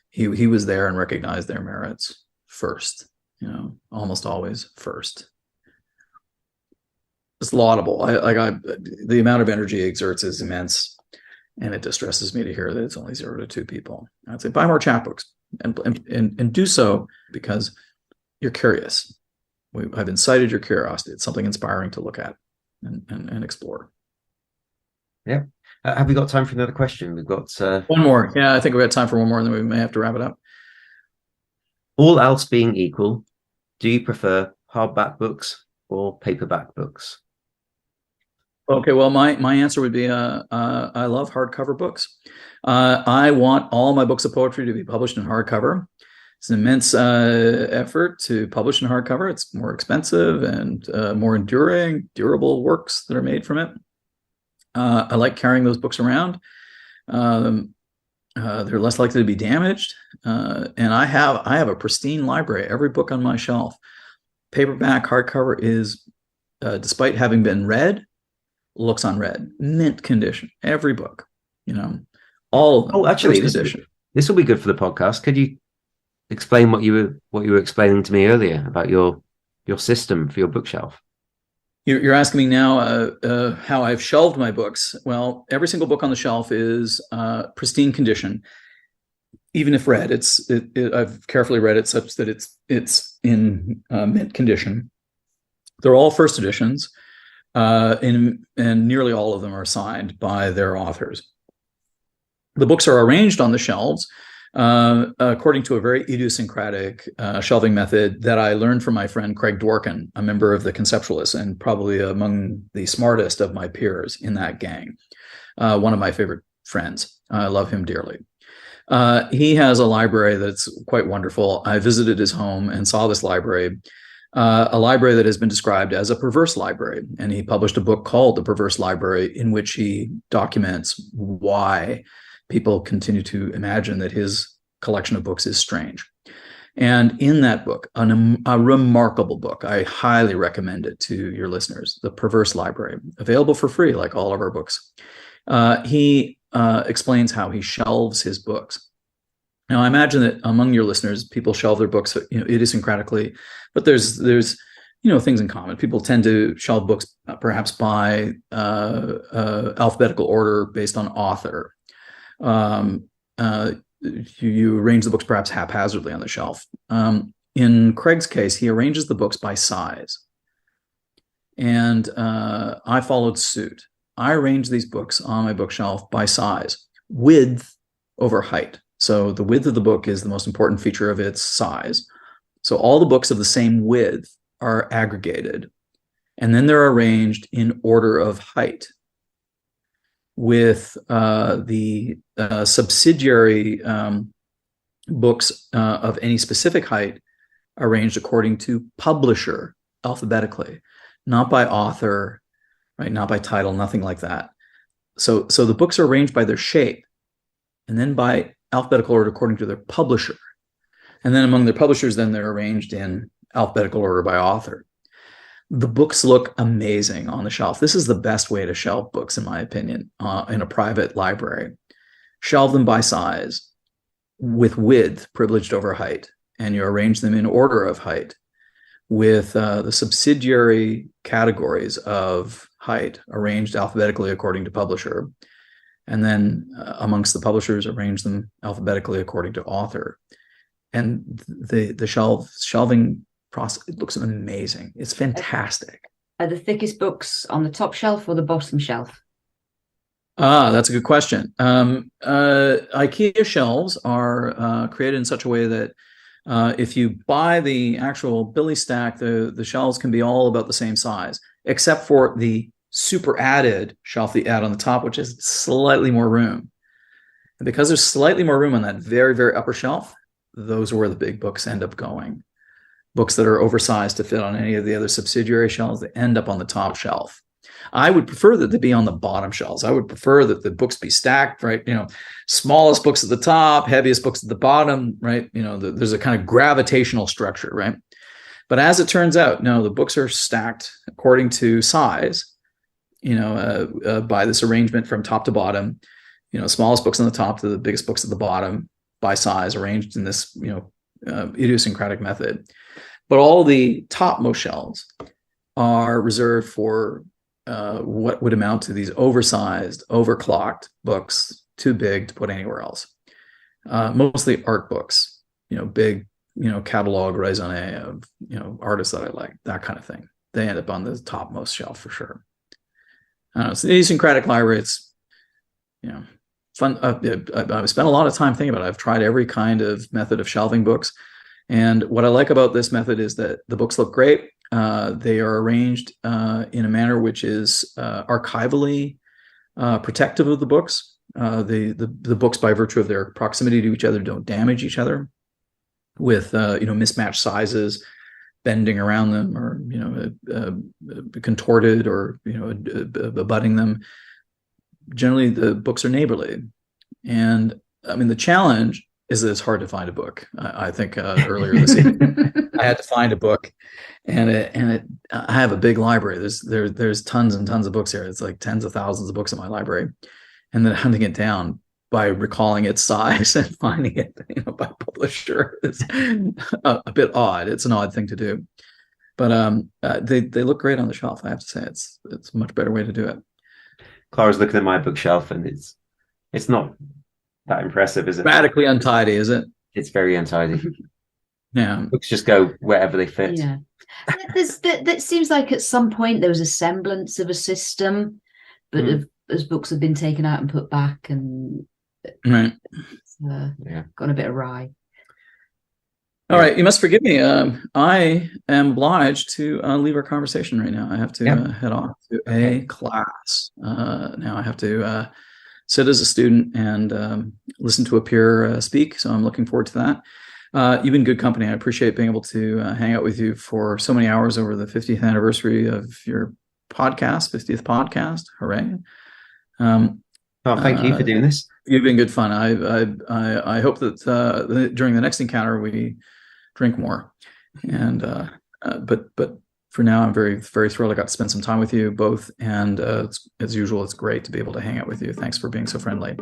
He was there and recognized their merits first, almost always first. It's laudable. The amount of energy he exerts is immense, and it distresses me to hear that it's only 0 to 2 people. I'd say buy more chapbooks and do so because you're curious. I've incited your curiosity. It's something inspiring to look at and explore. Yeah. Have we got time for another question? We've got one more. Yeah, I think we've got time for one more, and then we may have to wrap it up. All else being equal, do you prefer hardback books or paperback books? Okay, well, my answer would be I love hardcover books. I want all my books of poetry to be published in hardcover. It's an immense effort to publish in hardcover. It's more expensive and more enduring, durable works that are made from it. I like carrying those books around. They're less likely to be damaged. And I have a pristine library. Every book on my shelf, paperback, hardcover, is, despite having been read, looks unread, mint condition. Every book, all of them. Oh, actually, this will be good for the podcast. Could you explain what you were explaining to me earlier about your system for your bookshelf? You're asking me now how I've shelved my books. Well, every single book on the shelf is pristine condition, even if read. I've carefully read it such that it's in mint condition. They're all first editions, and nearly all of them are signed by their authors. The books are arranged on the shelves according to a very idiosyncratic shelving method that I learned from my friend Craig Dworkin, a member of the Conceptualists and probably among the smartest of my peers in that gang. One of my favorite friends. I love him dearly. He has a library that's quite wonderful. I visited his home and saw this library, a library that has been described as a perverse library. And he published a book called The Perverse Library, in which he documents why people continue to imagine that his collection of books is strange. And in that book, a remarkable book, I highly recommend it to your listeners, The Perverse Library, available for free, like all of our books. He explains how he shelves his books. Now, I imagine that among your listeners, people shelve their books, idiosyncratically, but there's things in common. People tend to shelve books perhaps by alphabetical order based on author. You arrange the books perhaps haphazardly on the shelf. In Craig's case, he arranges the books by size. And I followed suit. I arranged these books on my bookshelf by size, width over height. So the width of the book is the most important feature of its size. So all the books of the same width are aggregated, and then they're arranged in order of height, with the subsidiary books of any specific height arranged according to publisher alphabetically, not by author, right? Not by title, nothing like that. So the books are arranged by their shape, and then by alphabetical order according to their publisher. And then among their publishers, then they're arranged in alphabetical order by author. The books look amazing on the shelf. This is the best way to shelve books, in my opinion, in a private library. Shelve them by size, with width privileged over height, and you arrange them in order of height, with the subsidiary categories of height arranged alphabetically according to publisher, and then amongst the publishers, arrange them alphabetically according to author. And the shelving process, it looks amazing. It's fantastic. Are the thickest books on the top shelf or the bottom shelf? That's a good question. IKEA shelves are created in such a way that if you buy the actual Billy stack, the shelves can be all about the same size, except for the super added shelf that you add on the top, which is slightly more room. And because there's slightly more room on that very, very upper shelf, those are where the big books end up going. books that are oversized to fit on any of the other subsidiary shelves, they end up on the top shelf. I would prefer that they be on the bottom shelves. I would prefer that the books be stacked, right? Smallest books at the top, heaviest books at the bottom, right? There's a kind of gravitational structure, right? But as it turns out, no, the books are stacked according to size, by this arrangement from top to bottom, smallest books on the top to the biggest books at the bottom by size, arranged in this, idiosyncratic method. But all the topmost shelves are reserved for what would amount to these oversized, overclocked books, too big to put anywhere else. Mostly art books, big, catalog raisonné of, artists that I like, that kind of thing. They end up on the topmost shelf for sure. It's the idiosyncratic library. It's, fun. I've spent a lot of time thinking about it. I've tried every kind of method of shelving books. And what I like about this method is that the books look great. They are arranged in a manner which is archivally protective of the books. The books, by virtue of their proximity to each other, don't damage each other with mismatched sizes, bending around them, or contorted, or abutting them. Generally, the books are neighborly, and I mean the challenge is that it's hard to find a book. I think earlier this evening I had to find a book, and I have a big library. There's tons and tons of books here. It's like tens of thousands of books in my library, and then hunting it down by recalling its size and finding it by publisher is a bit odd. It's an odd thing to do, but they look great on the shelf. I have to say it's a much better way to do it. Clara's looking at my bookshelf, and it's not that impressive, is it? Radically untidy, is it? It's very untidy. Yeah, books just go wherever they fit. Yeah, that seems like at some point there was a semblance of a system, but as books have been taken out and put back, and right, it's gone a bit awry. All right, you must forgive me. I am obliged to leave our conversation right now. I have to head off to a class. Now I have to sit as a student and listen to a peer speak. So I'm looking forward to that. You've been good company. I appreciate being able to hang out with you for so many hours over the 50th anniversary of your podcast, 50th podcast. Hooray. Thank you for doing this. You've been good fun. I hope that during the next encounter we drink more, and but for now I'm very, very thrilled I got to spend some time with you both, and as usual it's great to be able to hang out with you. Thanks for being so friendly.